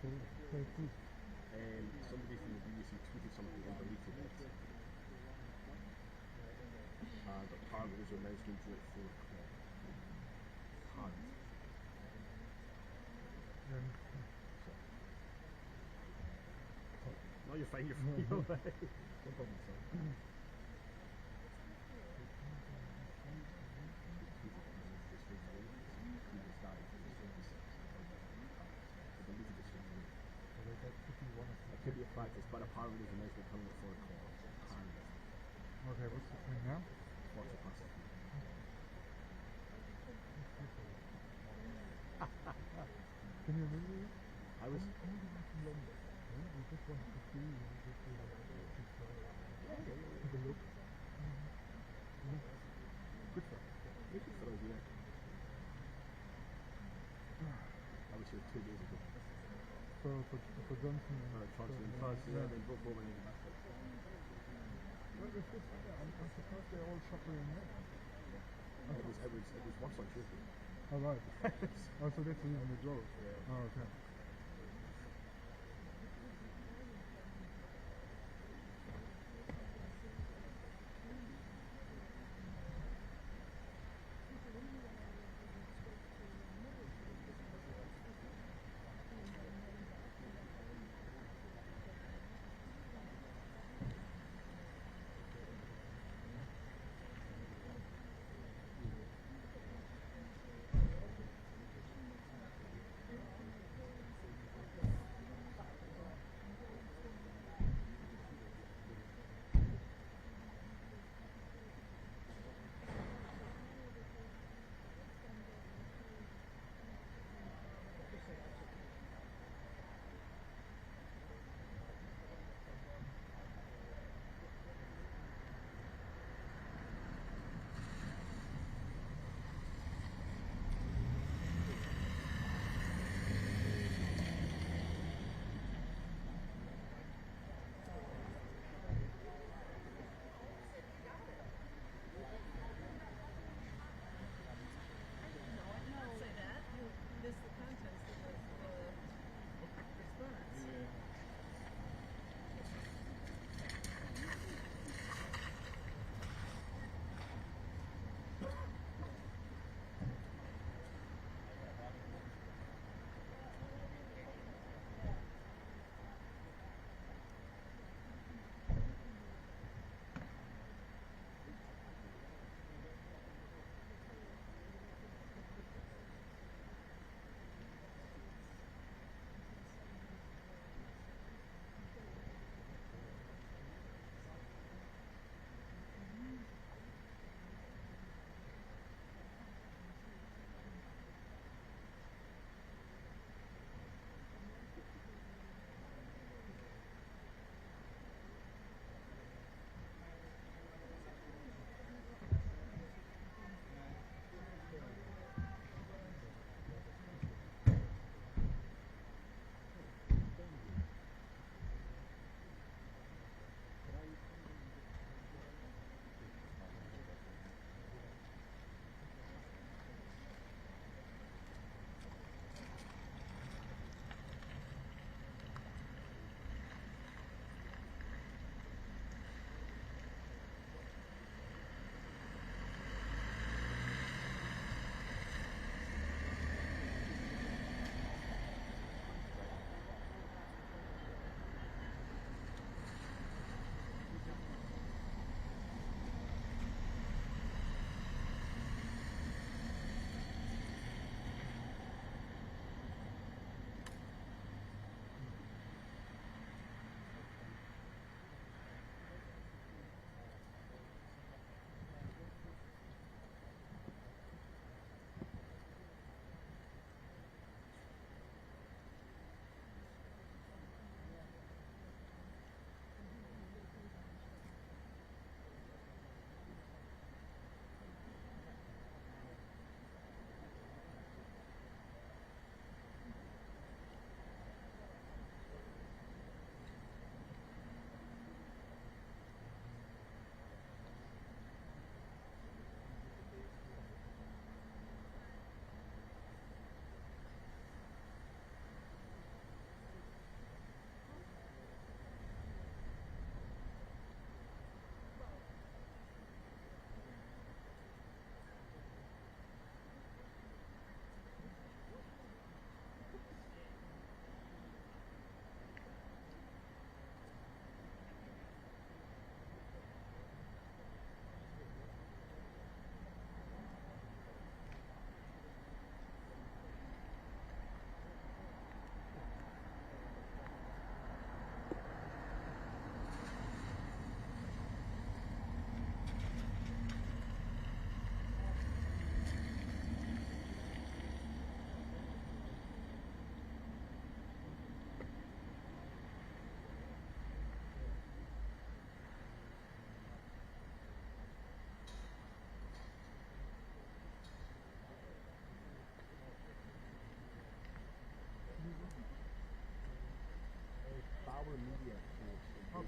Somebody from the BBC tweeted something unbelievable. The Parliament is announced to do it for hard. No, you're fine, you're fine. No problem, sir. It could be a practice, but a Parliament is announced to come for a call. Okay, what's the thing now? Quarter past. Can you remember it? I was. From London. We just wanted to see you. Have a look. Good for those, yeah. I was here 2 days ago. For Johnson and Johnson and Plus, yeah, then both over in the back. Well, it's good. I'm surprised they're all shopping in there. It was worse on Tuesday. Oh, right. Oh, so that's even the drove. Yeah. Oh, okay.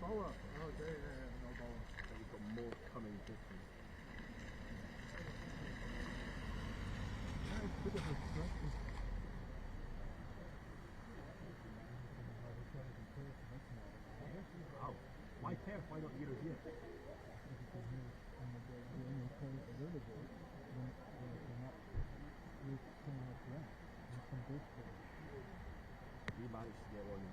Bauer. Oh, okay, no Bauer. But you've got more coming distance. Yeah, it's a bit of a stretch. Wow. Why Perth? Why not here or here? We managed to get one in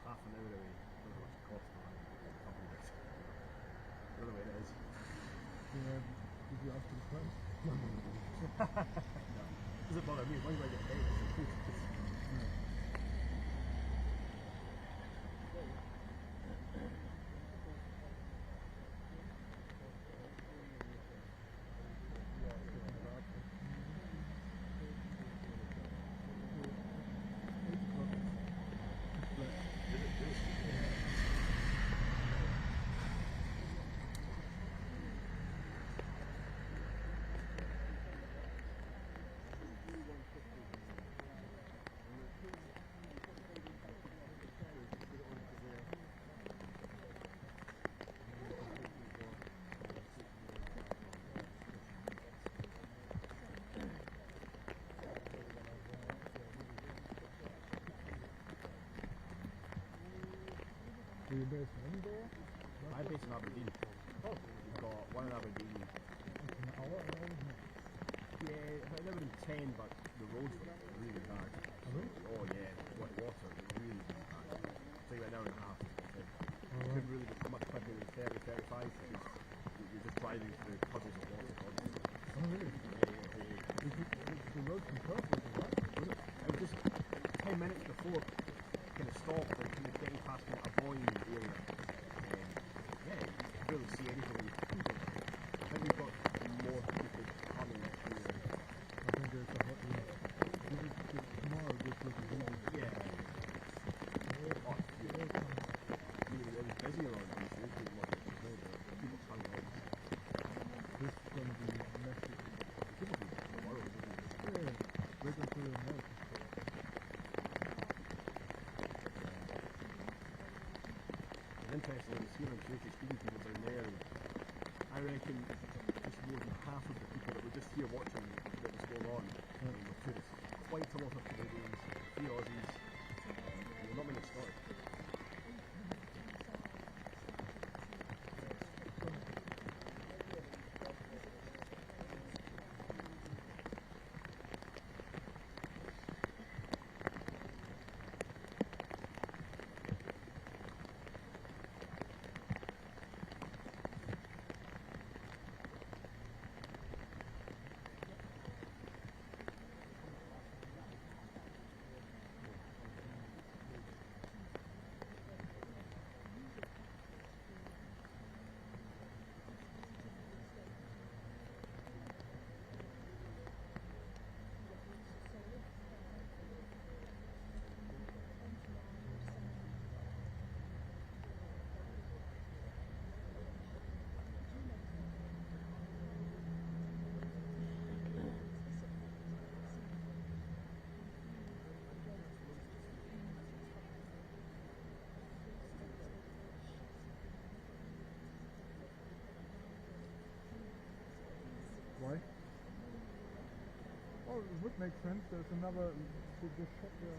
half an hour away. I don't know how much it cost, but a couple of bits. I don't know where it is. Did you ask for the price? No. Doesn't bother me. As long as I get paid, it's cool. Are you based in Edinburgh? I'm based in Aberdeen. Oh, We've got one in Aberdeen. it's an hour and all, isn't it? Yeah, I live in 10, but the roads were really bad. Really? Oh yeah, what water, really bad. It's like an hour and a half. You Alright. couldn't really go much quicker than 30, 35 because you're just driving through puddles of water. Oh, really? The road from Perth was alright? It was just 10 minutes before kind of stopped and kind of getting past a boiling area. Yeah, you can really see anything. I think we've got more people coming through. I think there's a hot week. Tomorrow this looks really Yeah. Oh, yeah. It was busy around here, so people coming out. This is going to be messy. People from the world, isn't it? Yeah, wait until the night. It's interesting when you see them seriously speaking to people down there, and I reckon just more than half of the people that were just here watching what was going on were tourists. Quite a lot of Canadians, a few Aussies, not many Scottish. Why? Oh, it would make sense. There's another big shop there.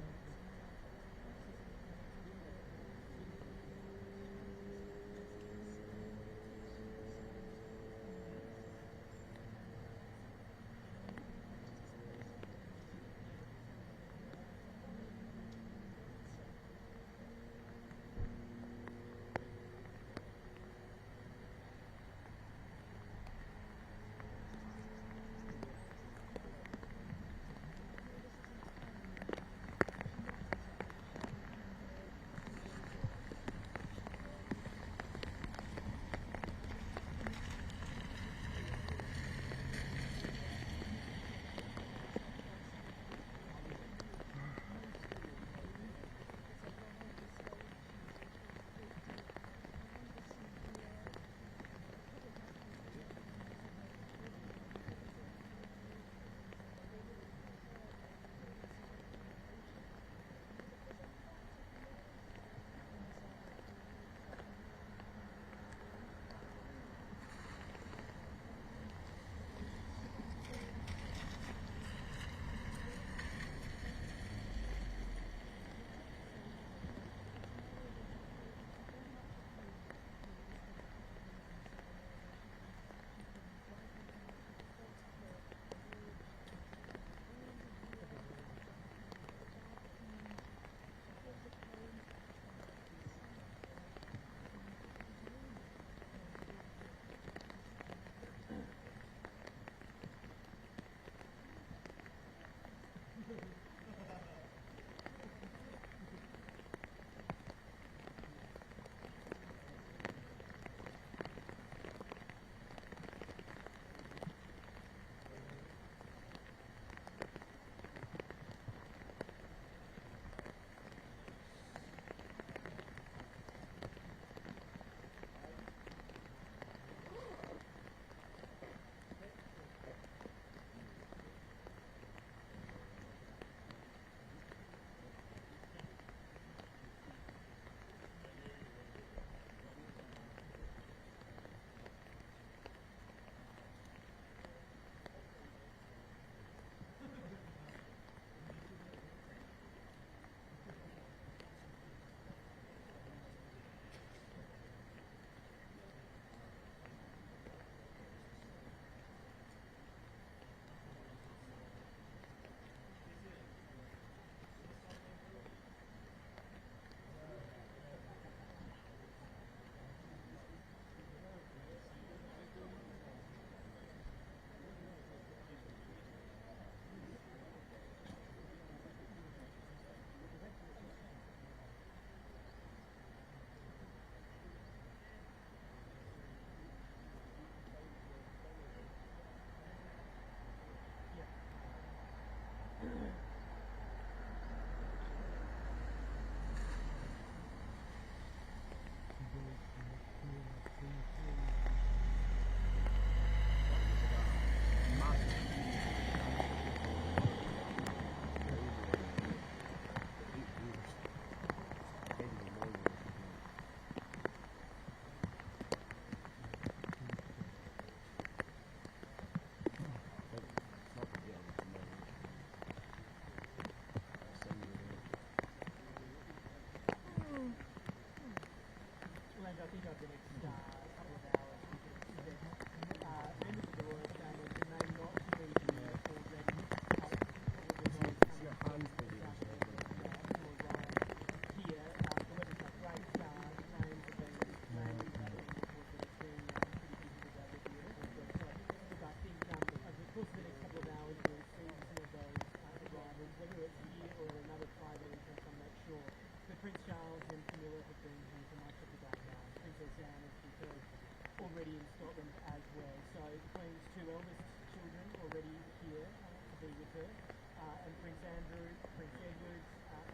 daughter, and Prince Andrew, Prince Edward,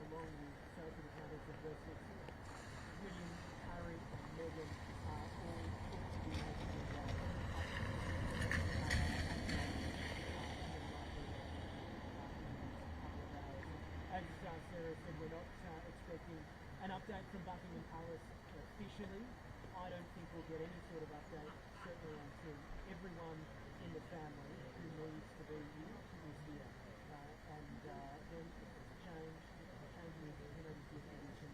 along with Sophie the Countess of Wessex, William, Harry and Meghan all thought to be making their way up as Sarah said, we're not expecting an update from Buckingham Palace officially. I don't think we'll get any sort of update, certainly until everyone in the family who needs to be here is here. And then if there's a change in his distribution,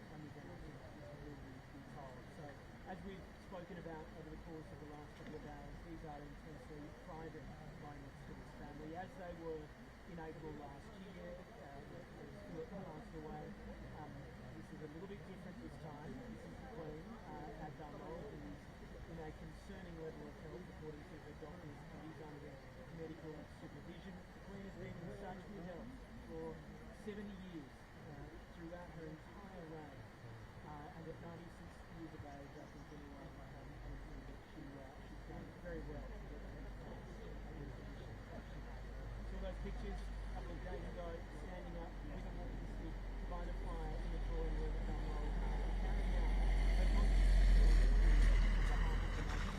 then you're going to be told. So, as we've spoken about over the course of the last couple of hours, these are intensely private moments for this family, as they were in April last year. Stuart passed away. This is a little bit different this time. This is the Queen at Balmoral, who is in a concerning level of health, according to the doctors, and is under medical supervision. The Queen has been in such good health for 70 years, throughout her entire reign, and at 96 years of age, I think anyone can agree that she's done very well. Saw those pictures a couple of days ago, standing up with a walking stick by the fire in the drawing room at Balmoral, carrying out her contribution on behalf of the nation.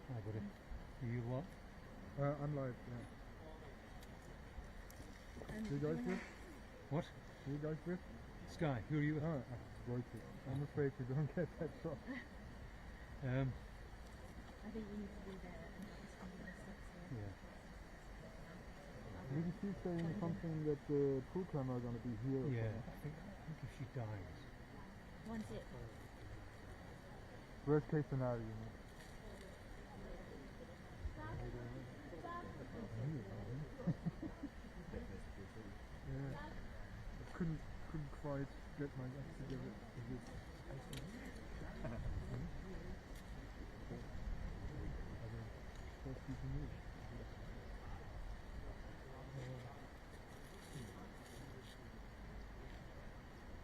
Hi, buddy. Are you what? I'm live, yeah. You guys with? What? You guys with? Sky, who are you with? Oh, Reuters. I'm afraid you don't get that shot. Um, I think you need to be there and just come to the steps here. yeah. Did you see saying something that the programmer are going to be here? or Yeah, something? I think if she dies. Once it, Worst case scenario, you know. Yeah. I couldn't quite get my act together with this.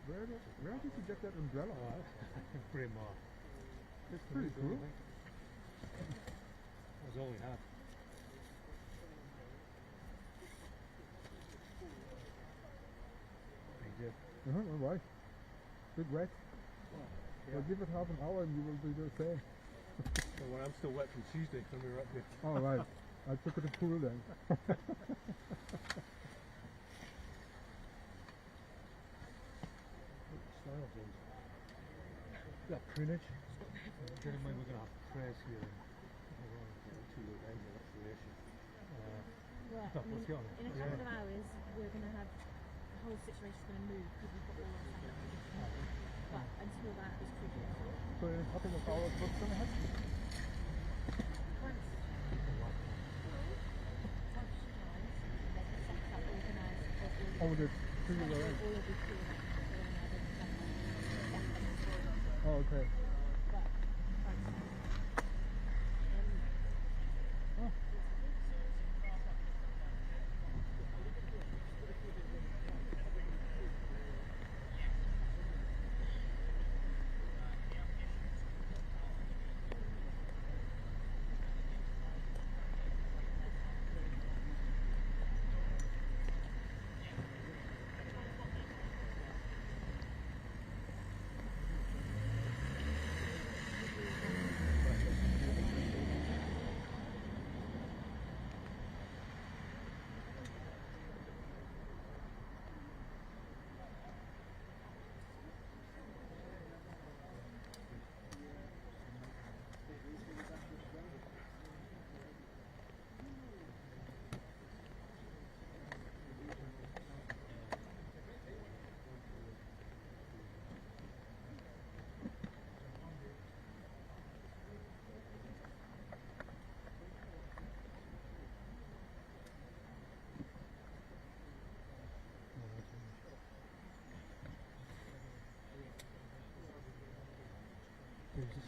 Where did you get that umbrella? Brimar. It's pretty cool. That was all we had. Very good. All right. Bit wet. Well, give it half an hour and you will do the same. Well, I'm still wet from Tuesday when we were up there. All right. I took it to pool then. That prunage. Bear in mind we're going to have prayers here in 2 days of restoration. well, Stop, let's get on it. in a couple of hours, we're going to have the whole situation's going to move because we've got all our family. But until that is critical. So in a couple of hours, what's going to happen? Once she dies, they can set up, organise, Oh, the two all away. will be cleared up. Oh, okay. But,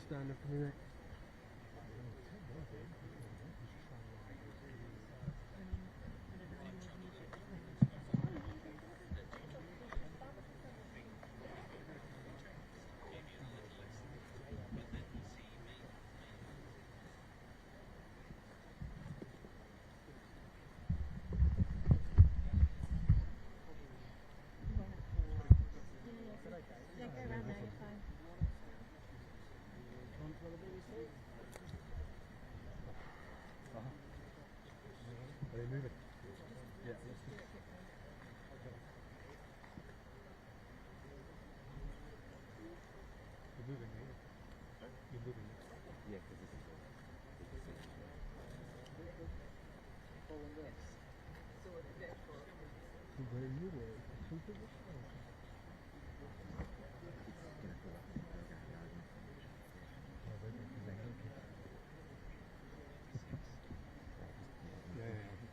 standard for me. Yeah, go around there, you're fine. Are they moving? Yeah. You're moving, are you? You're moving. Yeah, because this is a big decision. So where you were, two positions? Yeah, yeah, yeah.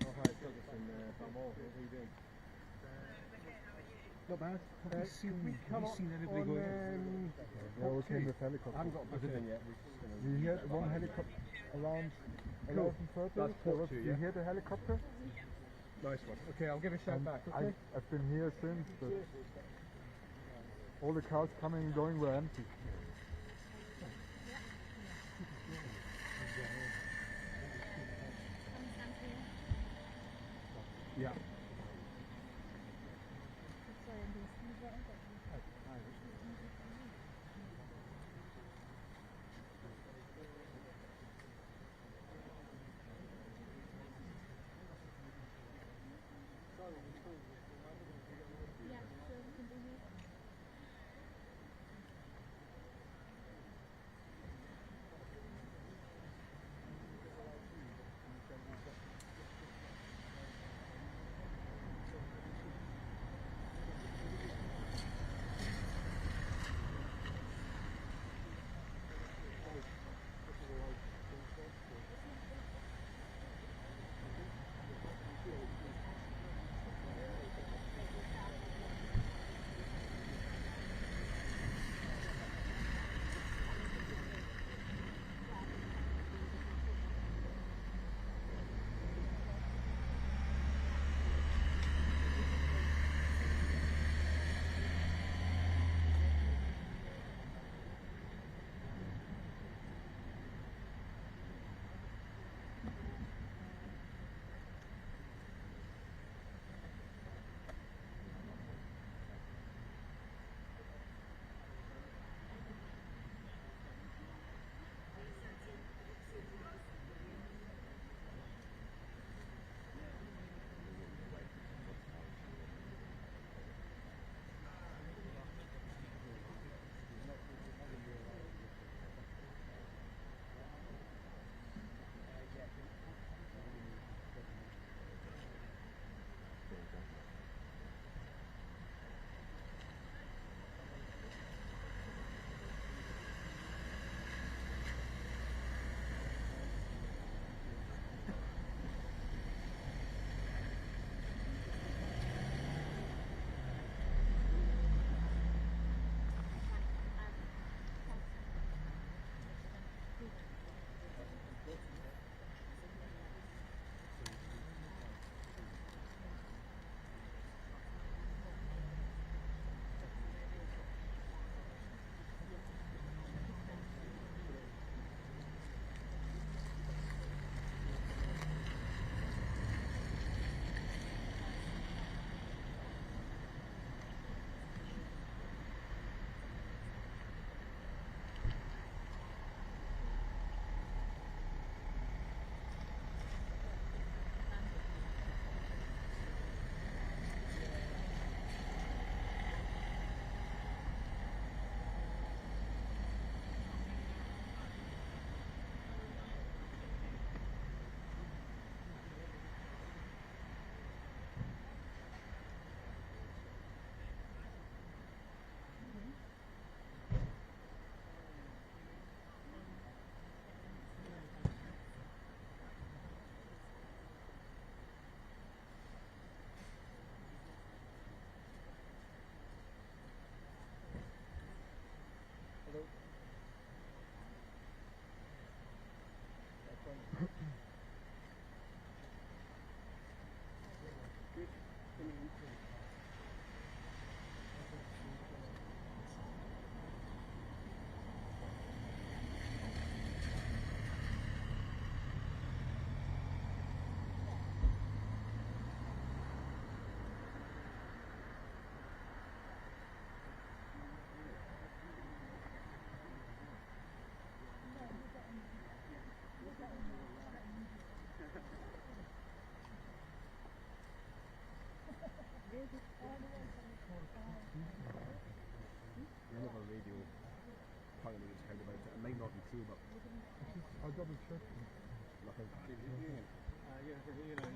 Oh, hi, it's Douglas in Balmoral. How are you doing? Not bad. Have you seen anybody going in? Yeah, we came with I helicopter. haven't got a booking in yet. We're just gonna... We hear one helicopter around Cool. 11:30. That's port two, We yeah? hear the helicopter. Nice one. Okay, I'll give a shout back, okay? I've been here since, but all the cars coming and going were empty. Yeah. Sorry, I'm being sneezed right over. Yeah, sure, we can do here. Another radio apparently was heard about it. It might not be true, but I double checked. nothing. Yeah, for you know,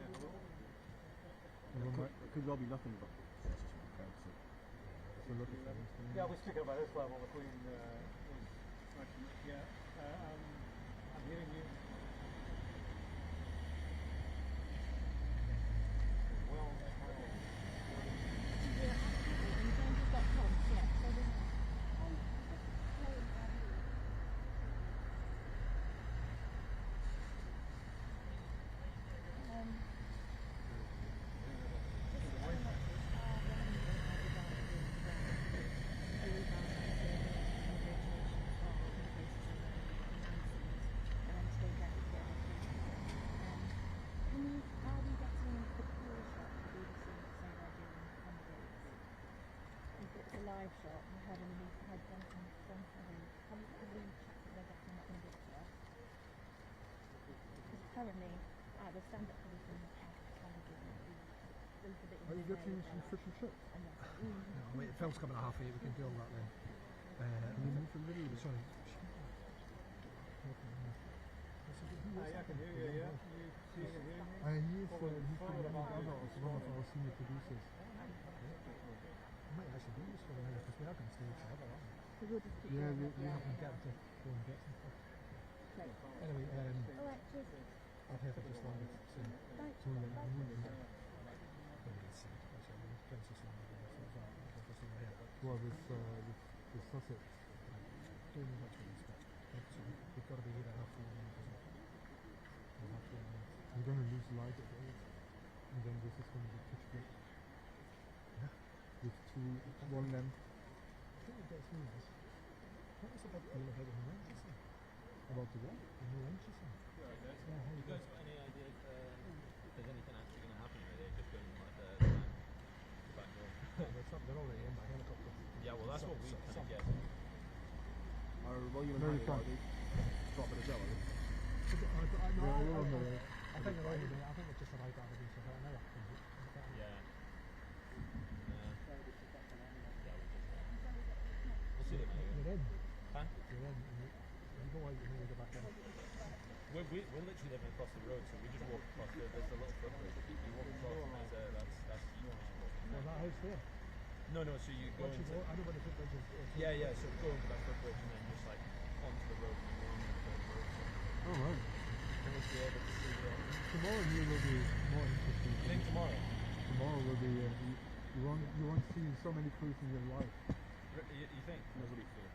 It could well be nothing, but it's just what I've heard. So look at things. yeah, I was speaking about this level. The Queen was smashing. Yeah, I'm hearing you. Well, live shot, we had an elite had Duncan come to the chats that they're getting up in a picture. Because currently, the stand-up position is kind of giving a little bit. Are you getting some fish and chips? No, wait, the film's coming at half 8, we can do all that then. Can you move a little bit? Sorry. I can hear you. Yeah, you see and hear me. He's one of our senior producers. I might actually do this for a minute because we are going to stay forever, aren't we? So we'll just keep Yeah, going. we We haven't got to go and get some stuff. Okay. Anyway, Alright, cheers. I've heard it just landed soon. Thanks. So Bye. Princess landed and so that. well, this Sussex. Don't know which one it's got. So we've got to be here at half 4 now, we'll have to, We're going to lose light at days. And then this is going to be pitch black. Yeah. With one lamp. I think it gets me this. What was about the about the new entrance? About the what? The new entrance? Yeah, how you You guys guys? got any idea if there's anything actually going to happen with it? Just going like the back door. They're already in by helicopter. Yeah, well that's what we Some- kind of some- guessed. Are William and No, you Harry, can't. are they dropping as well? Are they? I think they're already there. I think they've just arrived at Aberdeen, so about an hour. Yeah. We'll see them anyway. You're in. Huh? You're in. And you go out and then you go back in. We're literally living across the road, so we just walk across the, there's a little footbridge. You walk across and that's huge. Well, that house there. No, so you go Once you into... go, I know where the footbridge is. Yeah, so go into that footbridge and then just like onto the road and you go on the road. Oh, right. And we'll be able to see Tomorrow here will be more interesting. I think tomorrow. Tomorrow will be, you won't see so many crews in your life. You think? Nobody feels.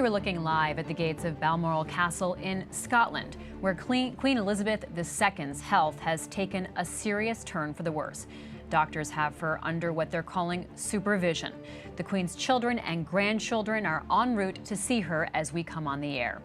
You are looking live at the gates of Balmoral Castle in Scotland, where Queen Elizabeth II's health has taken a serious turn for the worse. Doctors have her under what they're calling supervision. The Queen's children and grandchildren are en route to see her as we come on the air.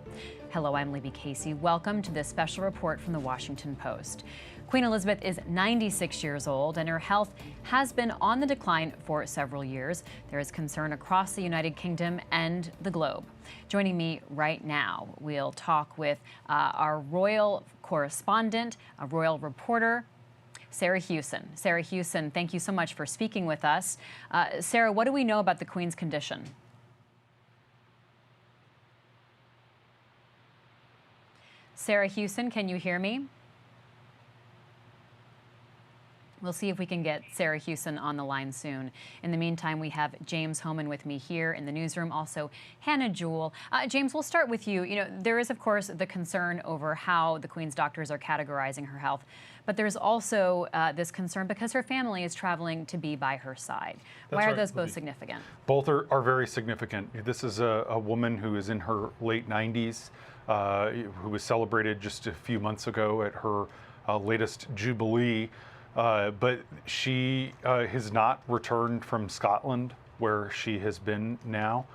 Hello, I'm Libby Casey. Welcome to this special report from the Washington Post. Queen Elizabeth is 96 years old, and her health has been on the decline for several years. There is concern across the United Kingdom and the globe. Joining me right now, we'll talk with our royal correspondent, a royal reporter, Sarah Hewson. Sarah Hewson, thank you so much for speaking with us. Sarah, what do we know about the Queen's condition? Sarah Hewson, can you hear me? We'll see if we can get Sarah Hewson on the line soon. In the meantime, we have James Homan with me here in the newsroom, also Hannah Jewell. James, we'll start with you. You know, there is, of course, the concern over how the Queen's doctors are categorizing her health, but there's also this concern because her family is traveling to be by her side. Why are those both significant? Both are very significant. This is a woman who is in her late 90s, who was celebrated just a few months ago at her latest Jubilee. But she has not returned from Scotland, where she has been now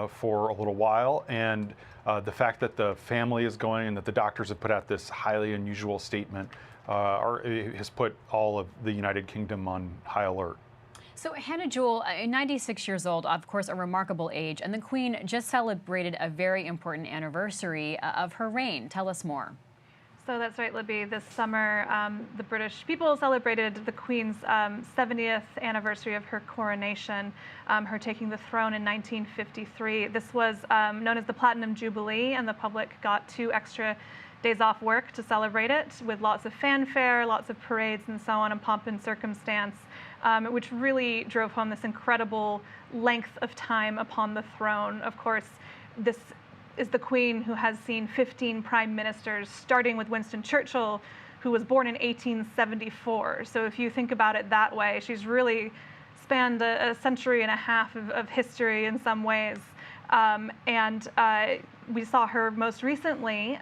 for a little while. And the fact that the family is going and that the doctors have put out this highly unusual statement has put all of the United Kingdom on high alert. So Hannah Jewell, 96 years old, of course, a remarkable age, and the Queen just celebrated a very important anniversary of her reign. Tell us more. So that's right, Libby. This summer, the British people celebrated the Queen's 70th anniversary of her coronation, her taking the throne in 1953. This was known as the Platinum Jubilee, and the public got 2 extra days off work to celebrate it with lots of fanfare, lots of parades and so on, and pomp and circumstance, which really drove home this incredible length of time upon the throne. Of course, this is the Queen who has seen 15 prime ministers, starting with Winston Churchill, who was born in 1874. So if you think about it that way, she's really spanned a century and a half of history in some ways. We saw her most recently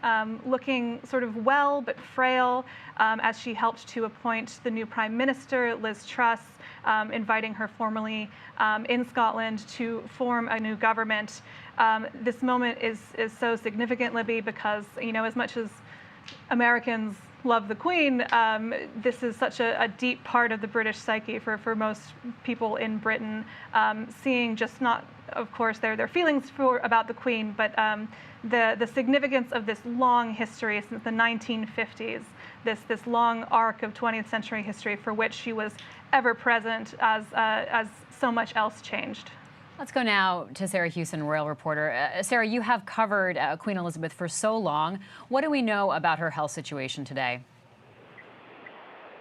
looking sort of well but frail as she helped to appoint the new Prime Minister, Liz Truss, inviting her formally in Scotland to form a new government. This moment is so significant, Libby, because, you know, as much as Americans love the Queen, this is such a deep part of the British psyche for most people in Britain, seeing just not, of course, their feelings about the Queen, but the significance of this long history since the 1950s, this long arc of 20th century history for which she was ever present as so much else changed. Let's go now to Sarah Hewson, royal reporter. Sarah, you have covered Queen Elizabeth for so long. What do we know about her health situation today?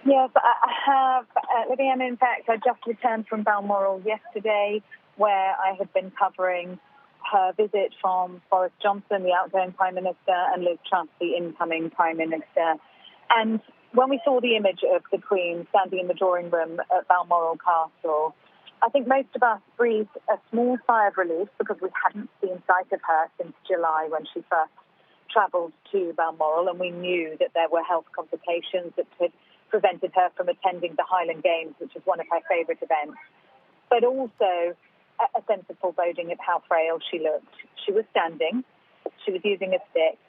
Yes, I have. Libby, and in fact, I just returned from Balmoral yesterday, where I had been covering her visit from Boris Johnson, the outgoing Prime Minister, and Liz Truss, the incoming Prime Minister. And when we saw the image of the Queen standing in the drawing room at Balmoral Castle, I think most of us breathed a small sigh of relief because we hadn't seen sight of her since July when she first travelled to Balmoral, and we knew that there were health complications that had prevented her from attending the Highland Games, which is one of her favourite events, but also a sense of foreboding at how frail she looked. She was standing, she was using a stick,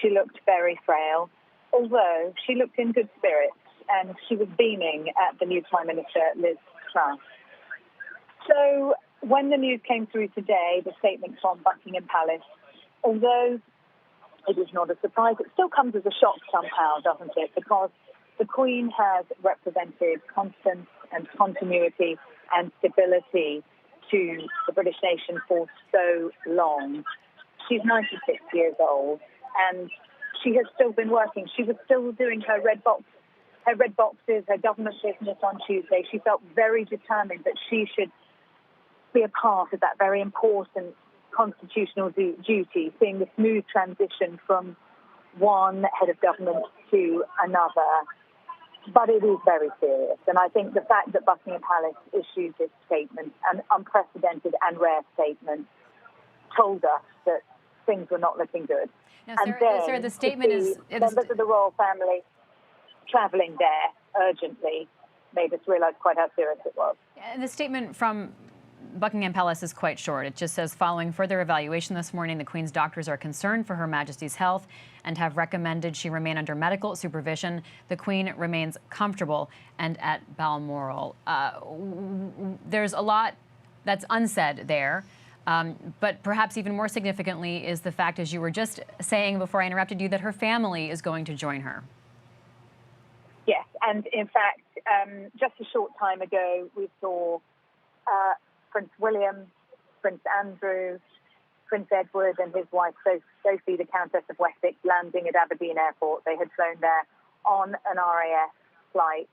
she looked very frail, although she looked in good spirits, and she was beaming at the new Prime Minister, Liz Truss. So when the news came through today, the statement from Buckingham Palace, although it is not a surprise, it still comes as a shock somehow, doesn't it? Because the Queen has represented constance and continuity and stability to the British nation for so long. She's 96 years old, and she has still been working. She was still doing her red boxes, her government business on Tuesday. She felt very determined that she should be a part of that very important constitutional duty, seeing the smooth transition from one head of government to another. But it is very serious. And I think the fact that Buckingham Palace issued this statement, an unprecedented and rare statement, told us that things were not looking good. Now, And Sarah, the statement is members of the royal family travelling there urgently made us realise quite how serious it was. And the statement from Buckingham Palace is quite short. It just says, following further evaluation this morning, the Queen's doctors are concerned for Her Majesty's health and have recommended she remain under medical supervision. The Queen remains comfortable and at Balmoral. There's a lot that's unsaid there. But perhaps even more significantly is the fact, as you were just saying before I interrupted you, that her family is going to join her. Yes, and in fact, just a short time ago, we saw Prince William, Prince Andrew, Prince Edward and his wife Sophie, the Countess of Wessex, landing at Aberdeen Airport. They had flown there on an RAF flight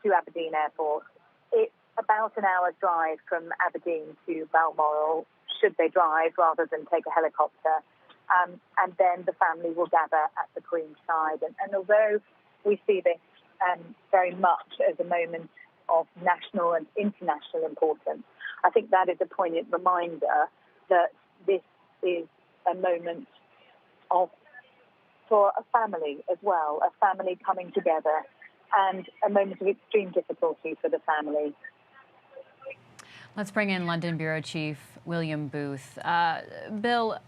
to Aberdeen Airport. It's about an hour's drive from Aberdeen to Balmoral, should they drive rather than take a helicopter. And then the family will gather at the Queen's side. And although we see this very much as a moment of national and international importance, I think that is a poignant reminder that this is a moment for a family as well, a family coming together, and a moment of extreme difficulty for the family. Let's bring in London Bureau Chief William Booth. Bill,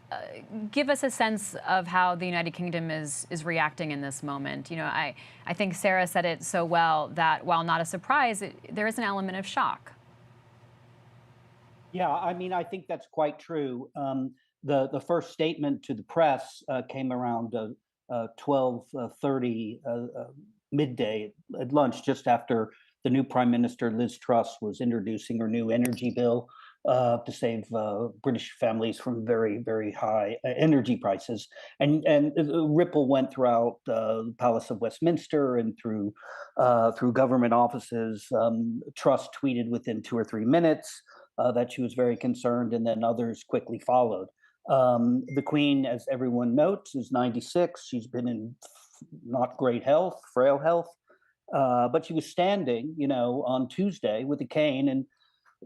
give us a sense of how the United Kingdom is reacting in this moment. You know, I think Sarah said it so well that while not a surprise, there is an element of shock. Yeah, I mean, I think that's quite true. The first statement to the press came around 12:30 midday at lunch, just after the new Prime Minister, Liz Truss, was introducing her new energy bill to save British families from very, very high energy prices. And ripple went throughout the Palace of Westminster and through government offices. Truss tweeted within 2 or 3 minutes that she was very concerned, and then others quickly followed. The Queen, as everyone notes, is 96. She's been in not great health, frail health. But she was standing, you know, on Tuesday with a cane and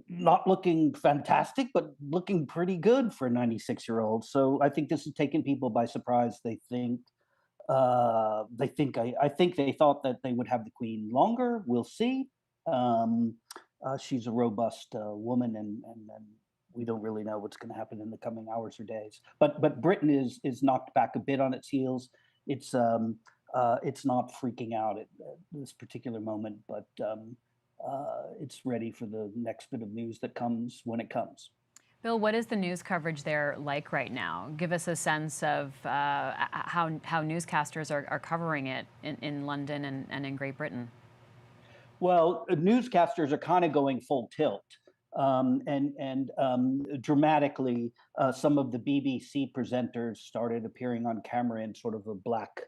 not looking fantastic, but looking pretty good for a 96-year-old. So I think this has taken people by surprise. I think they thought that they would have the Queen longer. We'll see. She's a robust woman, and we don't really know what's going to happen in the coming hours or days. But Britain is knocked back a bit on its heels. It's not freaking out at this particular moment, but it's ready for the next bit of news that comes when it comes. Bill, what is the news coverage there like right now? Give us a sense of how newscasters are covering it in London and in Great Britain. Well, newscasters are kind of going full tilt. Dramatically, some of the BBC presenters started appearing on camera in sort of a black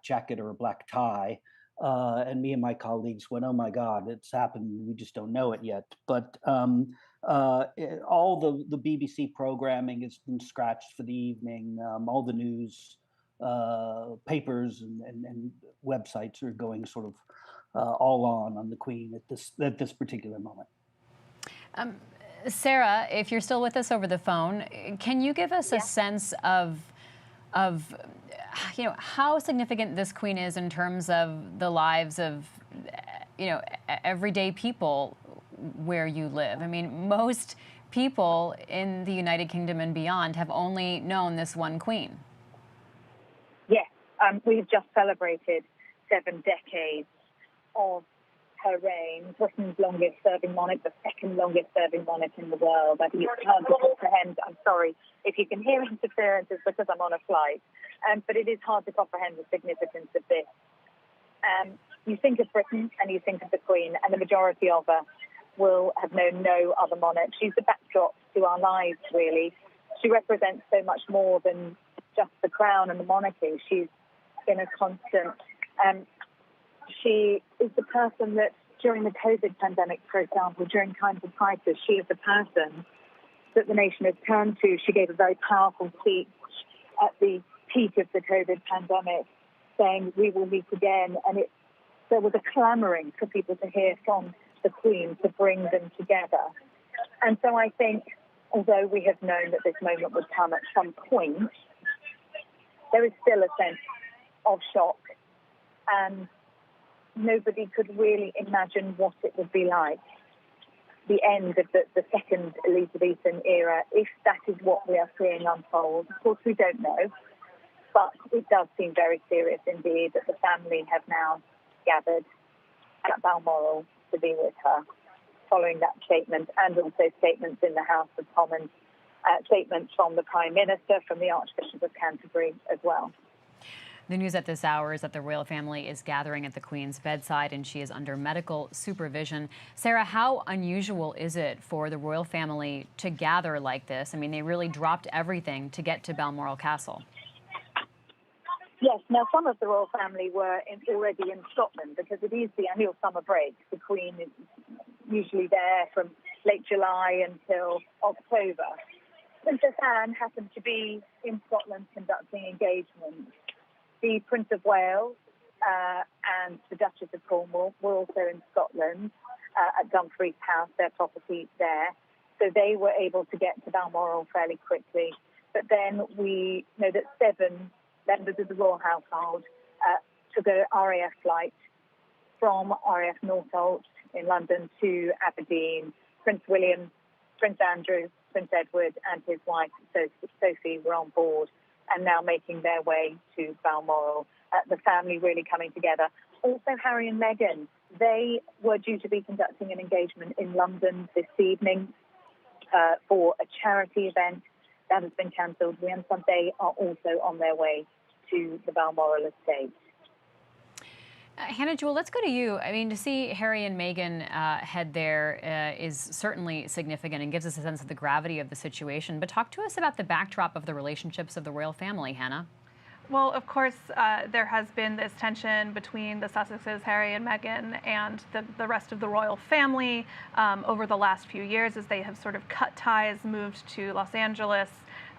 jacket or a black tie. And me and my colleagues went, oh my God, it's happened. We just don't know it yet. But all the BBC programming has been scratched for the evening. All the news papers and websites are going sort of all on the Queen at this particular moment. Sarah, if you're still with us over the phone, can you give us a sense of you know, how significant this Queen is in terms of the lives of, you know, everyday people where you live? I mean, most people in the United Kingdom and beyond have only known this one Queen. Yes, we've just celebrated 7 decades of her reign, Britain's longest-serving monarch, the second longest-serving monarch in the world. I think it's hard to comprehend. I'm sorry if you can hear interference, it's because I'm on a flight. But it is hard to comprehend the significance of this. You think of Britain and you think of the Queen, and the majority of us will have known no other monarch. She's the backdrop to our lives, really. She represents so much more than just the crown and the monarchy. She's been a constant. She is the person that, during the COVID pandemic, for example, during times of crisis, she is the person that the nation has turned to. She gave a very powerful speech at the peak of the COVID pandemic, saying, we will meet again. And there was a clamoring for people to hear from the Queen to bring them together. And so I think although we have known that this moment would come at some point, there is still a sense of shock, and nobody could really imagine what it would be like. The end of the second Elizabethan era, if that is what we are seeing unfold. Of course, we don't know, but it does seem very serious indeed that the family have now gathered at Balmoral to be with her, following that statement, and also statements in the House of Commons, statements from the Prime Minister, from the Archbishop of Canterbury as well. The news at this hour is that the royal family is gathering at the Queen's bedside and she is under medical supervision. Sarah, how unusual is it for the royal family to gather like this? I mean, they really dropped everything to get to Balmoral Castle. Yes, now some of the royal family were already in Scotland because it is the annual summer break. The Queen is usually there from late July until October. Princess Anne happened to be in Scotland conducting engagements. The Prince of Wales and the Duchess of Cornwall were also in Scotland at Dumfries House, their property there. So they were able to get to Balmoral fairly quickly. But then we know that 7 members of the royal household took a RAF flight from RAF Northolt in London to Aberdeen. Prince William, Prince Andrew, Prince Edward and his wife Sophie were on board and now making their way to Balmoral. The family really coming together. Also Harry and Meghan, they were due to be conducting an engagement in London this evening for a charity event. That has been cancelled. We understand they are also on their way to the Balmoral estate. Hannah Jewell, let's go to you. I mean, to see Harry and Meghan head there is certainly significant and gives us a sense of the gravity of the situation. But talk to us about the backdrop of the relationships of the royal family, Hannah. Well, of course, there has been this tension between the Sussexes, Harry and Meghan, and the rest of the royal family over the last few years as they have sort of cut ties, moved to Los Angeles,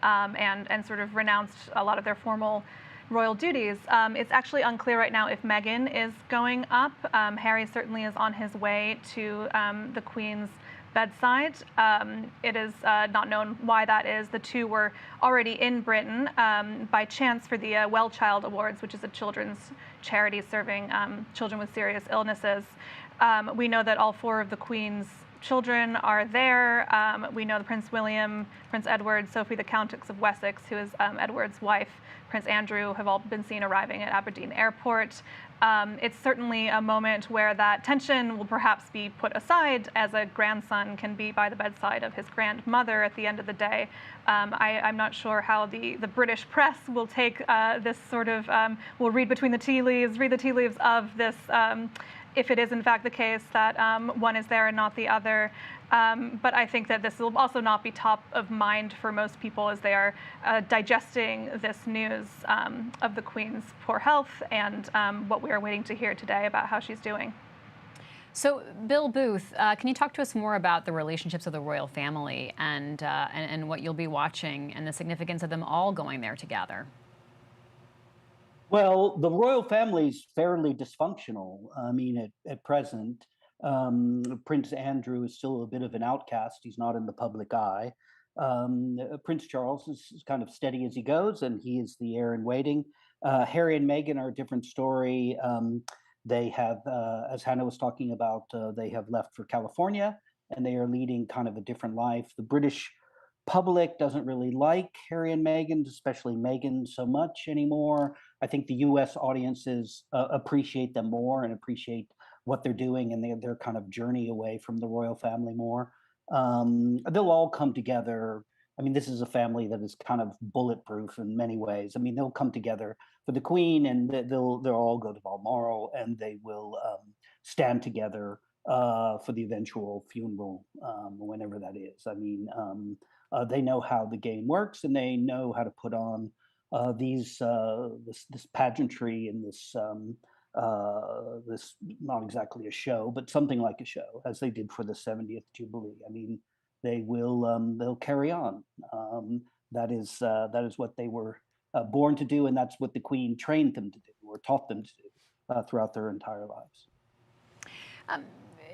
and sort of renounced a lot of their formal royal duties. It's actually unclear right now if Meghan is going up. Harry certainly is on his way to the Queen's bedside. It is not known why that is. The two were already in Britain by chance for the Well Child Awards, which is a children's charity serving children with serious illnesses. We know that all 4 of the Queen's children are there. We know that Prince William, Prince Edward, Sophie the Countess of Wessex, who is Edward's wife, Prince Andrew, have all been seen arriving at Aberdeen Airport. It's certainly a moment where that tension will perhaps be put aside, as a grandson can be by the bedside of his grandmother at the end of the day. I'm not sure how the British press will take this sort of, will read between the tea leaves, read the tea leaves of this, if it is in fact the case that one is there and not the other. But I think that this will also not be top of mind for most people as they are digesting this news of the Queen's poor health and what we are waiting to hear today about how she's doing. So, Bill Booth, can you talk to us more about the relationships of the royal family and what you'll be watching and the significance of them all going there together? Well, the royal family is fairly dysfunctional. I mean, at present, Prince Andrew is still a bit of an outcast. He's not in the public eye. Prince Charles is kind of steady as he goes, and he is the heir in waiting. Harry and Meghan are a different story. They have, as Hannah was talking about, they have left for California, and they are leading kind of a different life. The British public doesn't really like Harry and Meghan, especially Meghan, so much anymore. I think the U.S. audiences appreciate them more and appreciate what they're doing and their kind of journey away from the royal family more. They'll all come together. I mean, this is a family that is kind of bulletproof in many ways. I mean, they'll come together for the Queen, and they'll all go to Balmoral, and they will stand together for the eventual funeral, whenever that is. I mean, they know how the game works, and they know how to put on this pageantry and this not exactly a show, but something like a show, as they did for the 70th Jubilee. I mean, they will they'll carry on. That is what they were born to do, and that's what the Queen trained them to do or taught them to do throughout their entire lives.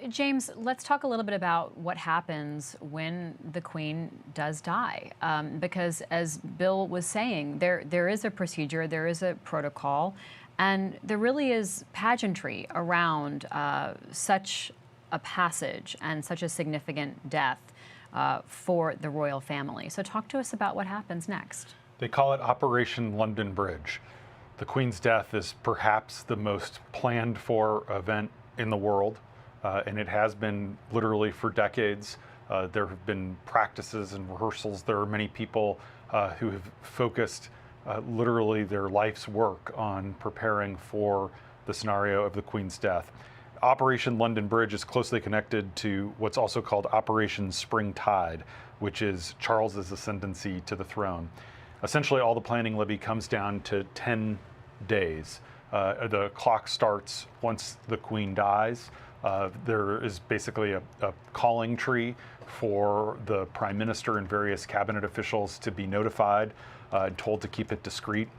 James, let's talk a little bit about what happens when the Queen does die. Because as Bill was saying, there is a procedure, there is a protocol, and there really is pageantry around such a passage and such a significant death for the royal family. So talk to us about what happens next. They call it Operation London Bridge. The Queen's death is perhaps the most planned for event in the world, and it has been literally for decades. There have been practices and rehearsals. There are many people who have focused literally their life's work on preparing for the scenario of the Queen's death. Operation London Bridge is closely connected to what's also called Operation Spring Tide, which is Charles's ascendancy to the throne. Essentially, all the planning, Libby, comes down to 10 days. The clock starts once the Queen dies. There is basically a calling tree for the Prime Minister and various cabinet officials to be notified and told to keep it discreet.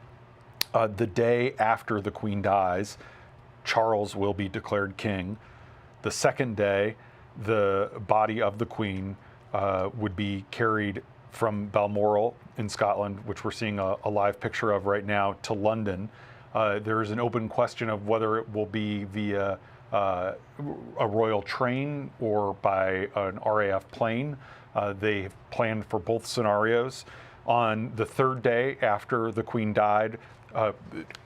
The day after the Queen dies, Charles will be declared king. The second day, the body of the Queen would be carried from Balmoral in Scotland, which we're seeing a live picture of right now, to London. There is an open question of whether it will be via a royal train or by an RAF plane. They have planned for both scenarios. On the third day after the Queen died,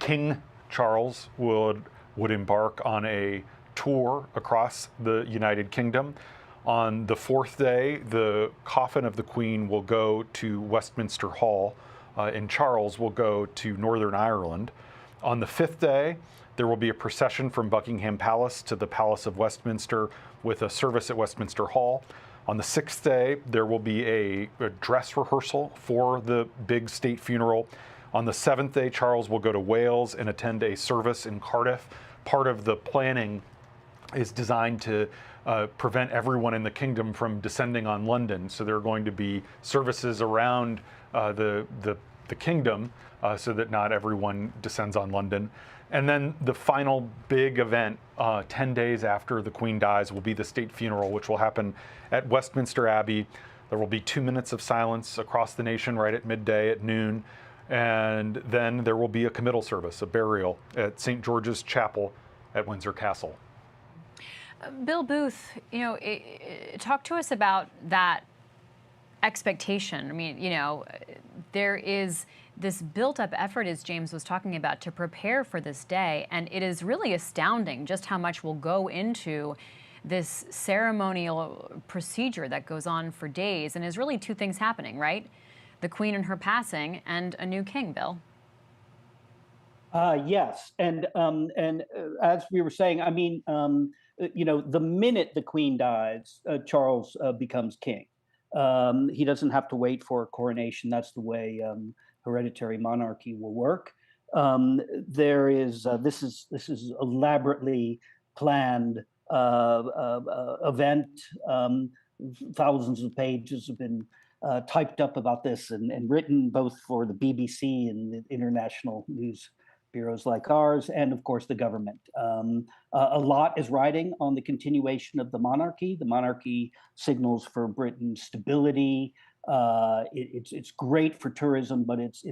King Charles would embark on a tour across the United Kingdom. On the fourth day, the coffin of the Queen will go to Westminster Hall, and Charles will go to Northern Ireland. On the fifth day, there will be a procession from Buckingham Palace to the Palace of Westminster with a service at Westminster Hall. On the sixth day, there will be a dress rehearsal for the big state funeral. On the seventh day, Charles will go to Wales and attend a service in Cardiff. Part of the planning is designed to prevent everyone in the kingdom from descending on London. So there are going to be services around the kingdom so that not everyone descends on London. And then the final big event, 10 days after the Queen dies, will be the state funeral, which will happen at Westminster Abbey. There will be 2 minutes of silence across the nation right at midday at noon. And then there will be a committal service, a burial at St. George's Chapel at Windsor Castle. Bill Booth, talk to us about that expectation. I mean, there is this built-up effort, as James was talking about, to prepare for this day, and it is really astounding just how much will go into this ceremonial procedure that goes on for days, and is really two things happening, right? The Queen and her passing, and a new king, Bill. Yes, and as we were saying, I mean, the minute the Queen dies, Charles becomes king. He doesn't have to wait for a coronation. That's the way hereditary monarchy will work. There is this is elaborately planned event. Thousands of pages have been typed up about this and written both for the BBC and the international news bureaus like ours, and of course the government. A lot is riding on the continuation of the monarchy. The monarchy signals for Britain's stability. It's great for tourism, but it's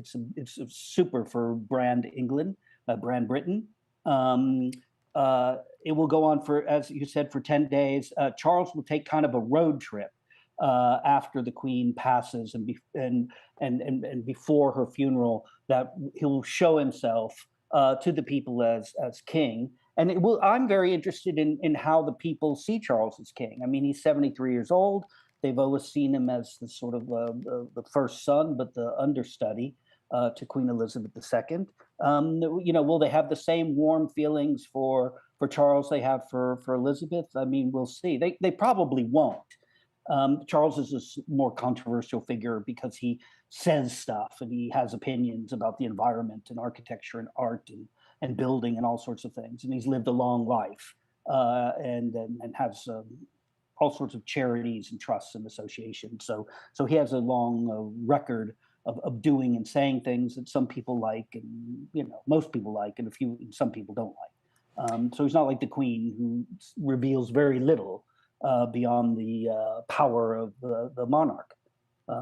super for brand England, brand Britain. It will go on for, as you said, for 10 days. Charles will take kind of a road trip after the Queen passes and before her funeral, that he'll show himself to the people as king. And I'm very interested in how the people see Charles as king. I mean, he's 73 years old. They've always seen him as the sort of the first son, but the understudy to Queen Elizabeth II. Will they have the same warm feelings for Charles they have for Elizabeth? I mean, we'll see. They probably won't. Charles is a more controversial figure because he says stuff and he has opinions about the environment and architecture and art and building and all sorts of things. And he's lived a long life and has all sorts of charities and trusts and associations. So he has a long record of doing and saying things that some people like, and most people like, and some people don't like. So he's not like the Queen, who reveals very little beyond the power of the monarch.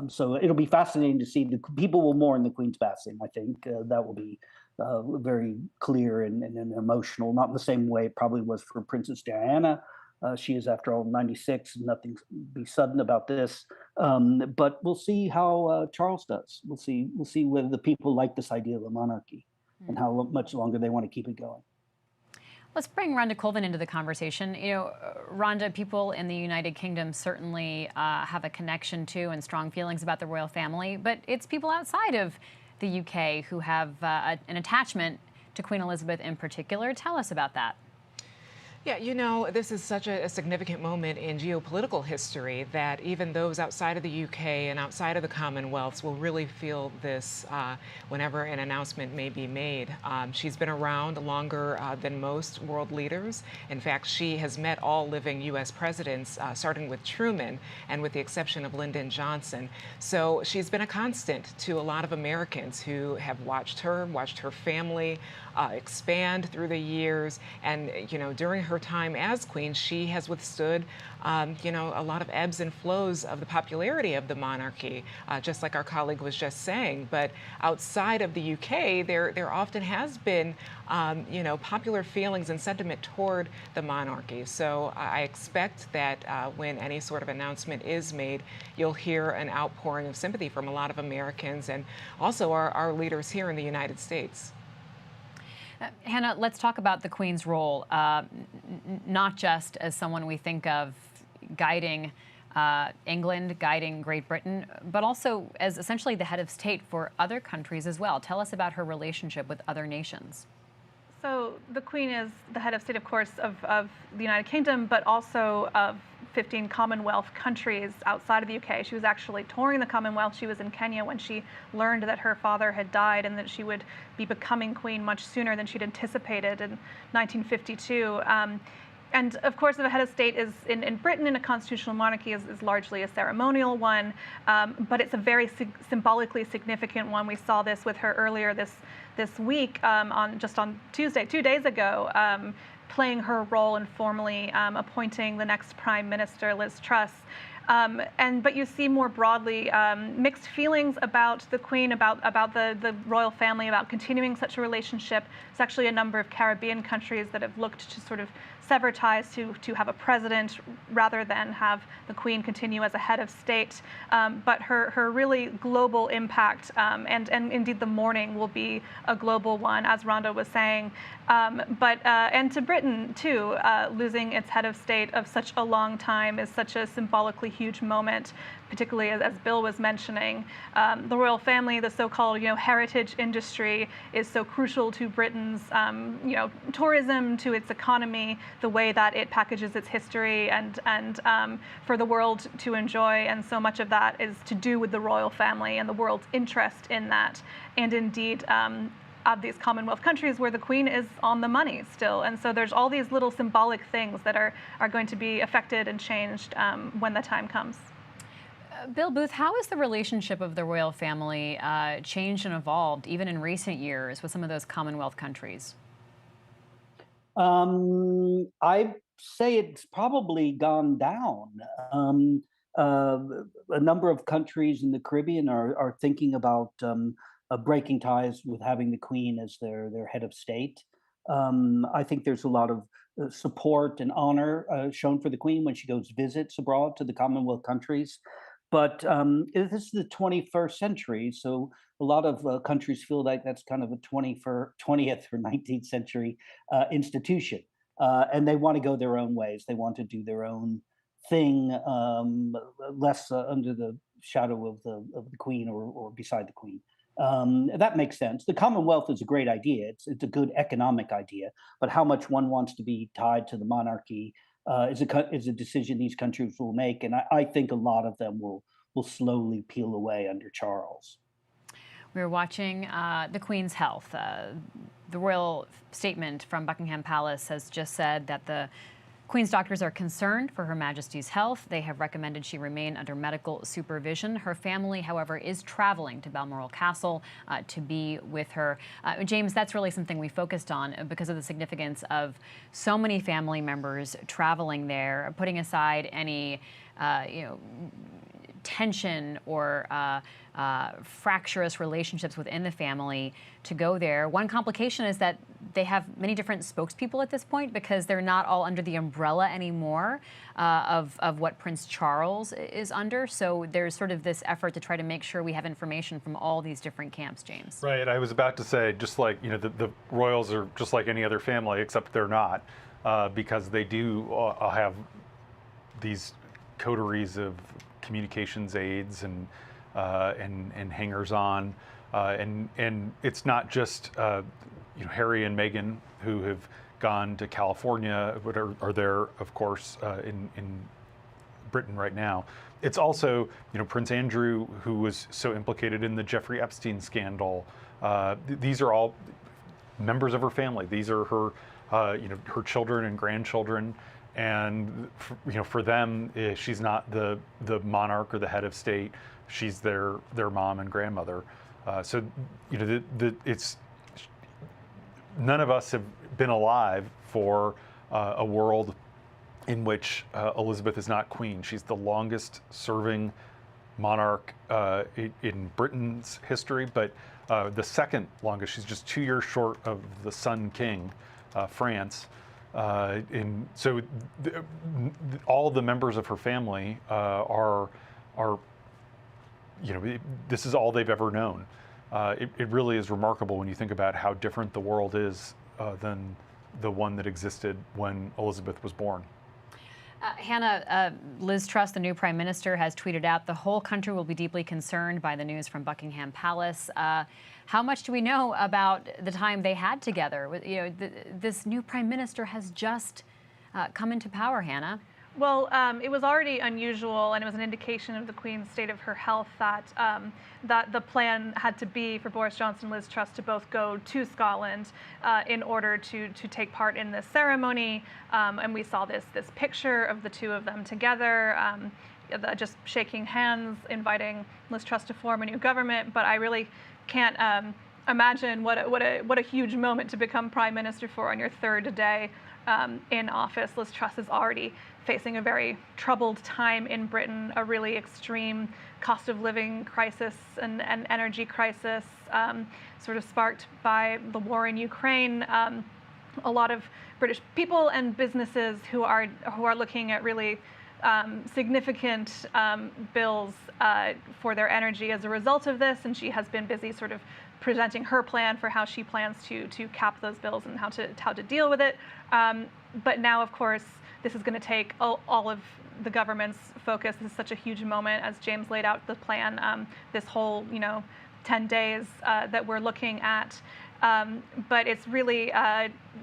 So it'll be fascinating to see. The people will mourn the Queen's passing. I think that will be very clear and emotional, not in the same way it probably was for Princess Diana. She is, after all, 96. Nothing be sudden about this. But we'll see how Charles does. We'll see whether the people like this idea of a monarchy and how much longer they want to keep it going. Let's bring Rhonda Colvin into the conversation. You know, Rhonda, people in the United Kingdom certainly have a connection to and strong feelings about the royal family, but it's people outside of the UK who have an attachment to Queen Elizabeth in particular. Tell us about that. Yeah, you know, this is such a significant moment in geopolitical history that even those outside of the UK and outside of the Commonwealths will really feel this whenever an announcement may be made. She's been around longer than most world leaders. In fact, she has met all living U.S. presidents, starting with Truman and with the exception of Lyndon Johnson. So she's been a constant to a lot of Americans who have watched her family expand through the years. And, you know, during her time as queen, she has withstood, you know, a lot of ebbs and flows of the popularity of the monarchy, just like our colleague was just saying. But outside of the UK, there often has been, you know, popular feelings and sentiment toward the monarchy. So I expect that when any sort of announcement is made, you'll hear an outpouring of sympathy from a lot of Americans and also our leaders here in the United States. Hannah, let's talk about the Queen's role, not just as someone we think of guiding England, guiding Great Britain, but also as essentially the head of state for other countries as well. Tell us about her relationship with other nations. So the Queen is the head of state, of course, of the United Kingdom, but also of 15 Commonwealth countries outside of the UK. She was actually touring the Commonwealth. She was in Kenya when she learned that her father had died and that she would be becoming queen much sooner than she'd anticipated in 1952. And of course, the head of state is in Britain, in a constitutional monarchy, is largely a ceremonial one, but it's a very symbolically significant one. We saw this with her earlier this week, on Tuesday, 2 days ago, playing her role in formally appointing the next Prime Minister, Liz Truss. But you see more broadly mixed feelings about the Queen, about the royal family, about continuing such a relationship. There's actually a number of Caribbean countries that have looked to sort of sever ties to have a president rather than have the Queen continue as a head of state. But her really global impact and indeed the mourning will be a global one, as Rhonda was saying. And to Britain too, losing its head of state of such a long time is such a symbolically huge moment, particularly as Bill was mentioning. The royal family, the so-called heritage industry, is so crucial to Britain's tourism, to its economy, the way that it packages its history and for the world to enjoy. And so much of that is to do with the royal family and the world's interest in that. And indeed, of these Commonwealth countries where the Queen is on the money still. And so there's all these little symbolic things that are going to be affected and changed when the time comes. Bill Booth, how has the relationship of the royal family changed and evolved even in recent years with some of those Commonwealth countries? I say it's probably gone down. A number of countries in the Caribbean are thinking about breaking ties with having the Queen as their head of state. I think there's a lot of support and honor shown for the Queen when she goes visits abroad to the Commonwealth countries. But this is the 21st century, so a lot of countries feel like that's kind of a 20th or 19th century institution. And they want to go their own ways. They want to do their own thing, less under the shadow of the Queen or beside the Queen. That makes sense. The Commonwealth is a great idea. It's a good economic idea, but how much one wants to be tied to the monarchy is a decision these countries will make, and I think a lot of them will slowly peel away under Charles. We're watching the Queen's health. The royal statement from Buckingham Palace has just said that the Queen's doctors are concerned for Her Majesty's health. They have recommended she remain under medical supervision. Her family, however, is traveling to Balmoral Castle to be with her. James, that's really something we focused on because of the significance of so many family members traveling there, putting aside any tension or fractious relationships within the family to go there. One complication is that they have many different spokespeople at this point because they're not all under the umbrella anymore of what Prince Charles is under. So there's sort of this effort to try to make sure we have information from all these different camps, James. Right. I was about to say, just like, the royals are just like any other family, except they're not, because they do have these coteries of communications aides and hangers-on, and it's not just Harry and Meghan who have gone to California, but are there, of course, in Britain right now. It's also Prince Andrew, who was so implicated in the Jeffrey Epstein scandal. These are all members of her family. These are her her children and grandchildren. And for them, she's not the monarch or the head of state. She's their mom and grandmother. So it's none of us have been alive for a world in which Elizabeth is not queen. She's the longest serving monarch in Britain's history, but the second longest. She's just 2 years short of the Sun King, France. And so all the members of her family are this is all they've ever known. It really is remarkable when you think about how different the world is than the one that existed when Elizabeth was born. Hannah, Liz Truss, the new Prime Minister, has tweeted out the whole country will be deeply concerned by the news from Buckingham Palace. How much do we know about the time they had together? This new Prime Minister has just come into power, Hannah. Well, it was already unusual, and it was an indication of the Queen's state of her health that that the plan had to be for Boris Johnson and Liz Truss to both go to Scotland in order to take part in this ceremony. And we saw this picture of the two of them together, just shaking hands, inviting Liz Truss to form a new government. But I really can't imagine what a huge moment to become Prime Minister for on your third day in office. Liz Truss is already facing a very troubled time in Britain, a really extreme cost of living crisis and energy crisis, sort of sparked by the war in Ukraine. A lot of British people and businesses who are looking at really significant bills for their energy as a result of this, and she has been busy sort of presenting her plan for how she plans to cap those bills and how to deal with it. But now, of course, this is going to take all of the government's focus. This is such a huge moment, as James laid out the plan, this whole 10 days that we're looking at. But it's really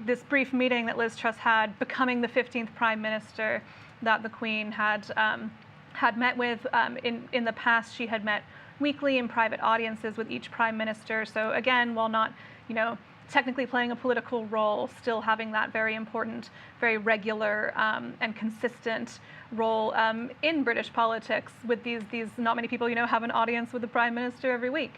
this brief meeting that Liz Truss had, becoming the 15th Prime Minister that the Queen had met with. In the past, she had met weekly in private audiences with each Prime Minister. So again, while not technically playing a political role, still having that very important, very regular and consistent role in British politics. With these not many people have an audience with the Prime Minister every week.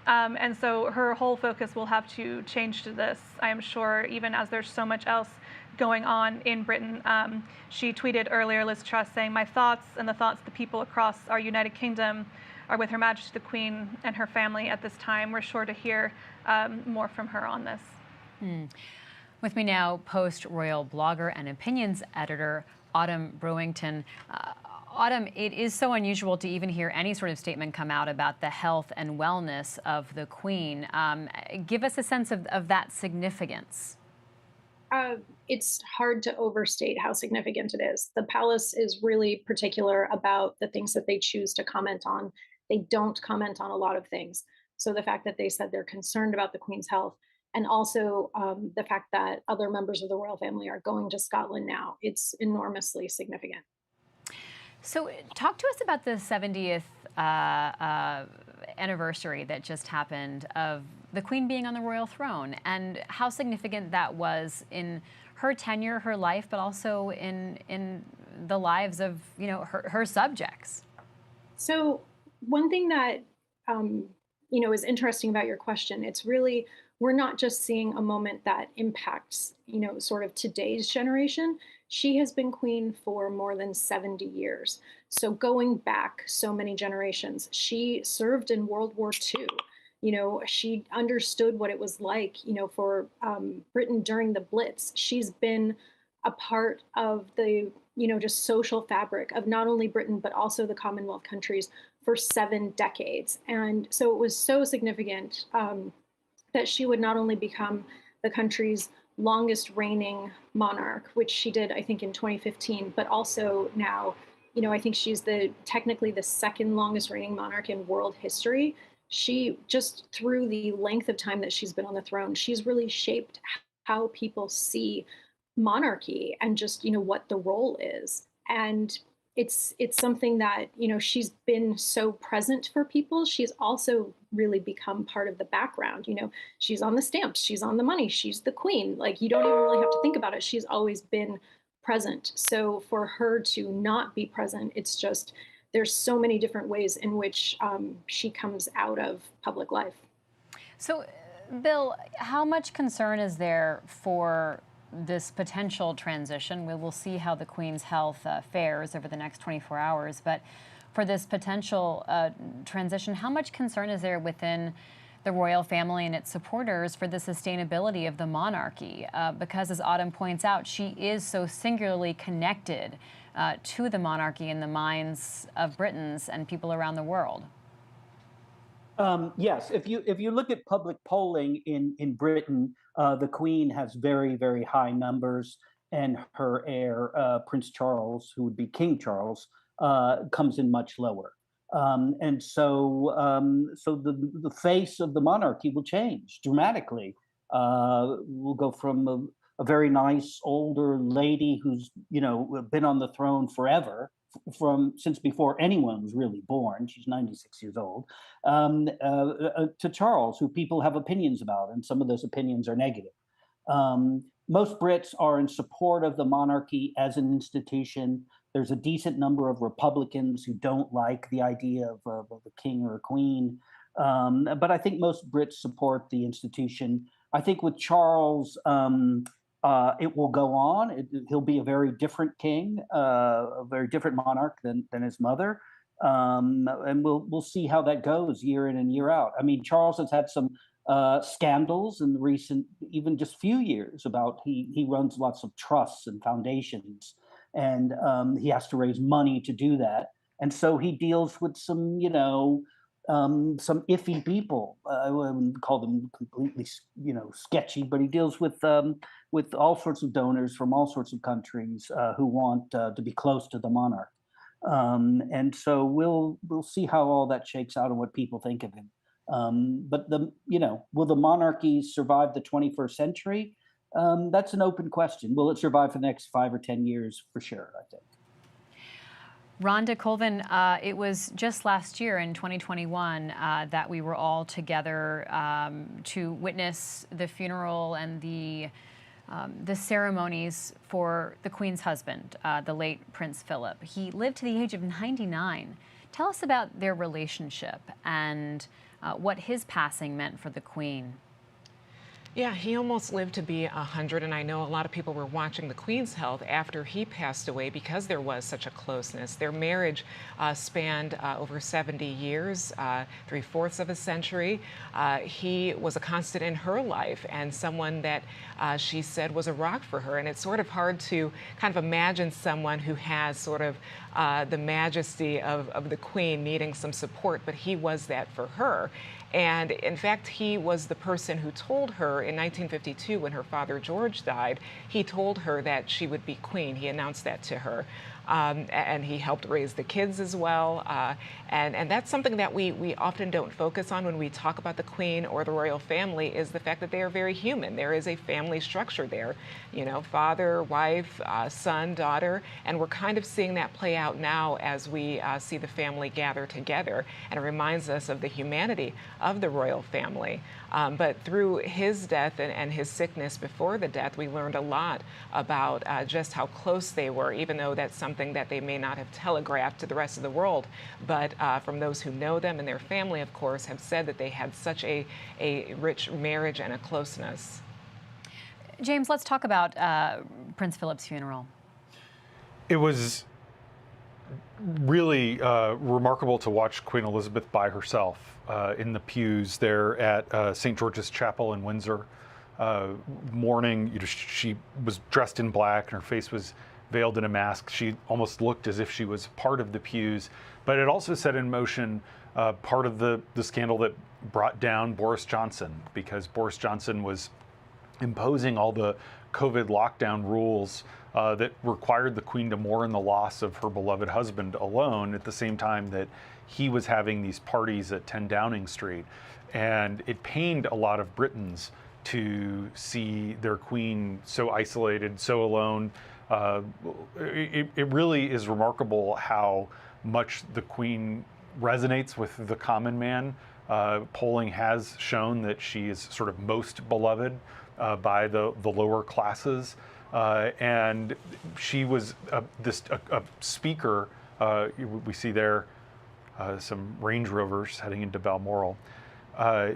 And so her whole focus will have to change to this, I am sure, even as there's so much else going on in Britain. She tweeted earlier, Liz Truss, saying, "My thoughts and the thoughts of the people across our United Kingdom are with Her Majesty the Queen and her family at this time." We're sure to hear more from her on this. With me now, post-royal blogger and opinions editor Autumn Brewington. Autumn, it is so unusual to even hear any sort of statement come out about the health and wellness of the Queen. Give us a sense of that significance. It's hard to overstate how significant it is. The palace is really particular about the things that they choose to comment on. They don't comment on a lot of things. So the fact that they said they're concerned about the Queen's health, and also the fact that other members of the royal family are going to Scotland now, it's enormously significant. So talk to us about the 70th anniversary that just happened of the Queen being on the royal throne, and how significant that was in her tenure, her life, but also in the lives of her subjects? So one thing that is interesting about your question, it's really, we're not just seeing a moment that impacts sort of today's generation. She has been queen for more than 70 years. So going back so many generations, she served in World War II. She understood what it was like, for Britain during the Blitz. She's been a part of the, just social fabric of not only Britain, but also the Commonwealth countries for 7 decades. And so it was so significant that she would not only become the country's longest reigning monarch, which she did, I think, in 2015, but also now, I think she's technically the second longest reigning monarch in world history. She, just through the length of time that she's been on the throne, she's really shaped how people see monarchy and just what the role is. And it's something that she's been so present for people. She's also really become part of the background. She's on the stamps, she's on the money, she's the queen. Like, you don't even really have to think about it. She's always been present. So for her to not be present, it's just, there's so many different ways in which she comes out of public life. So, Bill, how much concern is there for this potential transition? We will see how the Queen's health fares over the next 24 hours. But for this potential transition, how much concern is there within the royal family and its supporters for the sustainability of the monarchy? Because, as Autumn points out, she is so singularly connected to the monarchy in the minds of Britons and people around the world. Yes, if you look at public polling in Britain, the Queen has very, very high numbers, and her heir, Prince Charles, who would be King Charles, comes in much lower. And so the face of the monarchy will change dramatically. We'll go from a very nice older lady who's been on the throne forever, since before anyone was really born. She's 96 years old, to Charles, who people have opinions about, and some of those opinions are negative. Most Brits are in support of the monarchy as an institution. There's a decent number of Republicans who don't like the idea of a king or a queen. But I think most Brits support the institution. I think with Charles, it will go on. He'll be a very different king, a very different monarch than his mother. And we'll see how that goes year in and year out. I mean, Charles has had some scandals in the recent, even just few years, about he runs lots of trusts and foundations, and he has to raise money to do that. And so he deals with some some iffy people. I wouldn't call them completely, sketchy, but he deals with all sorts of donors from all sorts of countries who want to be close to the monarch. And so we'll see how all that shakes out and what people think of him. But will the monarchy survive the 21st century? That's an open question. Will it survive for the next 5 or 10 years? For sure, I think. Rhonda Colvin, it was just last year in 2021 that we were all together to witness the funeral and the ceremonies for the Queen's husband, the late Prince Philip. He lived to the age of 99. Tell us about their relationship and what his passing meant for the Queen. Yeah, he almost lived to be 100, and I know a lot of people were watching the Queen's health after he passed away because there was such a closeness. Their marriage spanned over 70 years, 3/4 of a century. He was a constant in her life and someone that she said was a rock for her. And it's sort of hard to kind of imagine someone who has sort of the majesty of the Queen needing some support, but he was that for her. And in fact, he was the person who told her in 1952, when her father George died, he told her that she would be queen. He announced that to her. and he helped raise the kids as well. And that's something that we often don't focus on when we talk about the Queen or the royal family, is the fact that they are very human. There is a family structure there, you know, father, wife, son, daughter, and we're kind of seeing that play out now as we see the family gather together. And it reminds us of the humanity of the royal family. But through his death and his sickness before the death, we learned a lot about just how close they were, even though that's something that they may not have telegraphed to the rest of the world. But from those who know them and their family, of course, have said that they had such a rich marriage and a closeness. James, let's talk about Prince Philip's funeral. It was really remarkable to watch Queen Elizabeth by herself in the pews there at St. George's Chapel in Windsor. Mourning, you know, she was dressed in black and her face was veiled in a mask. She almost looked as if she was part of the pews, but it also set in motion part of the scandal that brought down Boris Johnson, because Boris Johnson was imposing all the COVID lockdown rules that required the Queen to mourn the loss of her beloved husband alone at the same time that he was having these parties at 10 Downing Street. And it pained a lot of Britons to see their Queen so isolated, so alone. It really is remarkable how much the Queen resonates with the common man. Polling has shown that she is sort of most beloved by the lower classes. And she was a speaker. We see there some Range Rovers heading into Balmoral.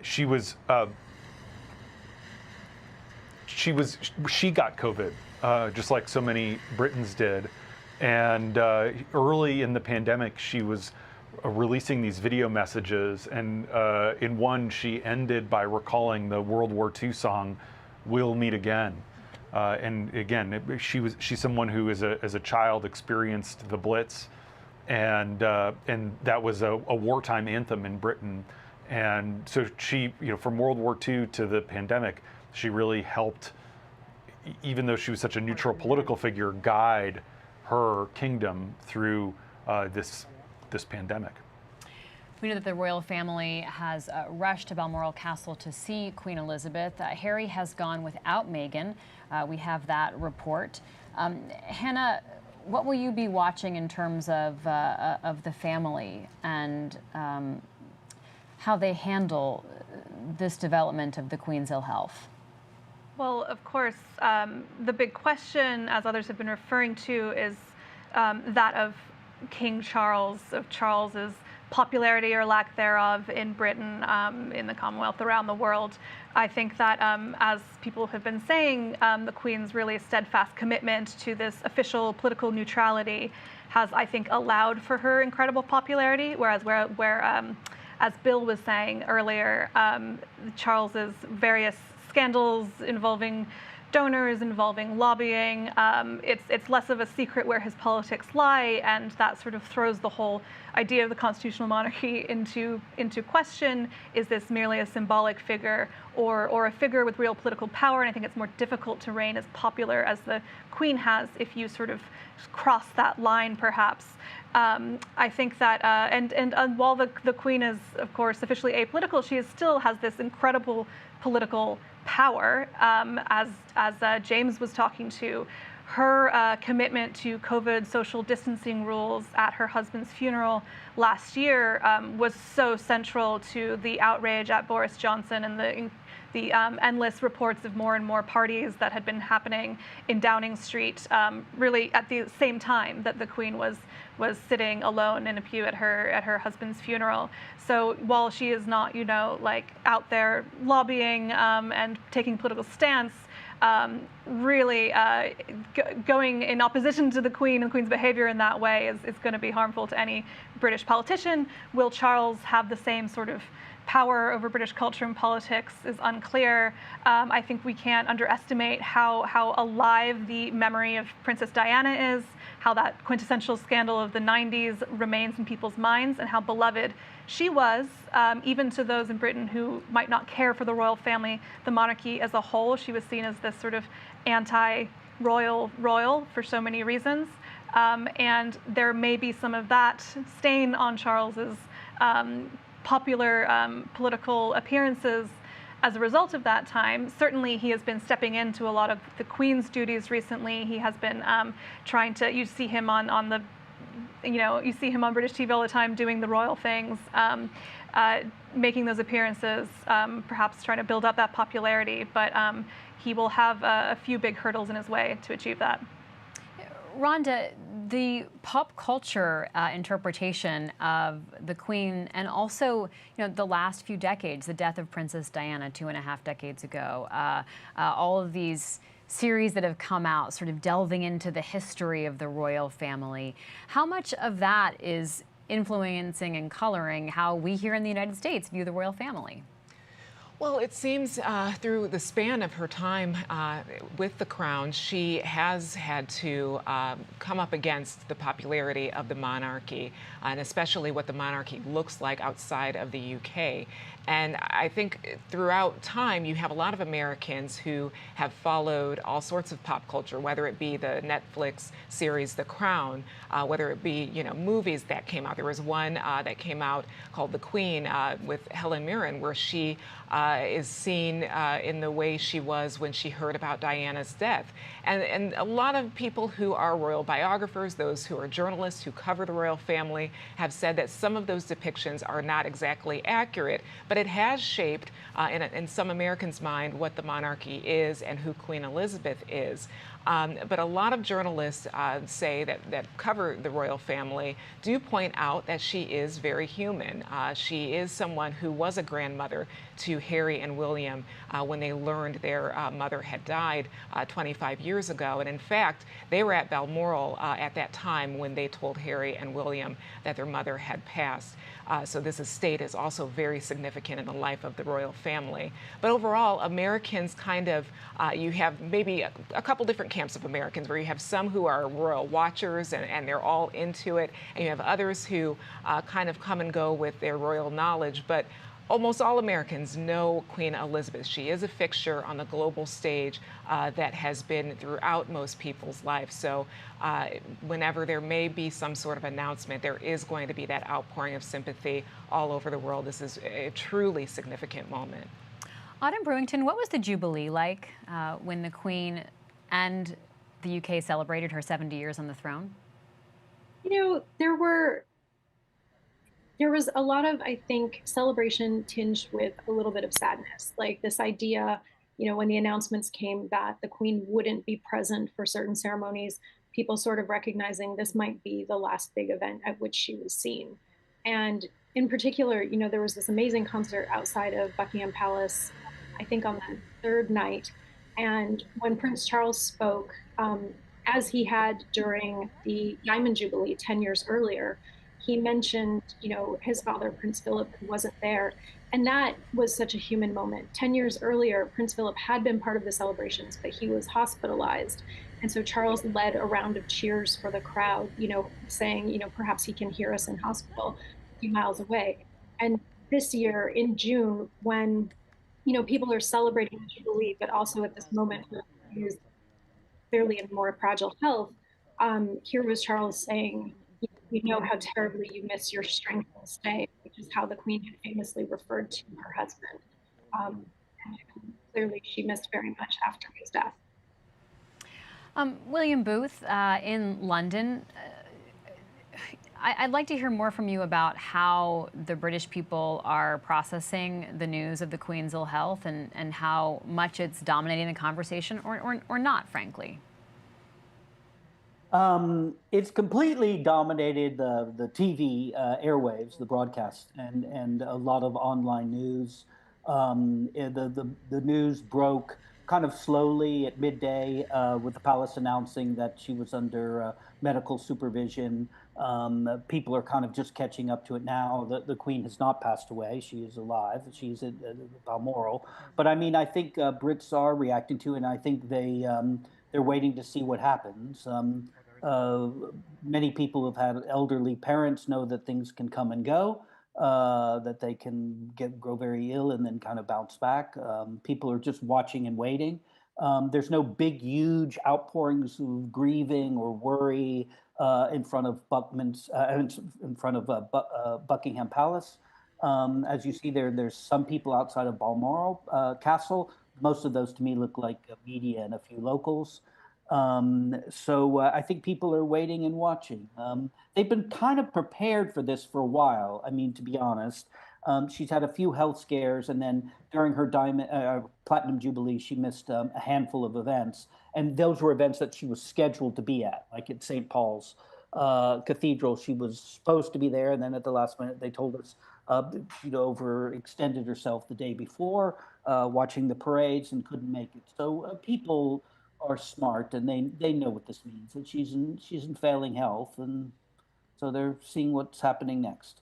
She got COVID, just like so many Britons did. And early in the pandemic, she was releasing these video messages. And in one, she ended by recalling the World War II song, "We'll Meet Again." And again, she's someone who, as a child, experienced the Blitz, and that was a wartime anthem in Britain. And so she, you know, from World War II to the pandemic, she really helped, even though she was such a neutral political figure, guide her kingdom through this pandemic. We know that the royal family has rushed to Balmoral Castle to see Queen Elizabeth. Harry has gone without Meghan. We have that report. Hannah, what will you be watching in terms of the family and how they handle this development of the Queen's ill health? Well, of course, the big question, as others have been referring to, is that of King Charles, of Charles's popularity or lack thereof in Britain, in the Commonwealth, around the world. I think that, as people have been saying, the Queen's really steadfast commitment to this official political neutrality has, I think, allowed for her incredible popularity, whereas as Bill was saying earlier, Charles's various scandals involving donors, involving lobbying, it's less of a secret where his politics lie, and that sort of throws the whole idea of the constitutional monarchy into question. Is this merely a symbolic figure or a figure with real political power? And I think it's more difficult to reign as popular as the Queen has if you sort of cross that line, perhaps. I think that, and while the Queen is, of course, officially apolitical, she still has this incredible political power, as James was talking to. Her commitment to COVID social distancing rules at her husband's funeral last year was so central to the outrage at Boris Johnson and the endless reports of more and more parties that had been happening in Downing Street, really at the same time that the Queen was sitting alone in a pew at her husband's funeral. So while she is not, you know, like out there lobbying and taking political stance, really going in opposition to the Queen and the Queen's behavior in that way is going to be harmful to any British politician. Will Charles have the same sort of power over British culture and politics is unclear. I think we can't underestimate how alive the memory of Princess Diana is, how that quintessential scandal of the 90s remains in people's minds, and how beloved she was, even to those in Britain who might not care for the royal family, the monarchy as a whole. She was seen as this sort of anti-royal royal for so many reasons. And there may be some of that stain on Charles's popular political appearances as a result of that time. Certainly he has been stepping into a lot of the Queen's duties recently. He has been trying to, you see him on the, you see him on British TV all the time doing the royal things, making those appearances, perhaps trying to build up that popularity, but he will have a few big hurdles in his way to achieve that. Rhonda, the pop culture interpretation of the Queen, and also, the last few decades, the death of Princess Diana 2.5 decades ago, all of these series that have come out sort of delving into the history of the royal family. How much of that is influencing and coloring how we here in the United States view the royal family? Well, it seems through the span of her time with the crown, she has had to come up against the popularity of the monarchy, and especially what the monarchy looks like outside of the UK. And I think throughout time, you have a lot of Americans who have followed all sorts of pop culture, whether it be the Netflix series The Crown, whether it be, movies that came out. There was one that came out called The Queen with Helen Mirren, where she is seen in the way she was when she heard about Diana's death. And a lot of people who are royal biographers, those who are journalists who cover the royal family, have said that some of those depictions are not exactly accurate, but it has shaped, in some Americans' mind, what the monarchy is and who Queen Elizabeth is. But a lot of journalists say that cover the royal family do point out that she is very human. She is someone who was a grandmother to Harry and William when they learned their mother had died 25 years ago. And in fact, they were at Balmoral at that time when they told Harry and William that their mother had passed. So this estate is also very significant in the life of the royal family. But overall, Americans kind of, you have maybe a couple different camps of Americans, where you have some who are royal watchers and they're all into it, and you have others who kind of come and go with their royal knowledge. But almost all Americans know Queen Elizabeth. She is a fixture on the global stage that has been throughout most people's lives. So whenever there may be some sort of announcement, there is going to be that outpouring of sympathy all over the world. This is a truly significant moment. Autumn Brewington, what was the Jubilee like when the Queen and the UK celebrated her 70 years on the throne? There was a lot of, I think, celebration tinged with a little bit of sadness. Like this idea, when the announcements came that the Queen wouldn't be present for certain ceremonies, people sort of recognizing this might be the last big event at which she was seen. And in particular, there was this amazing concert outside of Buckingham Palace, I think on the third night. And when Prince Charles spoke, as he had during the Diamond Jubilee 10 years earlier, he mentioned, his father, Prince Philip, who wasn't there. And that was such a human moment. 10 years earlier, Prince Philip had been part of the celebrations, but he was hospitalized. And so Charles led a round of cheers for the crowd, saying, perhaps he can hear us in hospital a few miles away. And this year in June, when, people are celebrating the Jubilee, but also at this moment where he is clearly in more fragile health, here was Charles saying, we know how terribly you miss your strength will stay, which is how the Queen had famously referred to her husband. And clearly she missed very much after his death. William Booth in London, I'd like to hear more from you about how the British people are processing the news of the Queen's ill health and how much it's dominating the conversation or not, frankly. It's completely dominated the TV airwaves, the broadcast, and a lot of online news. The news broke kind of slowly at midday with the palace announcing that she was under medical supervision. People are kind of just catching up to it now. The Queen has not passed away. She is alive. She's at Balmoral. But I mean, I think Brits are reacting to it, and I think they're waiting to see what happens. Many people who've had elderly parents know that things can come and go, that they can grow very ill and then kind of bounce back. People are just watching and waiting. There's no big, huge outpourings of grieving or worry in front of Buckingham Palace. As you see there, there's some people outside of Balmoral Castle. Most of those to me look like media and a few locals. So I think people are waiting and watching. They've been kind of prepared for this for a while. I mean, to be honest, she's had a few health scares, and then during her Platinum Jubilee, she missed a handful of events. And those were events that she was scheduled to be at, like at St. Paul's Cathedral. She was supposed to be there, and then at the last minute, they told us she'd overextended herself the day before, watching the parades, and couldn't make it. So people are smart, and they know what this means, that she's in failing health, and so they're seeing what's happening next.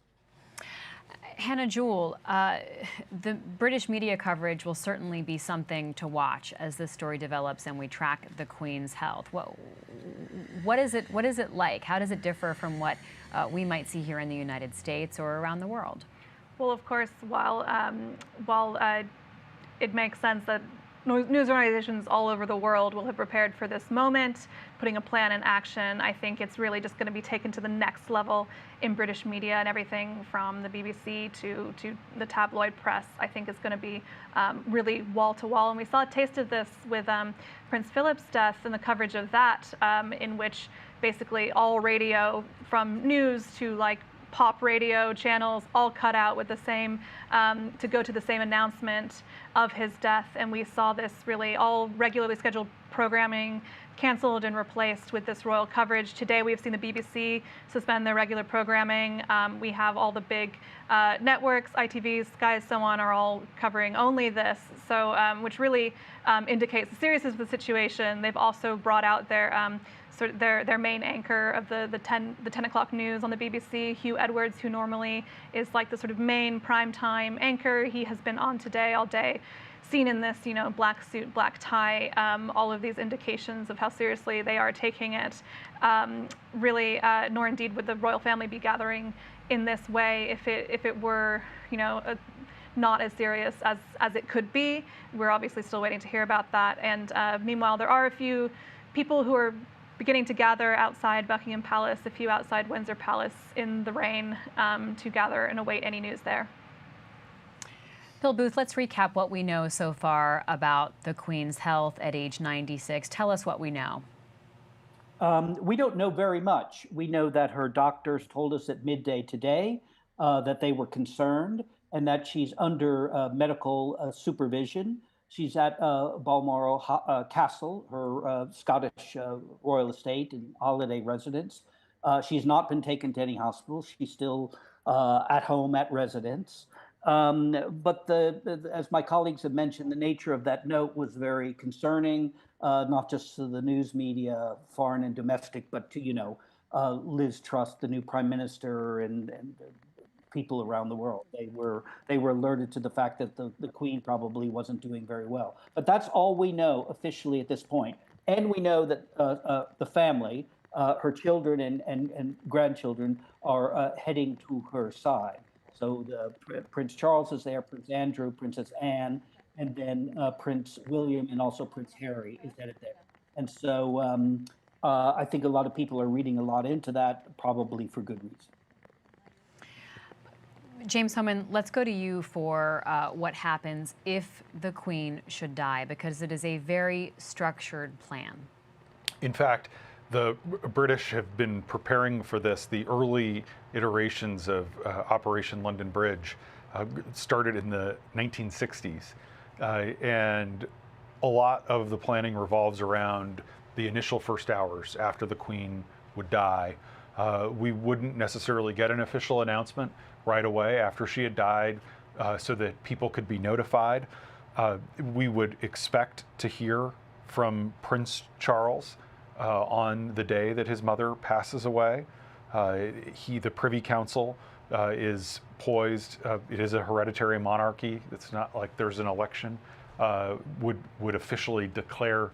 Hannah Jewell, the British media coverage will certainly be something to watch as this story develops and we track the Queen's health. What is it like? How does it differ from what we might see here in the United States or around the world? Well, of course, while it makes sense that news organizations all over the world will have prepared for this moment, putting a plan in action, I think it's really just going to be taken to the next level in British media, and everything from the BBC to the tabloid press, I think is going to be really wall to wall. And we saw a taste of this with Prince Philip's death and the coverage of that, in which basically all radio, from news to like pop radio channels, all cut out with the same, to go to the same announcement of his death. And we saw this really all regularly scheduled programming canceled and replaced with this royal coverage. Today we've seen the BBC suspend their regular programming. We have all the big networks, ITV, Sky, so on, are all covering only this. So, which really indicates the seriousness of the situation. They've also brought out their their main anchor of the 10 o'clock news on the BBC, Hugh Edwards, who normally is like the sort of main primetime anchor. He has been on Today all day, seen in this, black suit, black tie, all of these indications of how seriously they are taking it. Really, nor indeed would the royal family be gathering in this way if it were, not as serious as it could be. We're obviously still waiting to hear about that. And meanwhile, there are a few people who are beginning to gather outside Buckingham Palace, a few outside Windsor Palace in the rain, to gather and await any news there. Bill Booth, let's recap what we know so far about the Queen's health at age 96. Tell us what we know. We don't know very much. We know that her doctors told us at midday today that they were concerned and that she's under medical supervision. She's at Balmoral Castle, her Scottish royal estate and holiday residence. She's not been taken to any hospital. She's still at home at residence. But as my colleagues have mentioned, the nature of that note was very concerning, not just to the news media, foreign and domestic, but to, Liz Truss, the new prime minister, and people around the world. They were alerted to the fact that the Queen probably wasn't doing very well. But that's all we know officially at this point. And we know that the family, her children and grandchildren, are heading to her side. So Prince Charles is there, Prince Andrew, Princess Anne, and then Prince William and also Prince Harry is headed there. And so I think a lot of people are reading a lot into that, probably for good reason. James Hohmann, let's go to you for what happens if the Queen should die, because it is a very structured plan. In fact, the British have been preparing for this. The early iterations of Operation London Bridge started in the 1960s. And a lot of the planning revolves around the initial first hours after the Queen would die. We wouldn't necessarily get an official announcement right away after she had died so that people could be notified. We would expect to hear from Prince Charles on the day that his mother passes away. The Privy Council is poised. It is a hereditary monarchy. It's not like there's an election. Would officially declare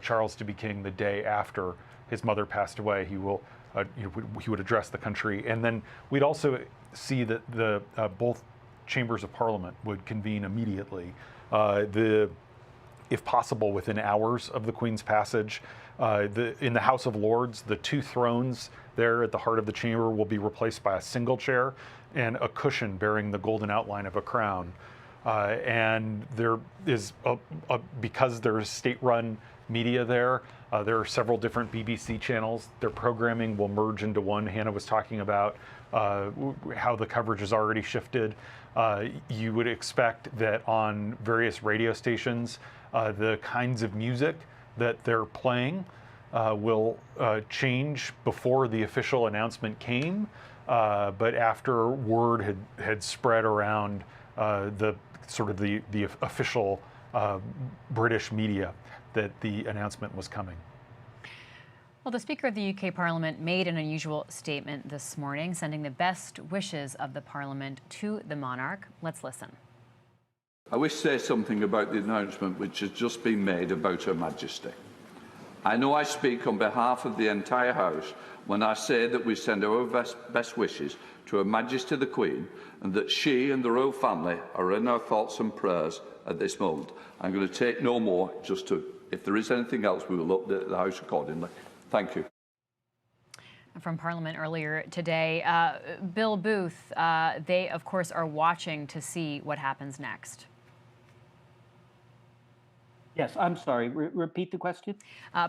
Charles to be king the day after his mother passed away. He would address the country, and then we'd also see that both chambers of Parliament would convene immediately. The if possible, within hours of the Queen's passage. In the House of Lords, the 2 thrones there at the heart of the chamber will be replaced by a single chair and a cushion bearing the golden outline of a crown. And there is, because there's state-run media there are several different BBC channels. Their programming will merge into one. Hannah was talking about how the coverage has already shifted. You would expect that on various radio stations, the kinds of music that they're playing will change before the official announcement came, but after word had spread around the official British media that the announcement was coming. Well, the Speaker of the UK Parliament made an unusual statement this morning, sending the best wishes of the Parliament to the monarch. Let's listen. I wish to say something about the announcement which has just been made about Her Majesty. I know I speak on behalf of the entire House when I say that we send our best wishes to Her Majesty the Queen, and that she and the royal family are in our thoughts and prayers at this moment. I'm going to take no more, if there is anything else, we will update the House accordingly. Thank you. From Parliament earlier today, Bill Booth, they of course are watching to see what happens next. Yes, I'm sorry. Repeat the question.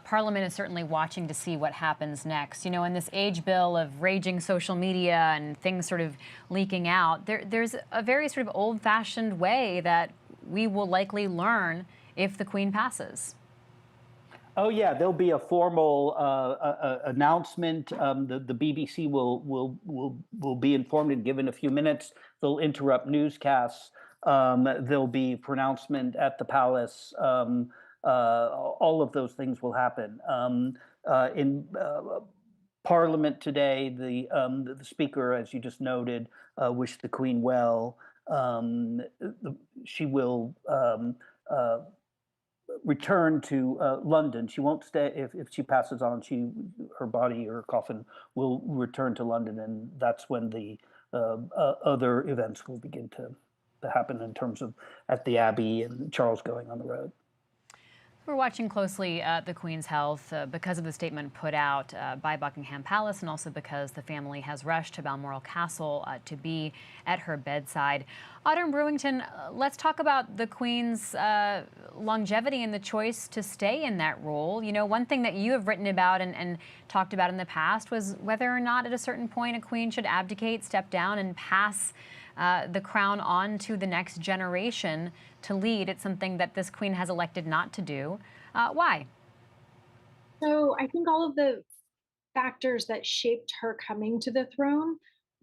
Parliament is certainly watching to see what happens next. You know, in this age bill of raging social media and things sort of leaking out, there's a very sort of old-fashioned way that we will likely learn if the Queen passes. Oh yeah, there'll be a formal announcement. The BBC will be informed and given a few minutes. They'll interrupt newscasts. There'll be pronouncement at the palace. All of those things will happen. In Parliament today, the Speaker, as you just noted, wished the Queen well. She will return to London. She won't stay if she passes on. Her body, her coffin, will return to London, and that's when the other events will begin to happen in terms of at the Abbey and Charles going on the road. We're watching closely the Queen's health because of the statement put out by Buckingham Palace, and also because the family has rushed to Balmoral Castle to be at her bedside. Autumn Brewington, let's talk about the Queen's longevity and the choice to stay in that role. You know, one thing that you have written about and talked about in the past was whether or not at a certain point a Queen should abdicate, step down, and pass the crown on to the next generation to lead. It's something that this Queen has elected not to do. Why? So I think all of the factors that shaped her coming to the throne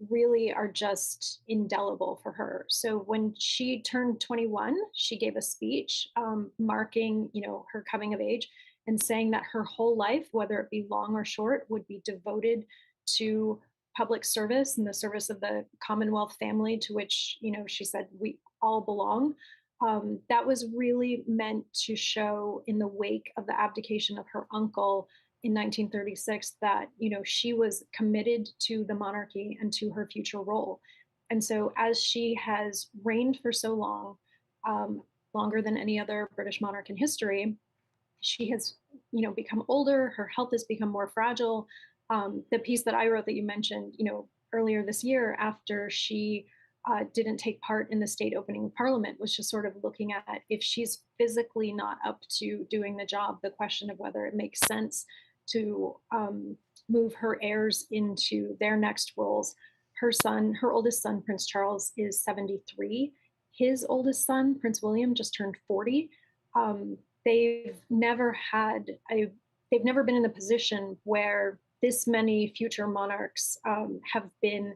really are just indelible for her. So when she turned 21, she gave a speech marking, her coming of age, and saying that her whole life, whether it be long or short, would be devoted to public service and the service of the Commonwealth family, to which, she said we all belong. That was really meant to show, in the wake of the abdication of her uncle in 1936, that she was committed to the monarchy and to her future role. And so, as she has reigned for so long, longer than any other British monarch in history, she has become older. Her health has become more fragile. The piece that I wrote that you mentioned, earlier this year, after she didn't take part in the state opening of Parliament, was just sort of looking at, if she's physically not up to doing the job, the question of whether it makes sense to move her heirs into their next roles. Her oldest son, Prince Charles, is 73. His oldest son, Prince William, just turned 40. They've never been in a position where this many future monarchs have been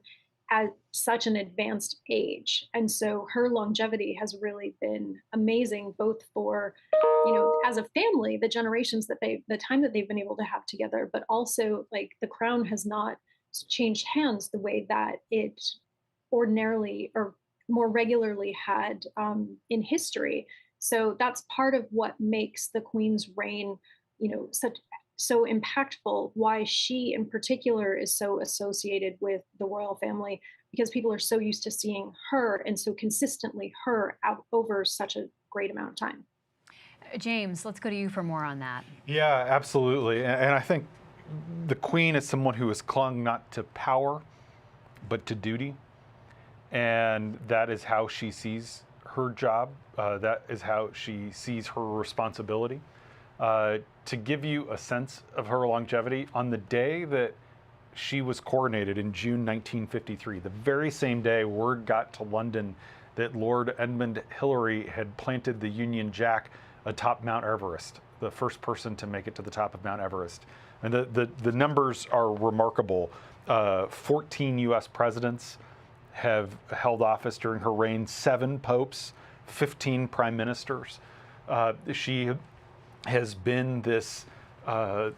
at such an advanced age. And so her longevity has really been amazing, both for, as a family, the generations the time that they've been able to have together, but also like the crown has not changed hands the way that it ordinarily or more regularly had in history. So that's part of what makes the Queen's reign, so impactful, why she in particular is so associated with the royal family, because people are so used to seeing her, and so consistently her, out over such a great amount of time. James, let's go to you for more on that. Yeah, absolutely. And I think the Queen is someone who has clung not to power, but to duty. And that is how she sees her job. That is how she sees her responsibility. To give you a sense of her longevity, on the day that she was coronated in June 1953, the very same day word got to London that Lord Edmund Hillary had planted the Union Jack atop Mount Everest, the first person to make it to the top of Mount Everest. And the numbers are remarkable. 14 US presidents have held office during her reign, 7 popes, 15 prime ministers. She has been this, the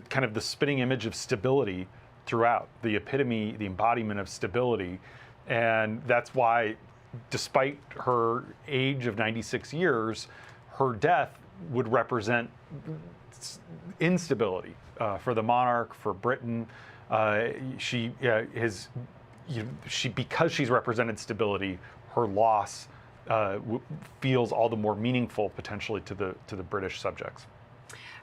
kind of the spitting image of stability throughout, the epitome, the embodiment of stability. And that's why, despite her age of 96 years, her death would represent instability for the monarch, for Britain. She has, because she's represented stability, her loss feels all the more meaningful potentially to the British subjects.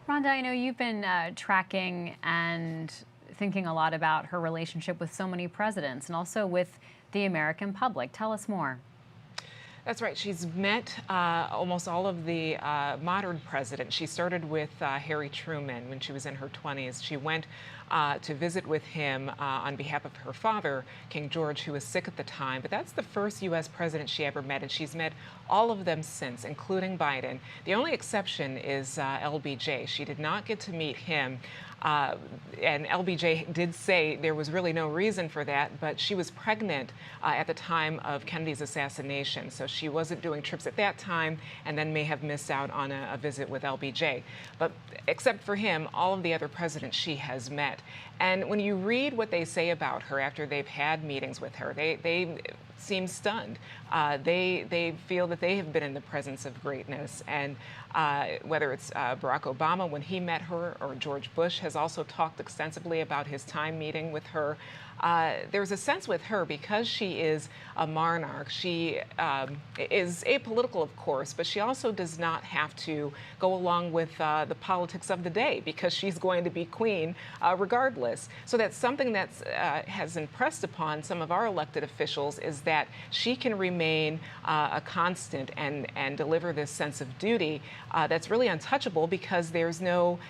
Rhonda, I know you've been tracking and thinking a lot about her relationship with so many presidents and also with the American public. Tell us more. That's right. She's met almost all of the modern presidents. She started with Harry Truman when she was in her 20s. She went to visit with him on behalf of her father, King George, who was sick at the time. But that's the first U.S. president she ever met, and she's met all of them since, including Biden. The only exception is LBJ. She did not get to meet him. And LBJ did say there was really no reason for that, but she was pregnant at the time of Kennedy's assassination. So she wasn't doing trips at that time and then may have missed out on a visit with LBJ. But except for him, all of the other presidents she has met. And when you read what they say about her after they've had meetings with her, they seem stunned. They feel that they have been in the presence of greatness. And whether it's Barack Obama when he met her, or George Bush has also talked extensively about his time meeting with her. There's a sense with her, because she is a monarch, she is apolitical, of course, but she also does not have to go along with the politics of the day, because she's going to be queen regardless. So that's something that has impressed upon some of our elected officials, is that she can remain a constant and deliver this sense of duty that's really untouchable, because there's no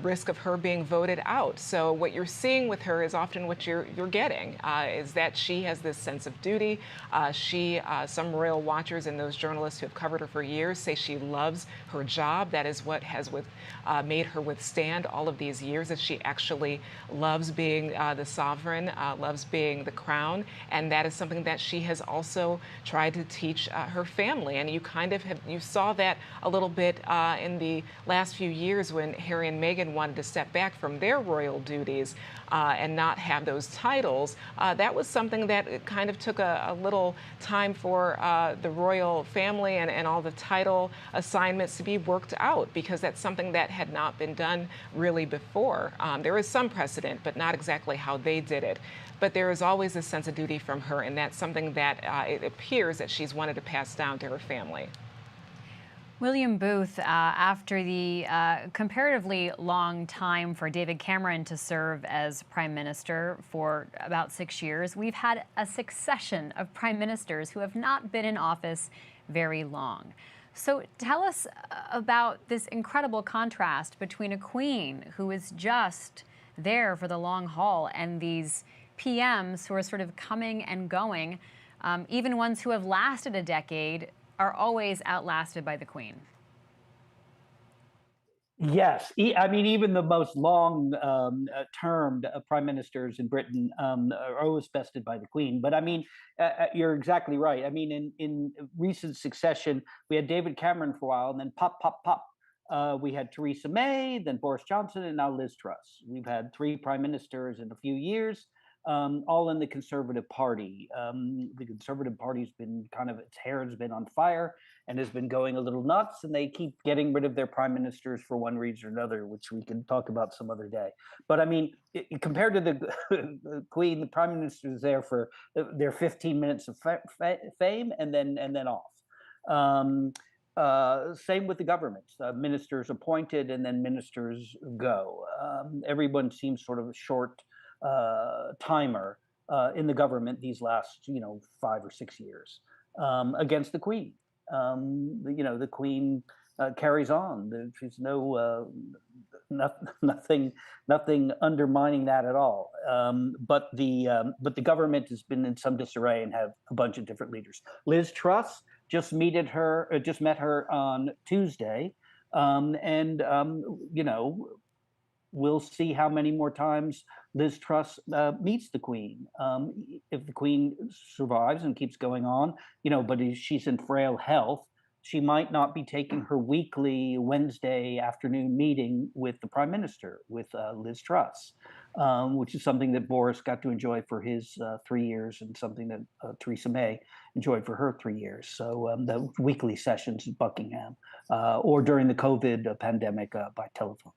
risk of her being voted out. So what you're seeing with her is often what you're getting, is that she has this sense of duty. Some royal watchers and those journalists who have covered her for years say she loves her job. That is what has made her withstand all of these years, is she actually loves being the sovereign, loves being the crown, and that is something that she has also tried to teach her family. And you saw that a little bit in the last few years when Harry and Meghan wanted to step back from their royal duties and not have those titles. That was something that kind of took a little time for the royal family and all the title assignments to be worked out, because that's something that had not been done really before. There is some precedent, but not exactly how they did it. But there is always a sense of duty from her, and that's something that it appears that she's wanted to pass down to her family. William Booth, after the comparatively long time for David Cameron to serve as prime minister for about 6 years, we've had a succession of prime ministers who have not been in office very long. So tell us about this incredible contrast between a queen who is just there for the long haul and these PMs who are sort of coming and going. Even ones who have lasted a decade are always outlasted by the Queen. Yes, I mean, even the most long-termed prime ministers in Britain are always bested by the Queen. But I mean, you're exactly right. I mean, in recent succession, we had David Cameron for a while, and then pop, pop, pop. We had Theresa May, then Boris Johnson, and now Liz Truss. We've had 3 prime ministers in a few years. All in the Conservative Party. The Conservative Party's been its hair has been on fire and has been going a little nuts, and they keep getting rid of their prime ministers for one reason or another, which we can talk about some other day. But I mean, compared to the Queen, the prime minister is there for their 15 minutes of fame and then off. Same with the governments. Ministers appointed and then ministers go. Everyone seems sort of a short timer in the government these last, 5 or 6 years against the Queen. The Queen carries on. There's nothing undermining that at all. But the government has been in some disarray and have a bunch of different leaders. Liz Truss just met her on Tuesday, we'll see how many more times Liz Truss meets the Queen. If the Queen survives and keeps going on, but she's in frail health, she might not be taking her weekly Wednesday afternoon meeting with the Prime Minister, with Liz Truss, which is something that Boris got to enjoy for his 3 years and something that Theresa May enjoyed for her 3 years. So the weekly sessions in Buckingham or during the COVID pandemic by telephone.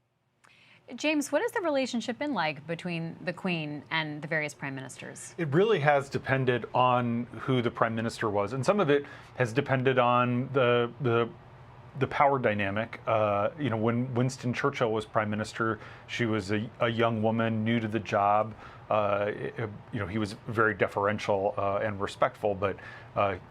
James, what has the relationship been like between the Queen and the various prime ministers? It really has depended on who the prime minister was, and some of it has depended on the power dynamic. When Winston Churchill was prime minister, she was a young woman new to the job. He was very deferential and respectful, but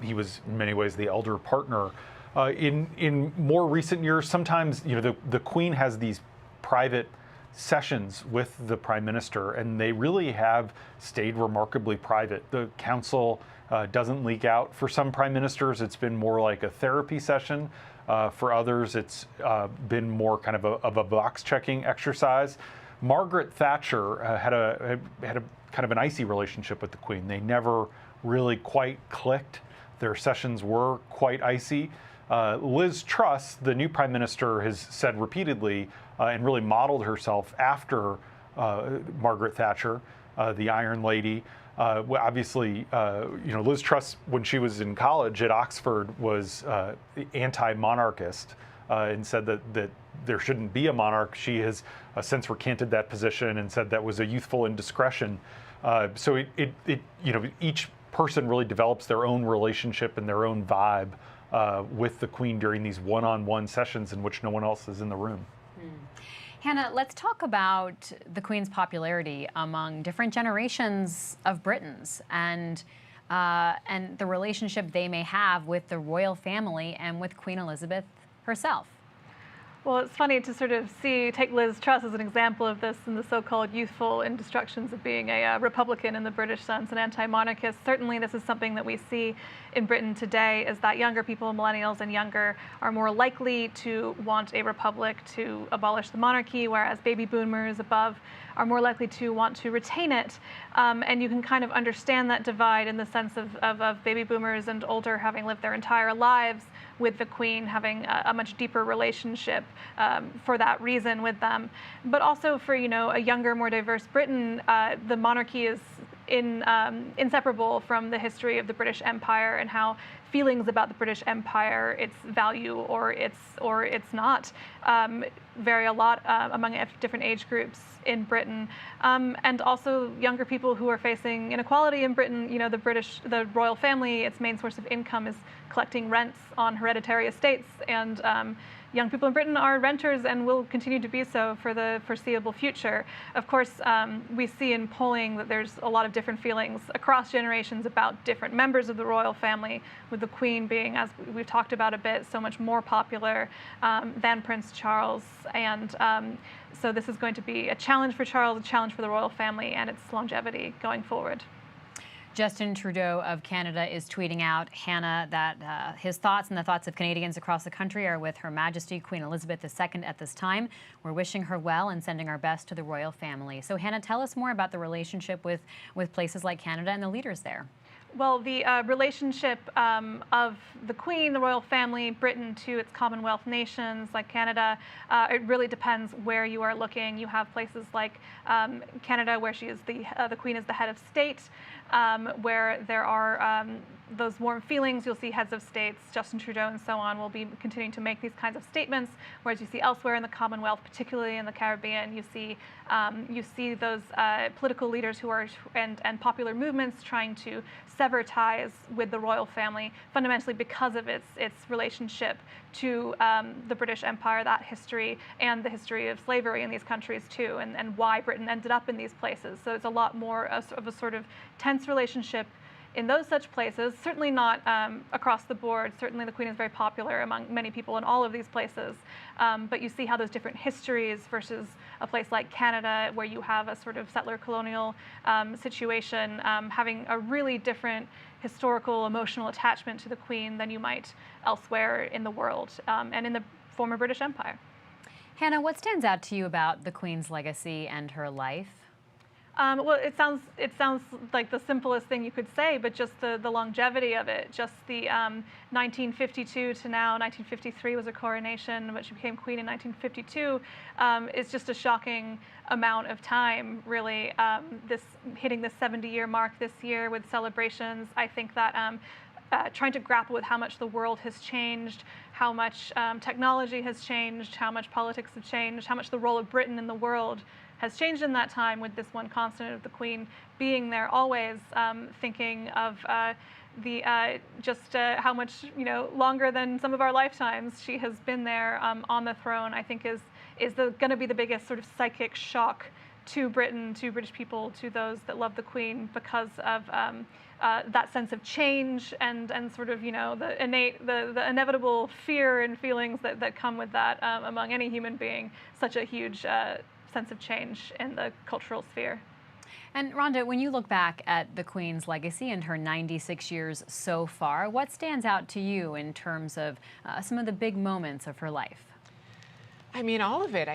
he was in many ways the elder partner. In more recent years, sometimes the Queen has these private sessions with the prime minister, and they really have stayed remarkably private. The council doesn't leak out. For some prime ministers, it's been more like a therapy session. For others, it's been more kind of a box-checking exercise. Margaret Thatcher had a kind of an icy relationship with the Queen. They never really quite clicked. Their sessions were quite icy. Liz Truss, the new prime minister, has said repeatedly and really modeled herself after Margaret Thatcher, the Iron Lady. Obviously, Liz Truss, when she was in college at Oxford, was anti-monarchist and said that there shouldn't be a monarch. She has since recanted that position and said that was a youthful indiscretion. So each person really develops their own relationship and their own vibe with the Queen during these one-on-one sessions in which no one else is in the room. Hannah, let's talk about the Queen's popularity among different generations of Britons and the relationship they may have with the royal family and with Queen Elizabeth herself. Well, it's funny to sort of take Liz Truss as an example of this in the so-called youthful indiscretions of being a Republican in the British sense, an anti-monarchist. Certainly this is something that we see in Britain today, is that younger people, millennials and younger, are more likely to want a republic, to abolish the monarchy, whereas baby boomers above are more likely to want to retain it. And you can kind of understand that divide in the sense of baby boomers and older having lived their entire lives with the Queen, having a much deeper relationship for that reason with them. But also for a younger, more diverse Britain, the monarchy is inseparable from the history of the British Empire and how feelings about the British Empire, its value or its not, vary a lot among different age groups in Britain, and also younger people who are facing inequality in Britain. The royal family, its main source of income is collecting rents on hereditary estates, and young people in Britain are renters and will continue to be so for the foreseeable future. Of course, we see in polling that there's a lot of different feelings across generations about different members of the royal family, with the Queen being, as we've talked about a bit, so much more popular than Prince Charles. And so this is going to be a challenge for Charles, a challenge for the royal family and its longevity going forward. Justin Trudeau of Canada is tweeting out, Hannah, that his thoughts and the thoughts of Canadians across the country are with Her Majesty Queen Elizabeth II at this time. We're wishing her well and sending our best to the royal family. So Hannah, tell us more about the relationship with places like Canada and the leaders there. Well, the relationship of the Queen, the royal family, Britain to its Commonwealth nations like Canada, it really depends where you are looking. You have places like Canada where she is the Queen is the head of state, where there are those warm feelings. You'll see heads of states, Justin Trudeau and so on, will be continuing to make these kinds of statements, whereas you see elsewhere in the Commonwealth, particularly in the Caribbean, you see those political leaders who are and popular movements trying to sever ties with the royal family, fundamentally because of its relationship to the British Empire, that history, and the history of slavery in these countries too, and why Britain ended up in these places. So it's a lot more of a sort of tense relationship in those such places, certainly not across the board. Certainly the Queen is very popular among many people in all of these places. But you see how those different histories versus a place like Canada, where you have a sort of settler colonial situation, having a really different historical, emotional attachment to the Queen than you might elsewhere in the world and in the former British Empire. Hannah, what stands out to you about the Queen's legacy and her life? Well, it sounds like the simplest thing you could say, but just the longevity of it, just the 1952 to now, 1953 was her coronation, but she became queen in 1952, is just a shocking amount of time, really. Hitting the 70-year mark this year with celebrations, I think that trying to grapple with how much the world has changed, how much technology has changed, how much politics have changed, how much the role of Britain in the world has changed in that time, with this one constant of the Queen being there always, thinking of how much longer than some of our lifetimes she has been there on the throne. I think is going to be the biggest sort of psychic shock to Britain, to British people, to those that love the Queen, because of that sense of change and sort of the inevitable fear and feelings that come with that among any human being. Such a huge sense of change in the cultural sphere. And Rhonda, when you look back at the Queen's legacy and her 96 years so far, what stands out to you in terms of some of the big moments of her life? I mean, all of it.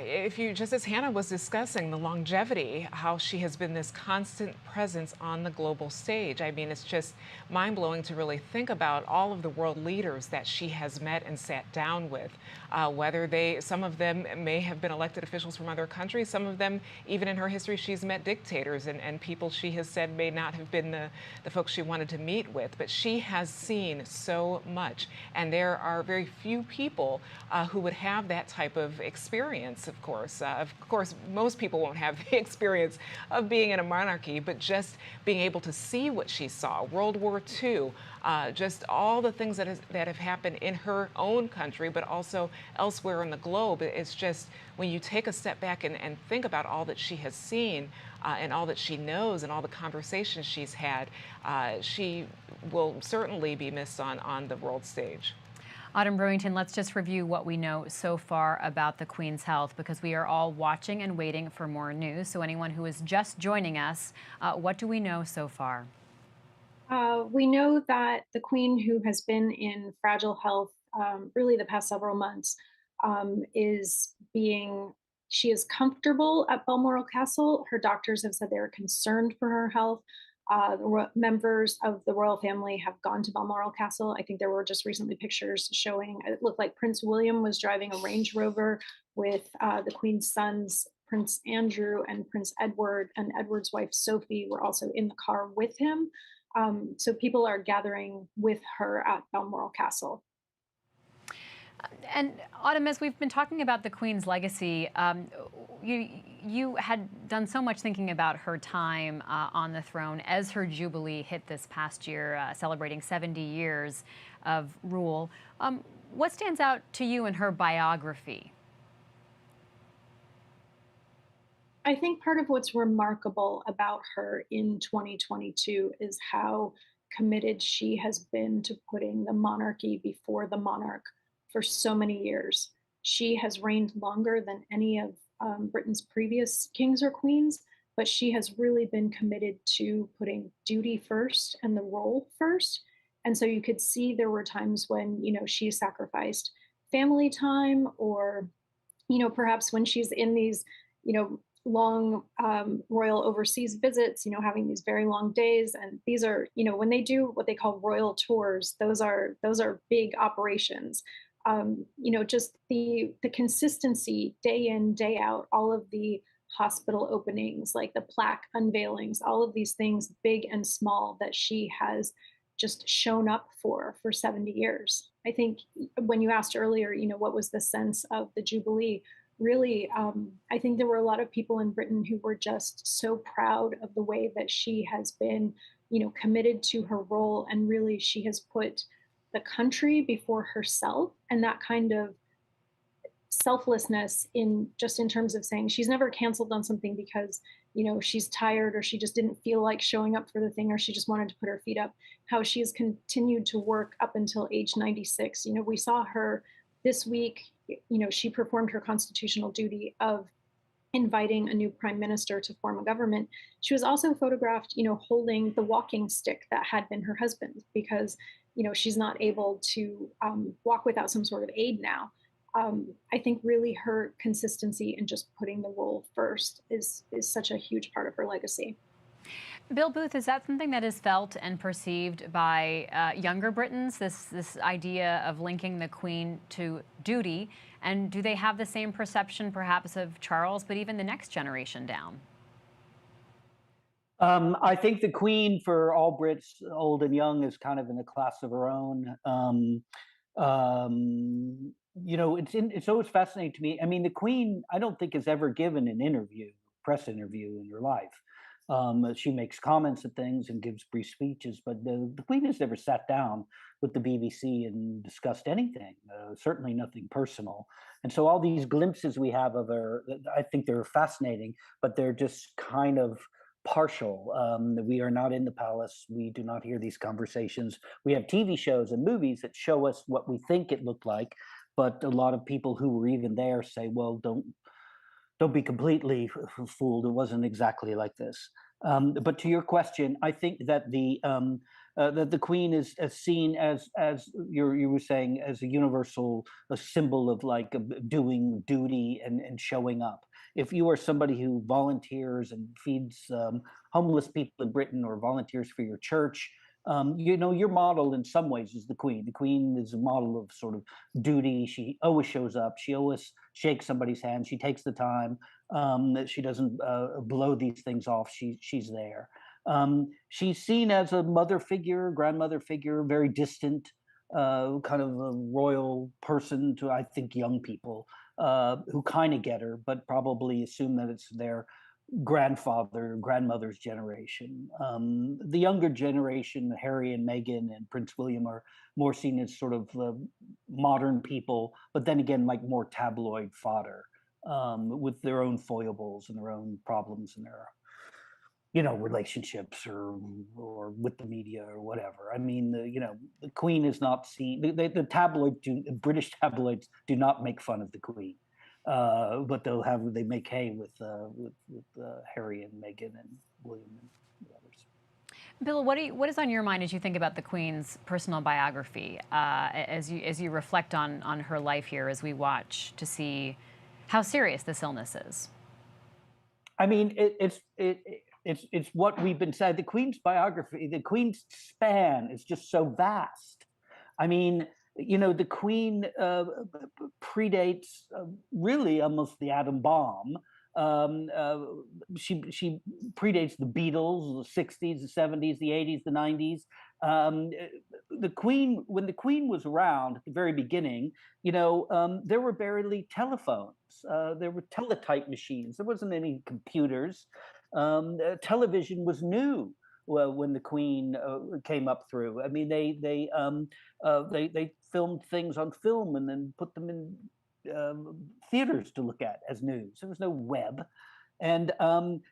Just as Hannah was discussing, the longevity, how she has been this constant presence on the global stage. I mean, it's just mind-blowing to really think about all of the world leaders that she has met and sat down with, some of them may have been elected officials from other countries, some of them, even in her history, she's met dictators and people she has said may not have been the folks she wanted to meet with, but she has seen so much, and there are very few people who would have that type of experience, of course. Most people won't have the experience of being in a monarchy, but just being able to see what she saw, World War II, just all the things that have happened in her own country, but also elsewhere in the globe. It's just, when you take a step back and think about all that she has seen and all that she knows and all the conversations she's had, she will certainly be missed on the world stage. Autumn Brewington, let's just review what we know so far about the Queen's health, because we are all watching and waiting for more news. So anyone who is just joining us, what do we know so far? We know that the Queen, who has been in fragile health really the past several months, she is comfortable at Balmoral Castle. Her doctors have said they're concerned for her health. Members of the royal family have gone to Balmoral Castle. I think there were just recently pictures showing, it looked like Prince William was driving a Range Rover with the Queen's sons, Prince Andrew and Prince Edward, and Edward's wife Sophie were also in the car with him. So people are gathering with her at Balmoral Castle. And Autumn, as we've been talking about the Queen's legacy, you had done so much thinking about her time on the throne as her Jubilee hit this past year, celebrating 70 years of rule. What stands out to you in her biography? I think part of what's remarkable about her in 2022 is how committed she has been to putting the monarchy before the monarch for so many years. She has reigned longer than any of Britain's previous kings or queens, but she has really been committed to putting duty first and the role first. And so you could see there were times when, she sacrificed family time, or, perhaps when she's in these, long royal overseas visits, having these very long days. And these are, when they do what they call royal tours, those are big operations. Just the consistency day in, day out, all of the hospital openings, like the plaque unveilings, all of these things, big and small, that she has just shown up for 70 years. I think when you asked earlier, what was the sense of the Jubilee? Really, I think there were a lot of people in Britain who were just so proud of the way that she has been, committed to her role. And really, she has put the country before herself. And that kind of selflessness in terms of saying she's never canceled on something because she's tired, or she just didn't feel like showing up for the thing, or she just wanted to put her feet up. How she has continued to work up until age 96. We saw her this week. She performed her constitutional duty of inviting a new prime minister to form a government. She was also photographed holding the walking stick that had been her husband's, because she's not able to walk without some sort of aid now. I think really her consistency and just putting the role first is such a huge part of her legacy. Bill Booth, is that something that is felt and perceived by younger Britons, this idea of linking the Queen to duty? And do they have the same perception perhaps of Charles, but even the next generation down? I think the Queen, for all Brits, old and young, is kind of in a class of her own. It's always fascinating to me. I mean, the Queen, I don't think has ever given an interview, press interview in her life. She makes comments at things and gives brief speeches, but the Queen has never sat down with the BBC and discussed anything, certainly nothing personal. And so all these glimpses we have of her, I think they're fascinating, but they're just kind of partial. We are not in the palace. We do not hear these conversations. We have TV shows and movies that show us what we think it looked like, but a lot of people who were even there say, well, don't be completely fooled. It wasn't exactly like this. But to your question, I think that the Queen is seen as you were saying, as a universal symbol of like doing duty and showing up. If you are somebody who volunteers and feeds homeless people in Britain, or volunteers for your church, your model in some ways is the Queen. The Queen is a model of sort of duty. She always shows up. She always shakes somebody's hand. She takes the time. She doesn't blow these things off. She's there. She's seen as a mother figure, grandmother figure, very distant, kind of a royal person to, I think, young people who kind of get her, but probably assume that it's their grandmother's generation. The younger generation, Harry and Meghan and Prince William, are more seen as sort of modern people, but then again, like more tabloid fodder, with their own foibles and their own problems and their relationships or with the media or whatever. I mean, the Queen is not seen. British tabloids do not make fun of the Queen. But they make hay with Harry and Meghan and William and the others. Bill, what is on your mind as you think about the Queen's personal biography, as you reflect on her life here, as we watch to see how serious this illness is? I mean, it's what we've been saying. The Queen's biography, the Queen's span is just so vast. I mean, the Queen predates really almost the atom bomb. She predates the Beatles, the 60s, the 70s, the 80s, the 90s. The Queen, when the Queen was around at the very beginning, there were barely telephones. There were teletype machines. There wasn't any computers. Television was new when the Queen came up through. I mean, they filmed things on film and then put them in theaters to look at as news. There was no web. And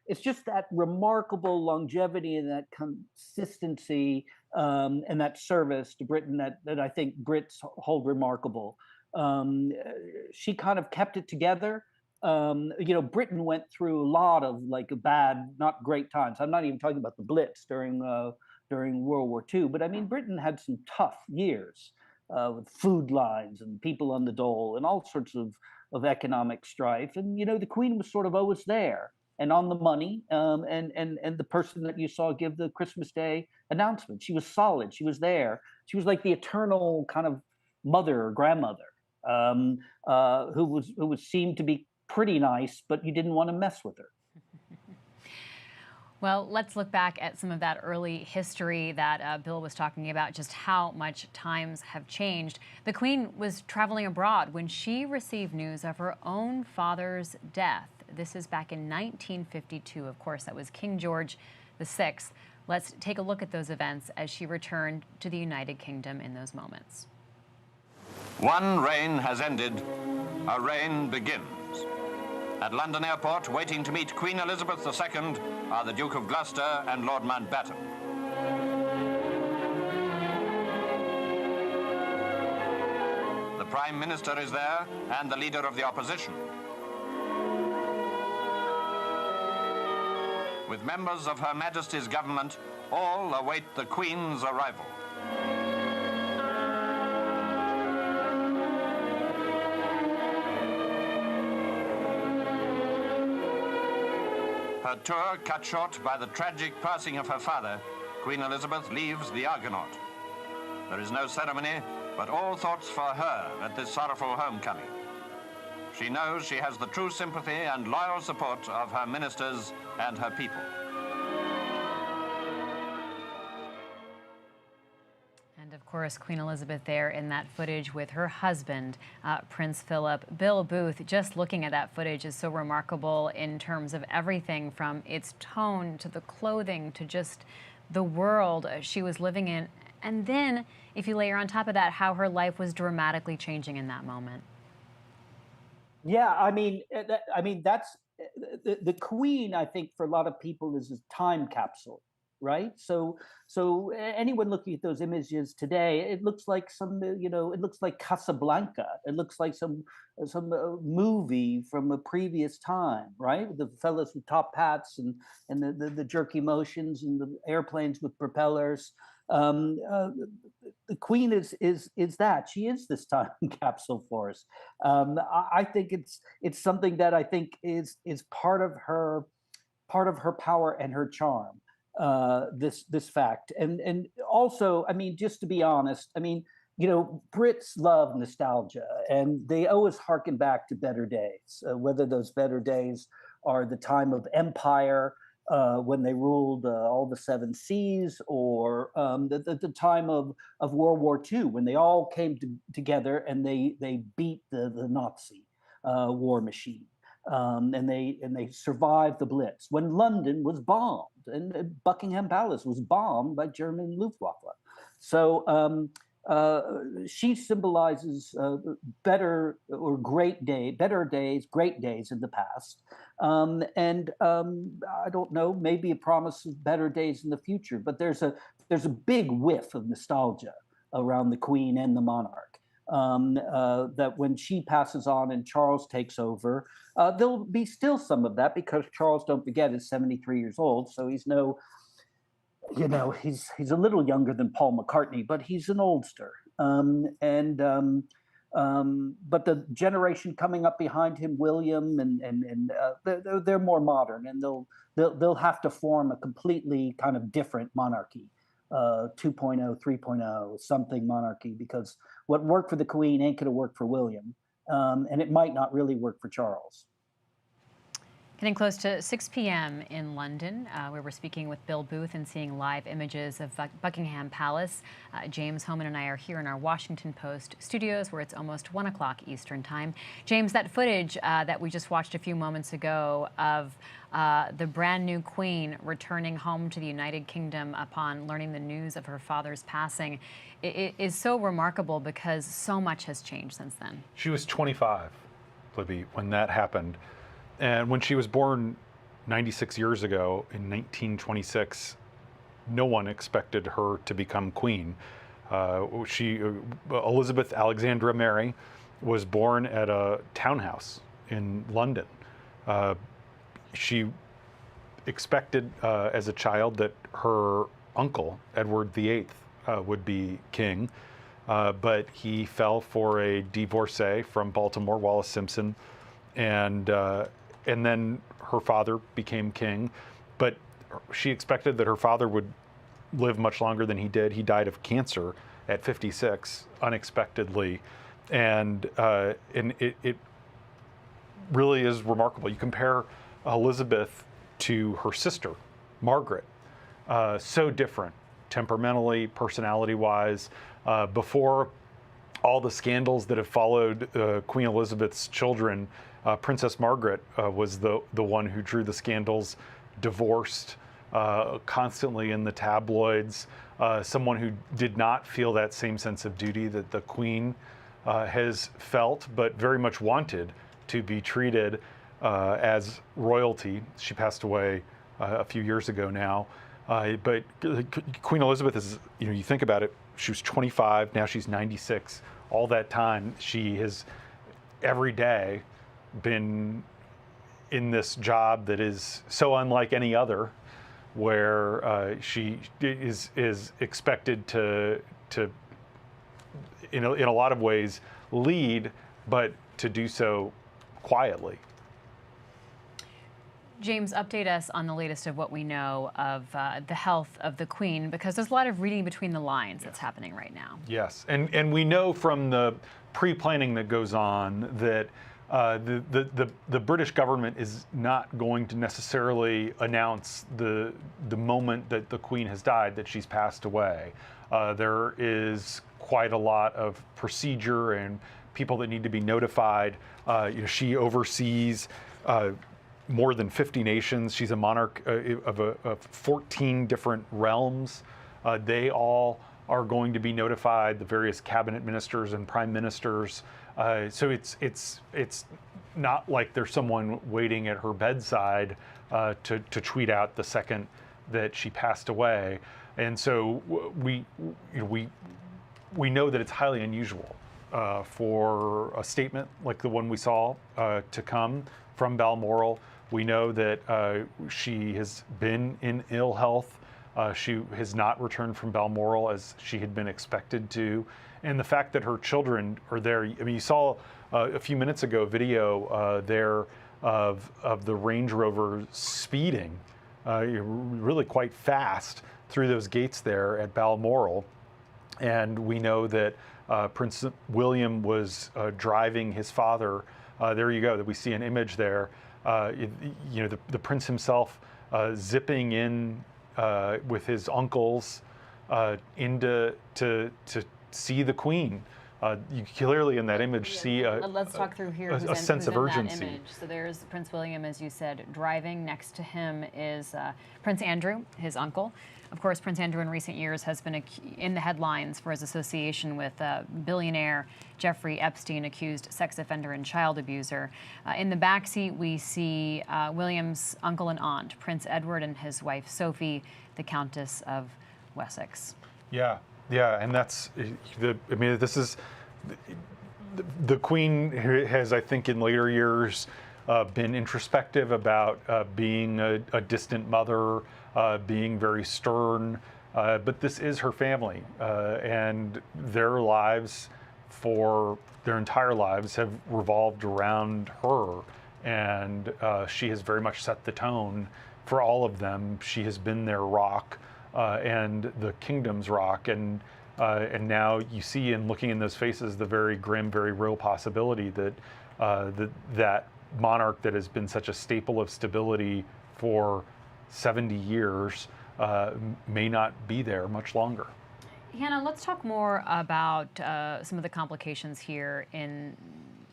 it's just that remarkable longevity and that consistency and that service to Britain that I think Brits hold remarkable. She kind of kept it together. Britain went through a lot of like bad, not great times. I'm not even talking about the Blitz during World War II, but I mean, Britain had some tough years with food lines and people on the dole and all sorts of economic strife. And the Queen was sort of always there and on the money, and the person that you saw give the Christmas Day announcement. She was solid. She was there. She was like the eternal kind of mother or grandmother who was seemed to be pretty nice, but you didn't want to mess with her. Well, let's look back at some of that early history that Bill was talking about, just how much times have changed. The Queen was traveling abroad when she received news of her own father's death. This is back in 1952. Of course, that was King George VI. Let's take a look at those events as she returned to the United Kingdom in those moments. One reign has ended, a reign begins. At London Airport, waiting to meet Queen Elizabeth II are the Duke of Gloucester and Lord Mountbatten. The Prime Minister is there and the Leader of the Opposition. With members of Her Majesty's government, all await the Queen's arrival. Her tour cut short by the tragic passing of her father, Queen Elizabeth leaves the Argonaut. There is no ceremony, but all thoughts for her at this sorrowful homecoming. She knows she has the true sympathy and loyal support of her ministers and her people. And of course, Queen Elizabeth there in that footage with her husband, Prince Philip. Bill Booth, just looking at that footage is so remarkable in terms of everything from its tone to the clothing to just the world she was living in. And then, if you layer on top of that, how her life was dramatically changing in that moment. Yeah, I mean that's the Queen. I think for a lot of people is a time capsule, right? So anyone looking at those images today, it looks like some, it looks like Casablanca. It looks like some movie from a previous time, right? With the fellas with top hats and the jerky motions and the airplanes with propellers. The Queen is that. She is this time capsule for us. I think it's something that I think is part of her power and her charm. This fact, and also, I mean, just to be honest, I mean, Brits love nostalgia, and they always harken back to better days. Whether those better days are the time of empire, when they ruled all the seven seas, or the time of World War II, when they all came together and they beat the Nazi war machine. And they survived the Blitz when London was bombed and Buckingham Palace was bombed by German Luftwaffe. So she symbolizes better days, great days in the past, and I don't know, maybe a promise of better days in the future. But there's a big whiff of nostalgia around the Queen and the monarch. That when she passes on and Charles takes over, there'll be still some of that, because Charles, don't forget, is 73 years old, so he's he's a little younger than Paul McCartney, but he's an oldster. But the generation coming up behind him, William, and they're more modern, and they'll have to form a completely kind of different monarchy. 2.0, 3.0, something monarchy, because what worked for the Queen ain't going to work for William, and it might not really work for Charles. Getting close to 6 p.m. in London, where we're speaking with Bill Booth and seeing live images of Buckingham Palace. James Homan and I are here in our Washington Post studios, where it's almost 1 o'clock Eastern time. James, that footage that we just watched a few moments ago of the brand new Queen returning home to the United Kingdom upon learning the news of her father's passing, it is so remarkable because so much has changed since then. She was 25, Libby, when that happened. And when she was born 96 years ago in 1926, no one expected her to become queen. Elizabeth Alexandra Mary was born at a townhouse in London. She expected as a child that her uncle, Edward VIII, would be king, but he fell for a divorcee from Baltimore, Wallace Simpson, and then her father became king, but she expected that her father would live much longer than he did. He died of cancer at 56, unexpectedly, and really is remarkable. You compare Elizabeth to her sister, Margaret, so different, temperamentally, personality-wise. Before all the scandals that have followed Queen Elizabeth's children, Princess Margaret was the one who drew the scandals, divorced, constantly in the tabloids, someone who did not feel that same sense of duty that the Queen has felt, but very much wanted to be treated as royalty. She passed away a few years ago now. But Queen Elizabeth is, you think about it, she was 25, now she's 96. All that time, she has every day been in this job that is so unlike any other, where she is expected to in a lot of ways lead, but to do so quietly. James, update us on the latest of what we know of the health of the Queen, because there's a lot of reading between the lines that's happening right now. Yes, and we know from the pre-planning that goes on that the British government is not going to necessarily announce the moment that the Queen has died, that she's passed away. There is quite a lot of procedure and people that need to be notified. She oversees more than 50 nations. She's a monarch of 14 different realms. They all are going to be notified, the various cabinet ministers and prime ministers. So it's not like there's someone waiting at her bedside to tweet out the second that she passed away. And so we know that it's highly unusual for a statement like the one we saw to come from Balmoral. We know that she has been in ill health. She has not returned from Balmoral as she had been expected to. And the fact that her children are there, I mean, you saw a few minutes ago a video there of the Range Rover speeding really quite fast through those gates there at Balmoral. And we know that Prince William was driving his father. There you go, that we see an image there. The prince himself zipping in with his uncles to see the Queen. You clearly in that image see let's talk through here a sense of urgency. That image. So there's Prince William, as you said, driving. Next to him is Prince Andrew, his uncle. Of course, Prince Andrew in recent years has been in the headlines for his association with billionaire Jeffrey Epstein, accused sex offender and child abuser. In the backseat, we see William's uncle and aunt, Prince Edward and his wife Sophie, the Countess of Wessex. Yeah, and that's this is the Queen has, I think, in later years been introspective about being a distant mother, being very stern, but this is her family, and their lives for their entire lives have revolved around her, and she has very much set the tone for all of them. She has been their rock and the kingdom's rock, and now you see in looking in those faces the very grim, very real possibility that that monarch that has been such a staple of stability for 70 years may not be there much longer. Hannah, let's talk more about some of the complications here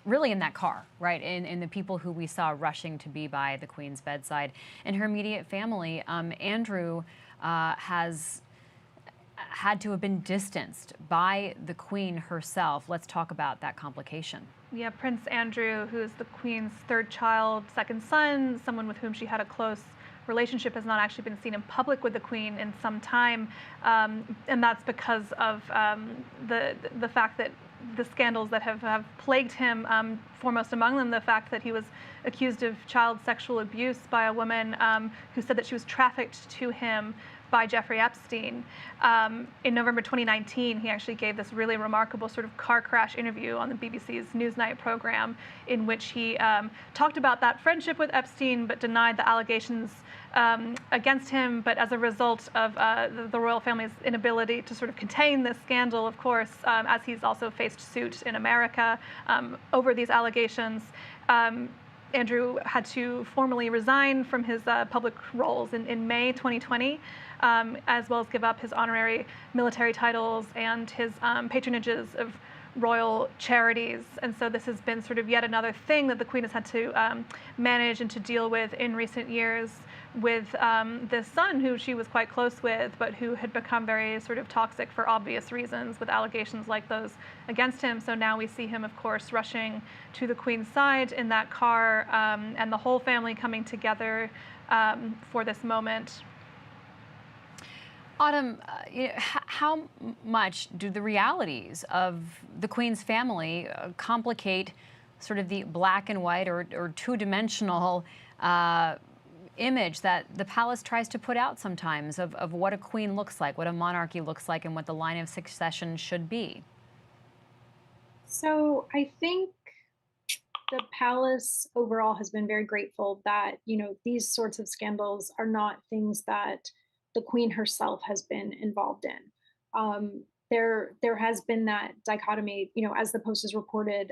really in that car, right? In the people who we saw rushing to be by the Queen's bedside. And her immediate family, Andrew has had to have been distanced by the Queen herself. Let's talk about that complication. Yeah, Prince Andrew, who is the Queen's third child, second son, someone with whom she had a close relationship, has not actually been seen in public with the Queen in some time, and that's because of the fact that the scandals that have plagued him, foremost among them the fact that he was accused of child sexual abuse by a woman who said that she was trafficked to him by Jeffrey Epstein. In November 2019, he actually gave this really remarkable sort of car crash interview on the BBC's Newsnight program, in which he talked about that friendship with Epstein, but denied the allegations against him. But as a result of the royal family's inability to sort of contain this scandal, of course, as he's also faced suit in America over these allegations, Andrew had to formally resign from his public roles in May 2020, as well as give up his honorary military titles and his patronages of royal charities. And so this has been sort of yet another thing that the Queen has had to manage and to deal with in recent years with this son who she was quite close with, but who had become very sort of toxic for obvious reasons with allegations like those against him. So now we see him, of course, rushing to the Queen's side in that car, and the whole family coming together for this moment. Autumn, how much do the realities of the Queen's family complicate sort of the black and white or two-dimensional image that the palace tries to put out sometimes of what a queen looks like, what a monarchy looks like, and what the line of succession should be? So I think the palace overall has been very grateful that, these sorts of scandals are not things that the queen herself has been involved in. There has been that dichotomy, as the Post has reported,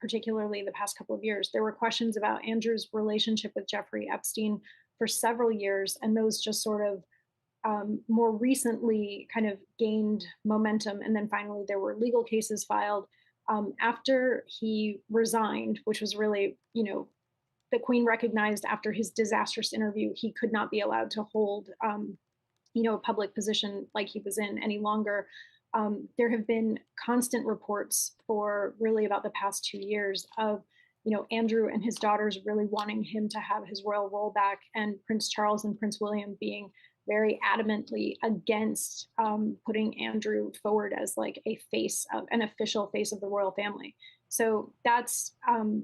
particularly the past couple of years. There were questions about Andrew's relationship with Jeffrey Epstein for several years, and those just sort of more recently kind of gained momentum. And then finally, there were legal cases filed after he resigned, which was really, the Queen recognized after his disastrous interview, he could not be allowed to hold, a public position like he was in any longer. There have been constant reports for really about the past 2 years of, Andrew and his daughters really wanting him to have his royal role back, and Prince Charles and Prince William being very adamantly against putting Andrew forward as like an official face of the royal family. So that's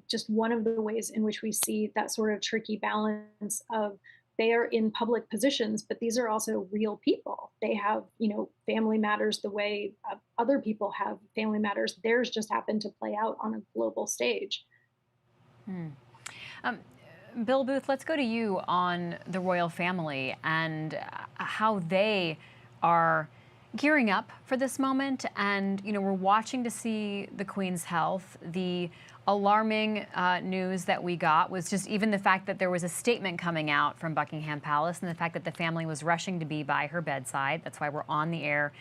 just one of the ways in which we see that sort of tricky balance of they are in public positions, but these are also real people. They have, family matters the way other people have family matters. Theirs just happened to play out on a global stage. Bill Booth, let's go to you on the royal family and how they are gearing up for this moment. And, we're watching to see the Queen's health. The alarming news that we got was just even the fact that there was a statement coming out from Buckingham Palace, and the fact that the family was rushing to be by her bedside. That's why we're on the air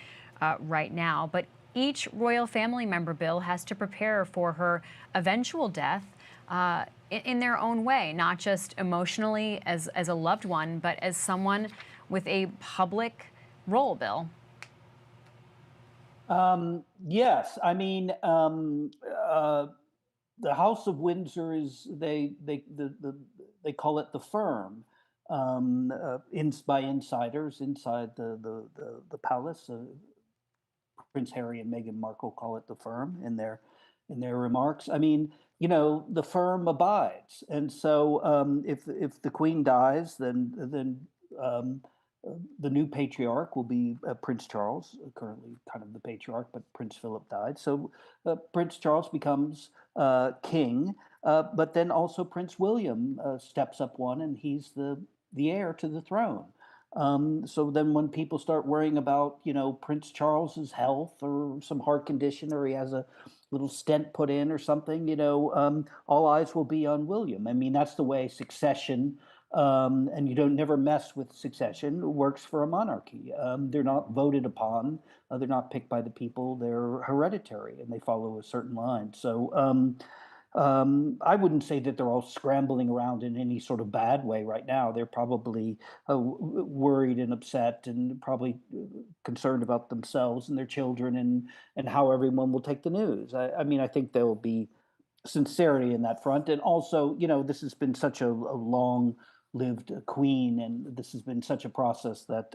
right now. But each royal family member, Bill, has to prepare for her eventual death in their own way, not just emotionally as a loved one, but as someone with a public role, Bill. Yes, I mean, the House of Windsor is they call it the firm, by insiders inside the palace. Prince Harry and Meghan Markle call it the firm in their remarks. I mean, the firm abides, and so if the Queen dies, then the new patriarch will be Prince Charles, currently kind of the patriarch, but Prince Philip died. So Prince Charles becomes king, but then also Prince William steps up one, and he's the heir to the throne. So then when people start worrying about, Prince Charles's health or some heart condition, or he has a little stent put in or something, all eyes will be on William. I mean, that's the way succession, and you don't never mess with succession, works for a monarchy. They're not voted upon. They're not picked by the people. They're hereditary, and they follow a certain line. So I wouldn't say that they're all scrambling around in any sort of bad way right now. They're probably worried and upset, and probably concerned about themselves and their children, and how everyone will take the news. I mean, I think there will be sincerity in that front. And also, this has been such a long-lived queen, and this has been such a process that,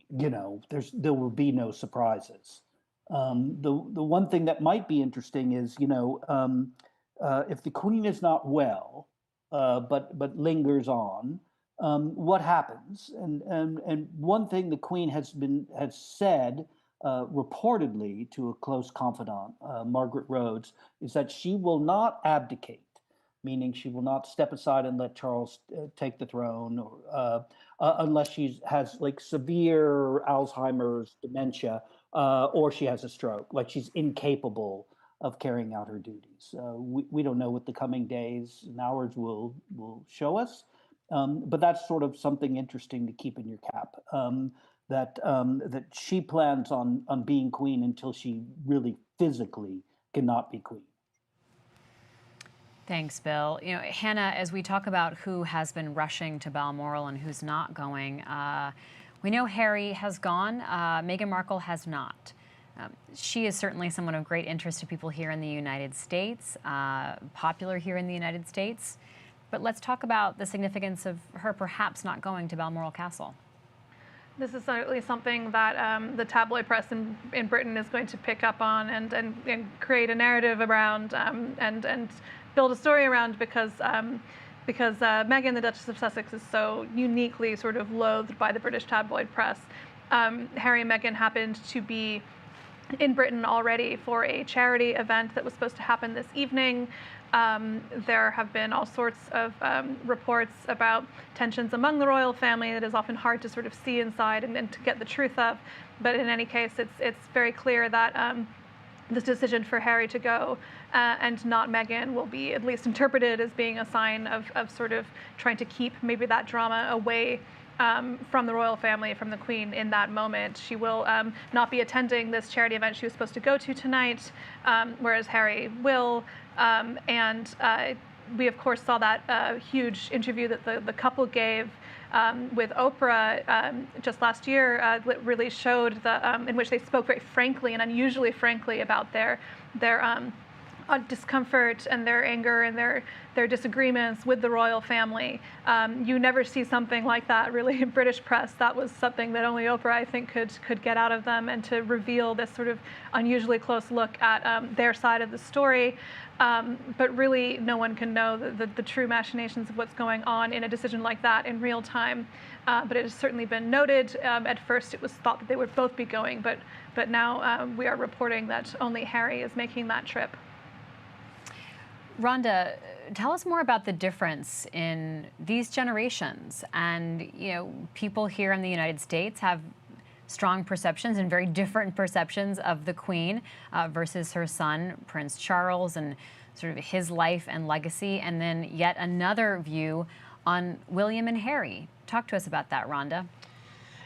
there will be no surprises. The one thing that might be interesting is, if the queen is not well, but lingers on, what happens? And one thing the queen has said reportedly to a close confidant, Margaret Rhodes, is that she will not abdicate, meaning she will not step aside and let Charles take the throne, or unless she has like severe Alzheimer's, dementia, or she has a stroke, like she's incapable of carrying out her duties. We don't know what the coming days and hours will show us, but that's sort of something interesting to keep in your cap. That she plans on being queen until she really physically cannot be queen. Thanks, Bill. You know, Hannah, as we talk about who has been rushing to Balmoral and who's not going, we know Harry has gone. Meghan Markle has not. She is certainly someone of great interest to people here in the United States, popular here in the United States. But let's talk about the significance of her perhaps not going to Balmoral Castle. This is certainly something that the tabloid press in Britain is going to pick up on and create a narrative around and build a story around because Meghan, the Duchess of Sussex, is so uniquely sort of loathed by the British tabloid press. Harry and Meghan happened to be in Britain already for a charity event that was supposed to happen this evening. There have been all sorts of reports about tensions among the royal family that is often hard to sort of see inside and to get the truth of. But in any case, it's very clear that this decision for Harry to go and not Meghan will be at least interpreted as being a sign of sort of trying to keep maybe that drama away from the royal family, from the Queen in that moment. She will not be attending this charity event she was supposed to go to tonight, whereas Harry will. We, of course, saw that huge interview that the couple gave with Oprah just last year that really showed in which they spoke very frankly and unusually frankly about their discomfort and their anger and their disagreements with the royal family. You never see something like that really in British press. That was something that only Oprah, I think, could get out of them, and to reveal this sort of unusually close look at their side of the story. But really, no one can know the true machinations of what's going on in a decision like that in real time. But it has certainly been noted. At first, it was thought that they would both be going, but now we are reporting that only Harry is making that trip. Rhonda, tell us more about the difference in these generations. And, you know, people here in the United States have strong perceptions and very different perceptions of the Queen versus her son, Prince Charles, and sort of his life and legacy, and then yet another view on William and Harry. Talk to us about that, Rhonda.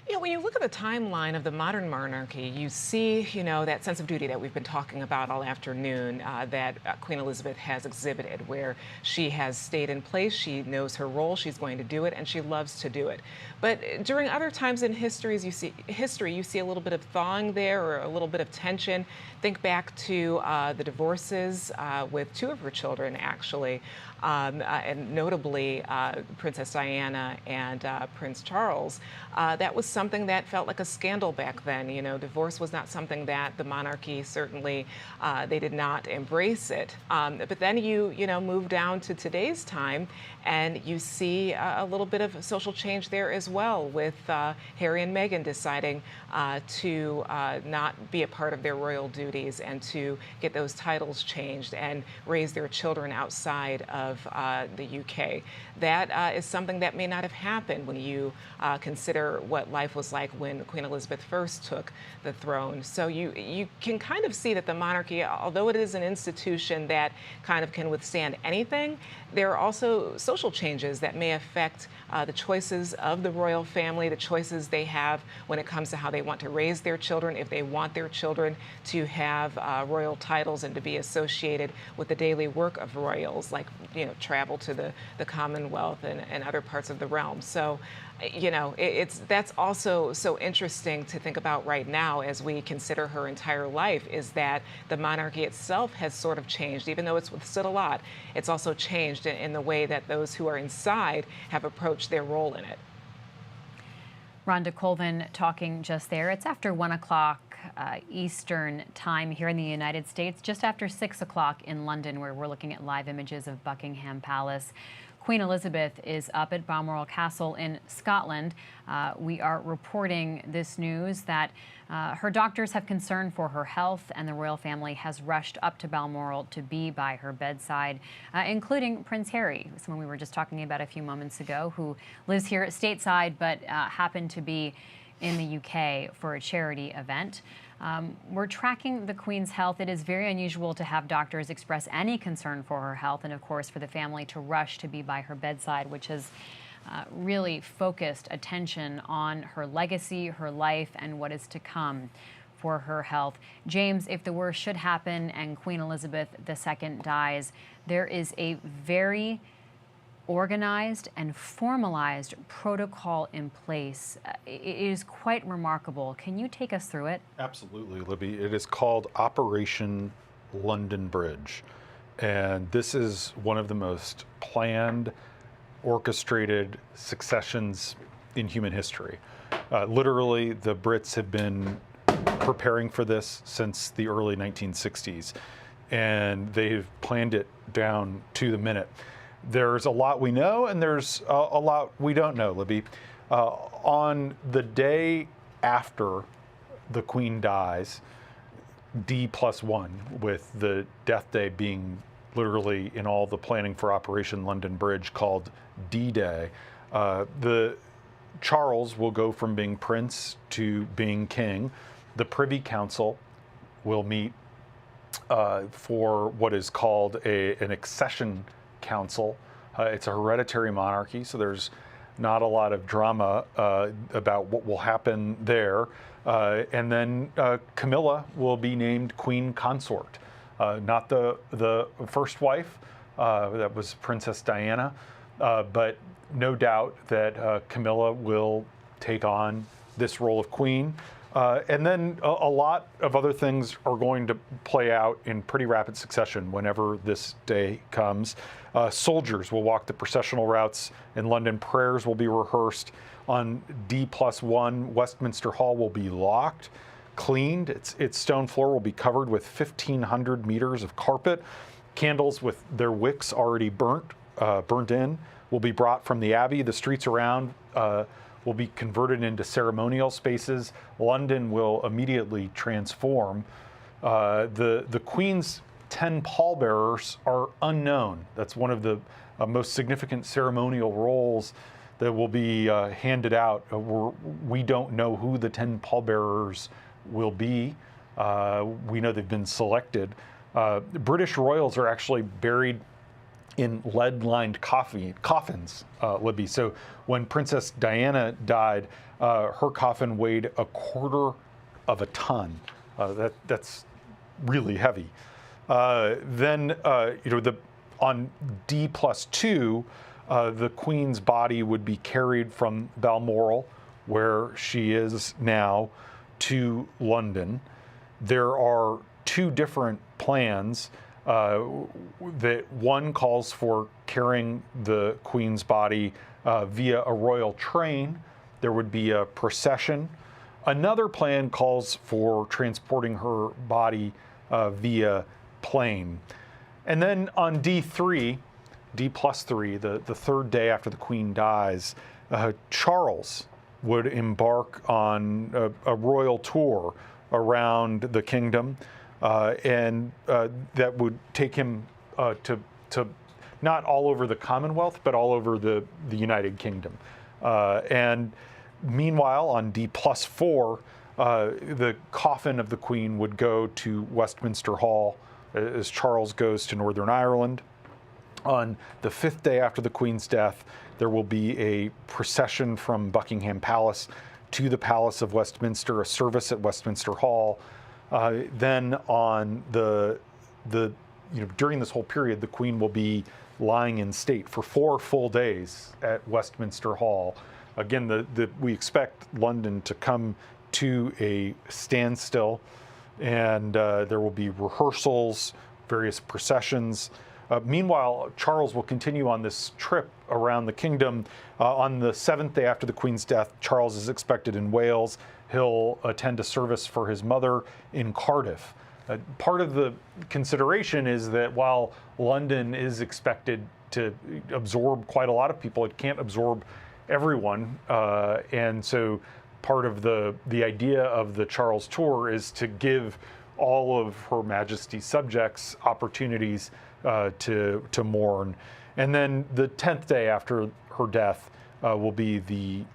You know, when you look at the timeline of the modern monarchy, you see, you know, that sense of duty that we've been talking about all afternoon that Queen Elizabeth has exhibited, where she has stayed in place, she knows her role, she's going to do it, and she loves to do it. But during other times in history, you see a little bit of thawing there, or a little bit of tension. Think back to the divorces with two of her children, actually, and notably Princess Diana and Prince Charles. That was something that felt like a scandal back then. You know, divorce was not something that the monarchy, certainly, they did not embrace it. But then you move down to today's time, and you see a little bit of social change there as well, with Harry and Meghan deciding to not be a part of their royal duties and to get those titles changed and raise their children outside of the UK. That is something that may not have happened when you consider what life was like when Queen Elizabeth first took the throne. So you can kind of see that the monarchy, although it is an institution that kind of can withstand anything, there are also social changes that may affect the choices of the royal family, the choices they have when it comes to how they want to raise their children, if they want their children to have royal titles and to be associated with the daily work of royals, like, you know, travel to the Commonwealth and other parts of the realm. So, you know, that's also so interesting to think about right now as we consider her entire life, is that the monarchy itself has sort of changed. Even though it's withstood a lot, it's also changed in the way that those who are inside have approached their role in it. Rhonda Colvin talking just there. It's after 1 o'clock Eastern time here in the United States, just after 6 o'clock in London, where we're looking at live images of Buckingham Palace. Queen Elizabeth is up at Balmoral Castle in Scotland. We are reporting this news that her doctors have concern for her health, and the royal family has rushed up to Balmoral to be by her bedside, including Prince Harry, someone we were just talking about a few moments ago, who lives here stateside but happened to be in the UK for a charity event. We're tracking the Queen's health. It is very unusual to have doctors express any concern for her health, and of course for the family to rush to be by her bedside, which has really focused attention on her legacy, her life, and what is to come for her health. James, if the worst should happen and Queen Elizabeth II dies, there is a very organized and formalized protocol in place. It is quite remarkable. Can you take us through it? Absolutely, Libby. It is called Operation London Bridge. And this is one of the most planned, orchestrated successions in human history. Literally, the Brits have been preparing for this since the early 1960s, and they've planned it down to the minute. There's a lot we know, and there's a lot we don't know, Libby. On the day after the Queen dies, D+1, with the death day being literally in all the planning for Operation London Bridge called D-Day, Charles will go from being prince to being king. The Privy Council will meet for what is called an accession council. It's a hereditary monarchy, so there's not a lot of drama about what will happen there. And then Camilla will be named Queen Consort, not the first wife, that was Princess Diana, but no doubt that Camilla will take on this role of queen. And then a lot of other things are going to play out in pretty rapid succession whenever this day comes. Soldiers will walk the processional routes in London. Prayers will be rehearsed. On D+1, Westminster Hall will be locked, cleaned. Its stone floor will be covered with 1,500 meters of carpet. Candles with their wicks already burnt in will be brought from the Abbey. The streets around will be converted into ceremonial spaces. London will immediately transform. The Queen's 10 pallbearers are unknown. That's one of the most significant ceremonial roles that will be handed out. We don't know who the 10 pallbearers will be. We know they've been selected. British royals are actually buried in lead-lined coffins, Libby. So when Princess Diana died, her coffin weighed 1/4 of a ton. That's really heavy. Then, on D+2, the Queen's body would be carried from Balmoral, where she is now, to London. There are two different plans. That one calls for carrying the Queen's body via a royal train. There would be a procession. Another plan calls for transporting her body via plane. And then on D+3, the third day after the Queen dies, Charles would embark on a royal tour around the kingdom. And that would take him to not all over the Commonwealth, but all over the United Kingdom. And meanwhile, on D+4, the coffin of the Queen would go to Westminster Hall as Charles goes to Northern Ireland. On the 5th day after the Queen's death, there will be a procession from Buckingham Palace to the Palace of Westminster, a service at Westminster Hall. Then on during this whole period, the Queen will be lying in state for 4 full days at Westminster Hall. Again, we expect London to come to a standstill, and there will be rehearsals, various processions. Meanwhile, Charles will continue on this trip around the kingdom. On the 7th day after the Queen's death, Charles is expected in Wales. He'll attend a service for his mother in Cardiff. Part of the consideration is that while London is expected to absorb quite a lot of people, it can't absorb everyone. And so part of the idea of the Charles tour is to give all of Her Majesty's subjects opportunities to mourn. And then the 10th day after her death will be the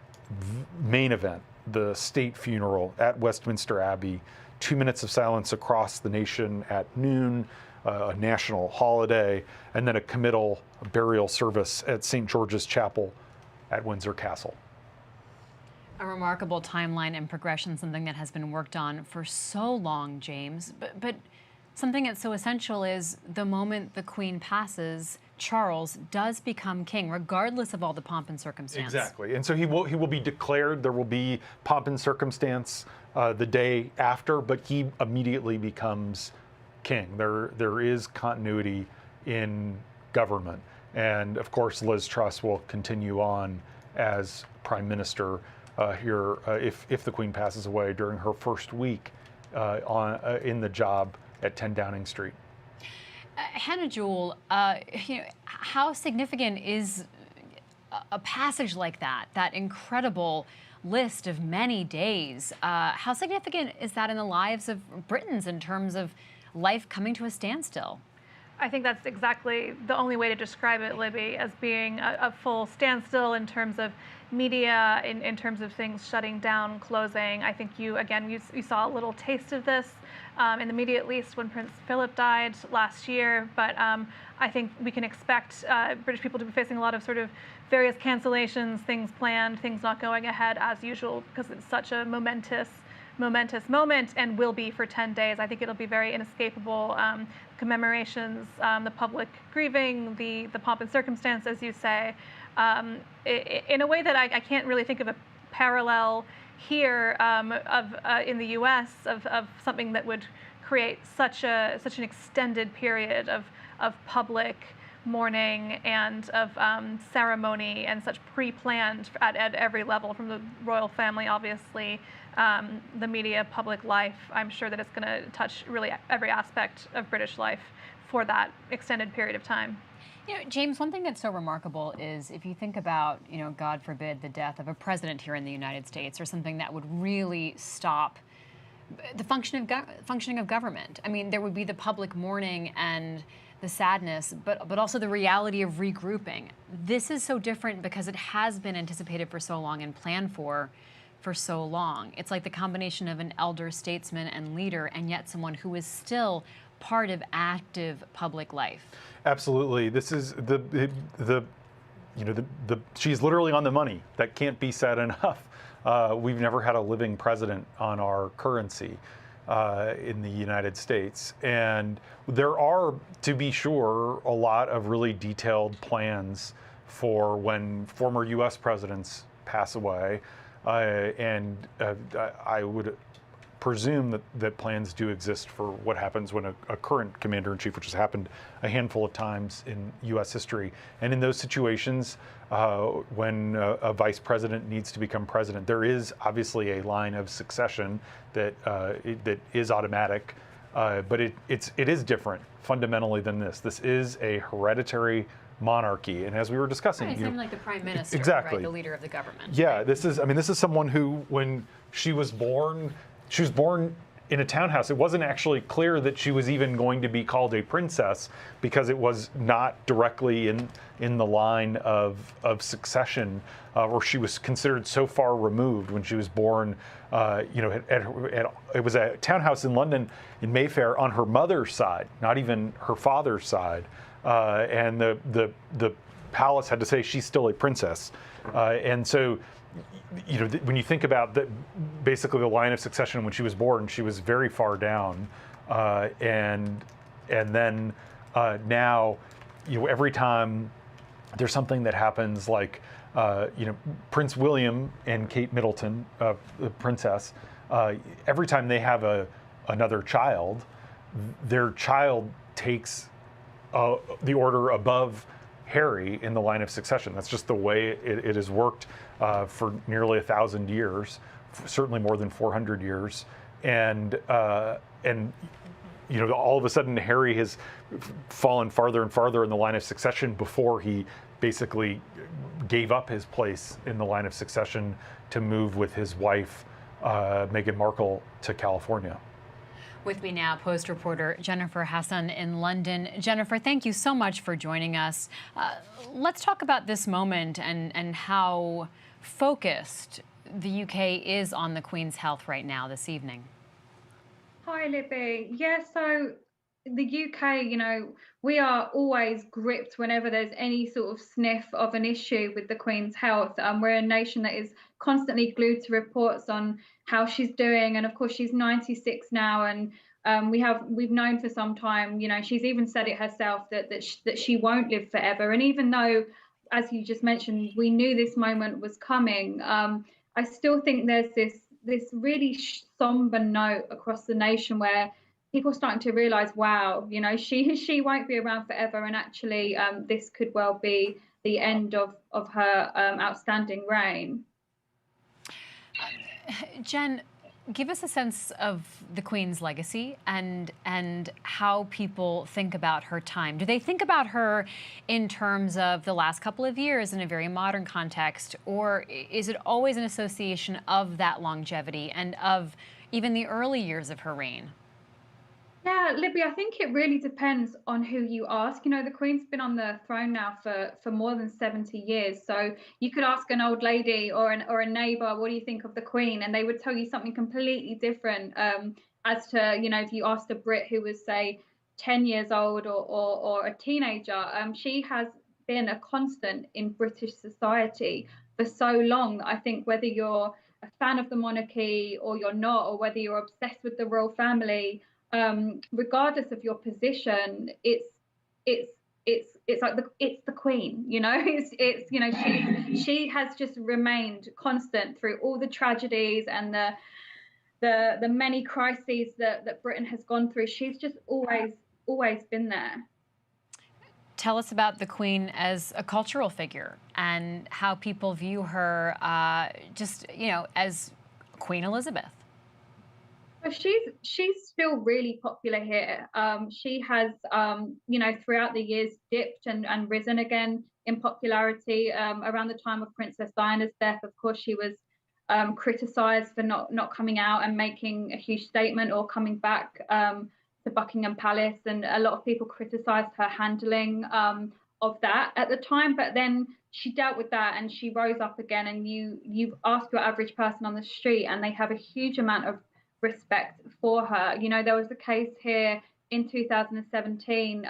main event, the state funeral at Westminster Abbey, 2 minutes of silence across the nation at noon, a national holiday, and then a committal burial service at St. George's Chapel at Windsor Castle. A remarkable timeline and progression, something that has been worked on for so long, James. But something that's so essential is the moment the Queen passes, Charles does become king, regardless of all the pomp and circumstance. Exactly, and so he will be declared. There will be pomp and circumstance the day after, but he immediately becomes king. There is continuity in government, and of course, Liz Truss will continue on as Prime Minister here if the Queen passes away during her first week in the job at 10 Downing Street. Hannah Jewell, how significant is a passage like that incredible list of many days? How significant is that in the lives of Britons in terms of life coming to a standstill? I think that's exactly the only way to describe it, Libby, as being a full standstill in terms of media, in terms of things shutting down, closing. I think you saw a little taste of this in the media, at least when Prince Philip died last year. But I think we can expect British people to be facing a lot of sort of various cancellations, things planned, things not going ahead as usual, because it's such a momentous moment and will be for 10 days. I think it'll be very inescapable. Commemorations, the public grieving, the pomp and circumstance, as you say, in a way that I can't really think of a parallel here in the U.S. of something that would create such an extended period of public mourning and of ceremony and such pre-planned at every level, from the royal family, obviously, the media, public life. I'm sure that it's going to touch really every aspect of British life for that extended period of time. James, one thing that's so remarkable is if you think about, God forbid, the death of a president here in the United States, or something that would really stop the functioning of government. I mean, there would be the public mourning and the sadness, but also the reality of regrouping. This is so different because it has been anticipated for so long and planned for so long. It's like the combination of an elder statesman and leader, and yet someone who is still part of active public life. Absolutely. This is she's literally on the money. That can't be said enough. We've never had a living president on our currency in the United States. And there are, to be sure, a lot of really detailed plans for when former U.S. presidents pass away. I would presume that plans do exist for what happens when a current commander-in-chief, which has happened a handful of times in U.S. history. And in those situations, when a vice president needs to become president, there is obviously a line of succession that is automatic, but it is different fundamentally than this. This is a hereditary monarchy, and as we were discussing, it's like the prime minister, exactly, right, the leader of the government. Yeah, this is someone who, when she was born in a townhouse. It wasn't actually clear that she was even going to be called a princess, because it was not directly in the line of succession, or she was considered so far removed when she was born. It was a townhouse in London, in Mayfair, on her mother's side, not even her father's side. And the palace had to say she's still a princess. And so, when you think about basically the line of succession when she was born, she was very far down. And then now, every time there's something that happens, like, Prince William and Kate Middleton, the princess, every time they have another child, their child takes the order above Harry in the line of succession. That's just the way it has worked for nearly 1,000 years, certainly more than 400 years, and all of a sudden Harry has fallen farther and farther in the line of succession before he basically gave up his place in the line of succession to move with his wife, Meghan Markle, to California. With me now, Post reporter Jennifer Hassan in London. Jennifer, thank you so much for joining us. Let's talk about this moment and how focused the UK is on the Queen's health right now this evening. Hi, Libby. Yeah, so the UK, we are always gripped whenever there's any sort of sniff of an issue with the Queen's health. We're a nation that is constantly glued to reports on how she's doing, and of course she's 96 now, and we've known for some time. She's even said it herself that she won't live forever. And even though, as you just mentioned, we knew this moment was coming, I still think there's this really somber note across the nation where people are starting to realize, wow, she won't be around forever, and actually this could well be the end of her outstanding reign. Jen, give us a sense of the Queen's legacy and how people think about her time. Do they think about her in terms of the last couple of years in a very modern context, or is it always an association of that longevity and of even the early years of her reign? Yeah, Libby, I think it really depends on who you ask. The Queen's been on the throne now for more than 70 years. So you could ask an old lady or a neighbor, what do you think of the Queen? And they would tell you something completely different, as to, if you asked a Brit who was, say, 10 years old or a teenager. She has been a constant in British society for so long. I think whether you're a fan of the monarchy or you're not, or whether you're obsessed with the royal family, regardless of your position, it's like it's the Queen. She has just remained constant through all the tragedies and the many crises that Britain has gone through. She's just always been there. Tell us about the Queen as a cultural figure and how people view her, as Queen Elizabeth. She's still really popular here. She has, throughout the years dipped and risen again in popularity. Around the time of Princess Diana's death, of course, she was criticised for not coming out and making a huge statement or coming back to Buckingham Palace, and a lot of people criticised her handling of that at the time. But then she dealt with that and she rose up again. And you ask your average person on the street, and they have a huge amount of respect for her. There was a case here in 2017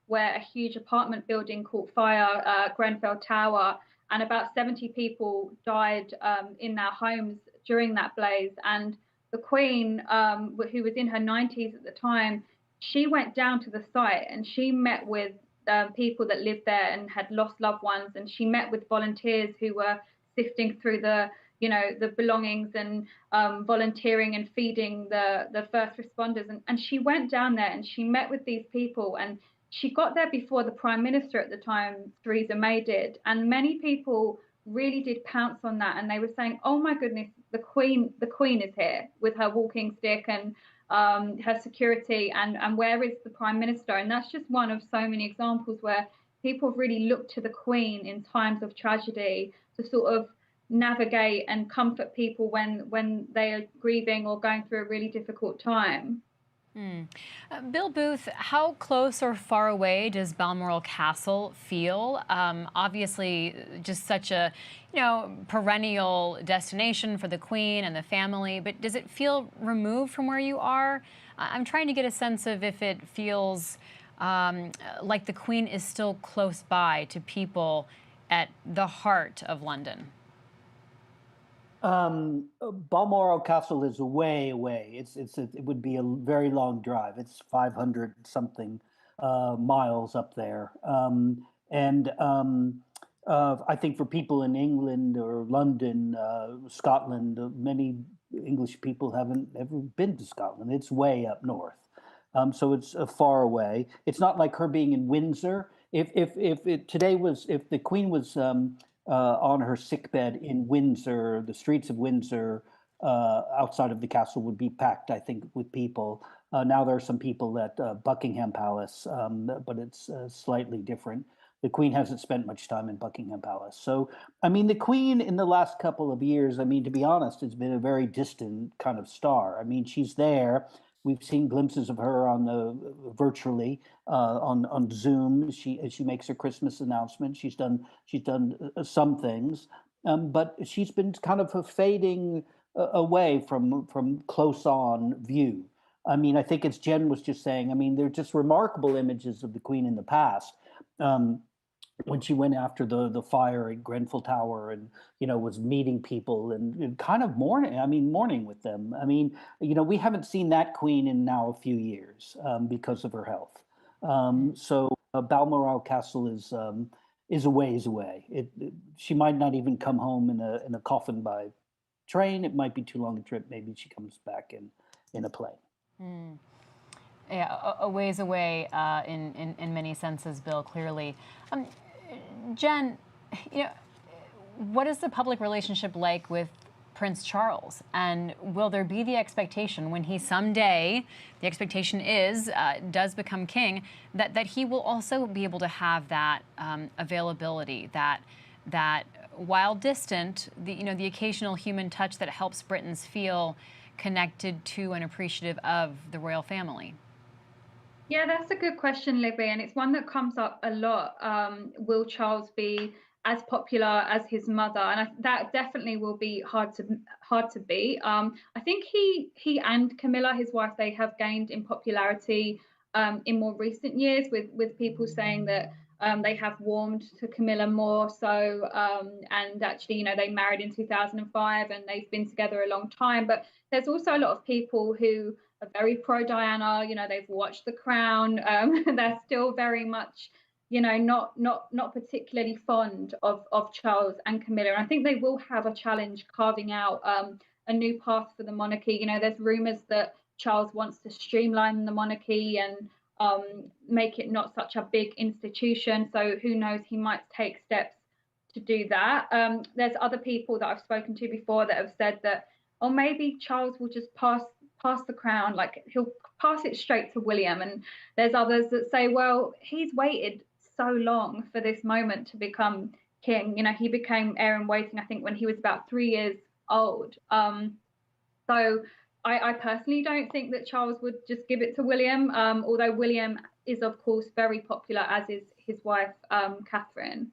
where a huge apartment building caught fire, Grenfell Tower, and about 70 people died in their homes during that blaze. And the Queen, who was in her 90s at the time, she went down to the site and she met with people that lived there and had lost loved ones, and she met with volunteers who were sifting through the belongings and volunteering and feeding the first responders. And she went down there and she met with these people, and she got there before the Prime Minister at the time, Theresa May, did. And many people really did pounce on that, and they were saying, oh my goodness, the Queen is here with her walking stick and her security, and where is the Prime Minister? And that's just one of so many examples where people really look to the Queen in times of tragedy to sort of navigate and comfort people when they are grieving or going through a really difficult time. Bill Booth, how close or far away does Balmoral Castle feel? Obviously, just such a perennial destination for the Queen and the family, but does it feel removed from where you are? I'm trying to get a sense of if it feels like the Queen is still close by to people at the heart of London. Balmoral Castle is way away. It would be a very long drive. It's 500 something miles up there, and I think for people in England or London, Scotland, many English people haven't ever been to Scotland. It's way up north, so it's far away. It's not like her being in Windsor. If the Queen was on her sickbed in Windsor, the streets of Windsor outside of the castle would be packed, I think, with people. Now there are some people at Buckingham Palace, but it's slightly different. The Queen hasn't spent much time in Buckingham Palace. So, I mean, the Queen in the last couple of years, I mean, to be honest, has been a very distant kind of star. I mean, she's there. We've seen glimpses of her on the virtually on Zoom. She makes her Christmas announcement. She's done some things, but she's been kind of fading away from close on view. I mean, I think as Jen was just saying, I mean, they're just remarkable images of the Queen in the past. When she went after the fire at Grenfell Tower and, was meeting people and kind of mourning with them. I mean, we haven't seen that Queen in now a few years because of her health. So Balmoral Castle is a ways away. She might not even come home in a coffin by train. It might be too long a trip. Maybe she comes back in a plane. Mm. Yeah, a ways away in many senses, Bill, clearly. Jen, what is the public relationship like with Prince Charles? And will there be the expectation when he someday, the expectation is, does become king, that he will also be able to have that availability, that while distant, the occasional human touch that helps Britons feel connected to and appreciative of the royal family? Yeah, that's a good question, Libby, and it's one that comes up a lot. Will Charles be as popular as his mother? And that definitely will be hard to beat. I think he and Camilla, his wife, they have gained in popularity in more recent years, with people saying that they have warmed to Camilla more so, and actually, they married in 2005 and they've been together a long time. But there's also a lot of people who are very pro Diana. They've watched The Crown. They're still very much, not particularly fond of Charles and Camilla. And I think they will have a challenge carving out a new path for the monarchy. There's rumours that Charles wants to streamline the monarchy and make it not such a big institution. So who knows, he might take steps to do that. There's other people that I've spoken to before that have said that, or maybe Charles will just pass the crown, like he'll pass it straight to William. And there's others that say, well, he's waited so long for this moment to become king. He became heir in waiting, I think, when he was about 3 years old. So I personally don't think that Charles would just give it to William, although William is, of course, very popular, as is his wife, Catherine.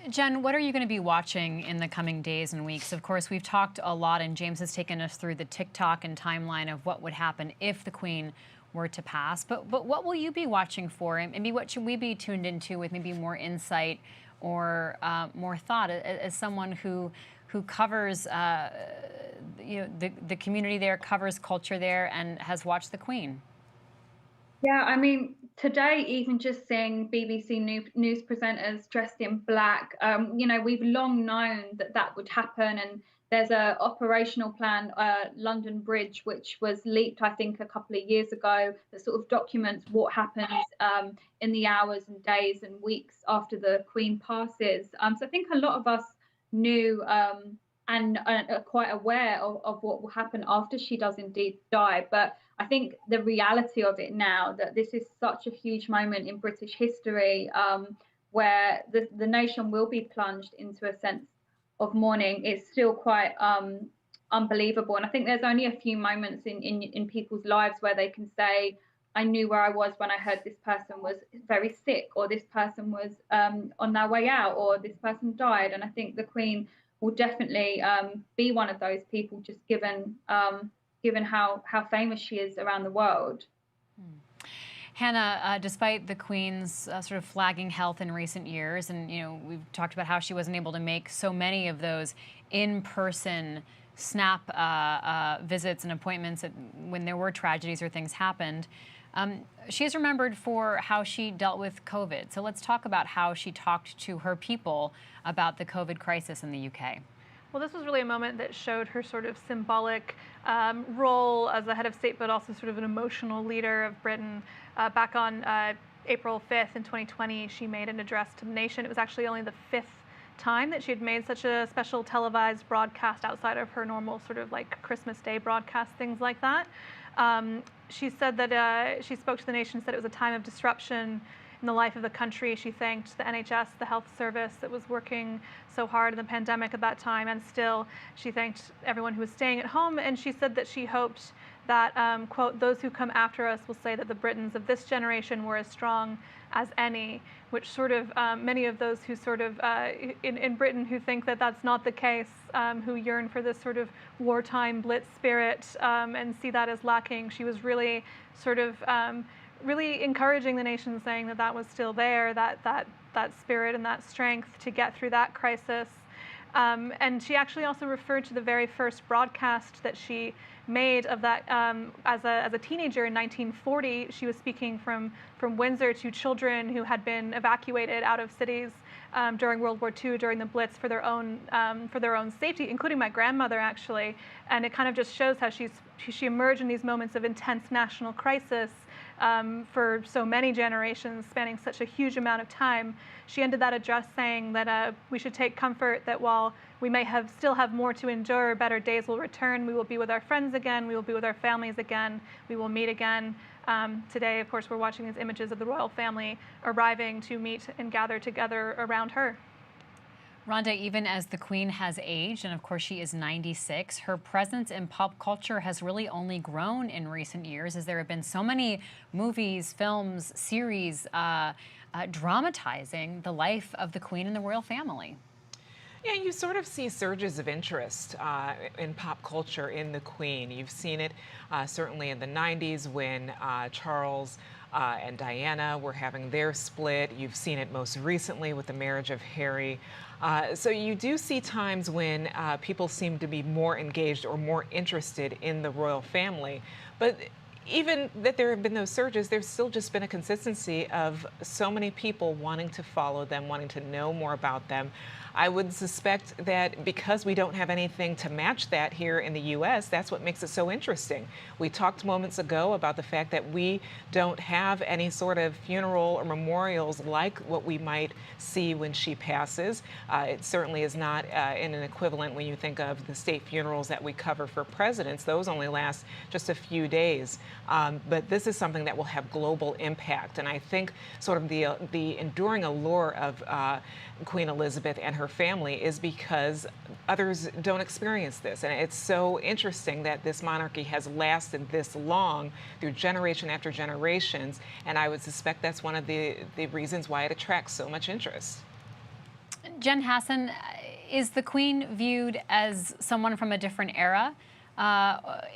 Jen, what are you going to be watching in the coming days and weeks? Of course, we've talked a lot, and James has taken us through the TikTok and timeline of what would happen if the Queen were to pass. But what will you be watching for? And maybe what should we be tuned into with maybe more insight or more thought as someone who covers the community there, covers culture there, and has watched the Queen? Yeah, I mean, today, even just seeing BBC news presenters dressed in black, we've long known that would happen. And there's a operational plan, London Bridge, which was leaked, I think, a couple of years ago, that sort of documents what happens in the hours and days and weeks after the Queen passes. So I think a lot of us knew and are quite aware of what will happen after she does indeed die. But I think the reality of it now, that this is such a huge moment in British history, where the nation will be plunged into a sense of mourning, is still quite unbelievable. And I think there's only a few moments in people's lives where they can say, I knew where I was when I heard this person was very sick, or this person was on their way out, or this person died. And I think the Queen will definitely be one of those people, just given how famous she is around the world. Hannah, despite the Queen's sort of flagging health in recent years, and we've talked about how she wasn't able to make so many of those in-person snap visits and appointments when there were tragedies or things happened, she is remembered for how she dealt with COVID. So let's talk about how she talked to her people about the COVID crisis in the UK. Well, this was really a moment that showed her sort of symbolic role as the head of state, but also sort of an emotional leader of Britain. Back on April 5th in 2020, she made an address to the nation. It was actually only the 5th time that she had made such a special televised broadcast outside of her normal sort of like Christmas Day broadcast, things like that. She said that she spoke to the nation, said it was a time of disruption in the life of the country. She thanked the NHS, the health service that was working so hard in the pandemic at that time, and still she thanked everyone who was staying at home. And she said that she hoped that, quote, those who come after us will say that the Britons of this generation were as strong as any, which sort of, many of those who sort of, in Britain who think that that's not the case, who yearn for this sort of wartime blitz spirit and see that as lacking. She was really sort of, really encouraging the nation, saying that that was still there, that spirit and that strength to get through that crisis. And she actually also referred to the very first broadcast that she made of that as a teenager in 1940. She was speaking from Windsor to children who had been evacuated out of cities during World War II, during the Blitz, for their own safety, including my grandmother, actually. And it kind of just shows how she emerged in these moments of intense national crisis for so many generations, spanning such a huge amount of time. She ended that address saying that we should take comfort that while we may still have more to endure, better days will return. We will be with our friends again. We will be with our families again. We will meet again. Today, of course, we're watching these images of the royal family arriving to meet and gather together around her. Rhonda, even as the Queen has aged, and of course she is 96, her presence in pop culture has really only grown in recent years, as there have been so many movies, films, series dramatizing the life of the Queen and the royal family. Yeah, you sort of see surges of interest in pop culture in the Queen. You've seen it certainly in the 90s when Charles and Diana were having their split. You've seen it most recently with the marriage of Harry. So you do see times when people seem to be more engaged or more interested in the royal family. But even that there have been those surges, there's still just been a consistency of so many people wanting to follow them, wanting to know more about them. I would suspect that because we don't have anything to match that here in the U.S., that's what makes it so interesting. We talked moments ago about the fact that we don't have any sort of funeral or memorials like what we might see when she passes. It certainly is not in an equivalent when you think of the state funerals that we cover for presidents. Those only last just a few days. But this is something that will have global impact. And I think sort of the enduring allure of Queen Elizabeth and her family is because others don't experience this. And it's so interesting that this monarchy has lasted this long through generation after generations. And I would suspect that's one of the reasons why it attracts so much interest. Jen Hassan, is the Queen viewed as someone from a different era?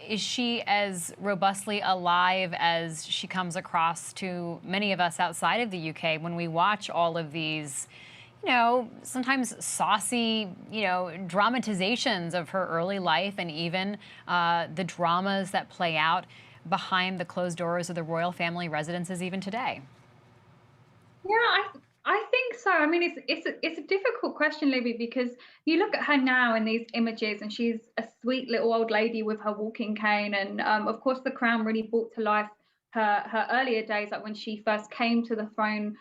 Is she as robustly alive as she comes across to many of us outside of the UK when we watch all of these, you know, sometimes saucy, you know, dramatizations of her early life and even the dramas that play out behind the closed doors of the royal family residences even today? Yeah, I think so. I mean, it's a difficult question, Libby, because you look at her now in these images, and she's a sweet little old lady with her walking cane, and of course, the crown really brought to life her earlier days, like when she first came to the throne,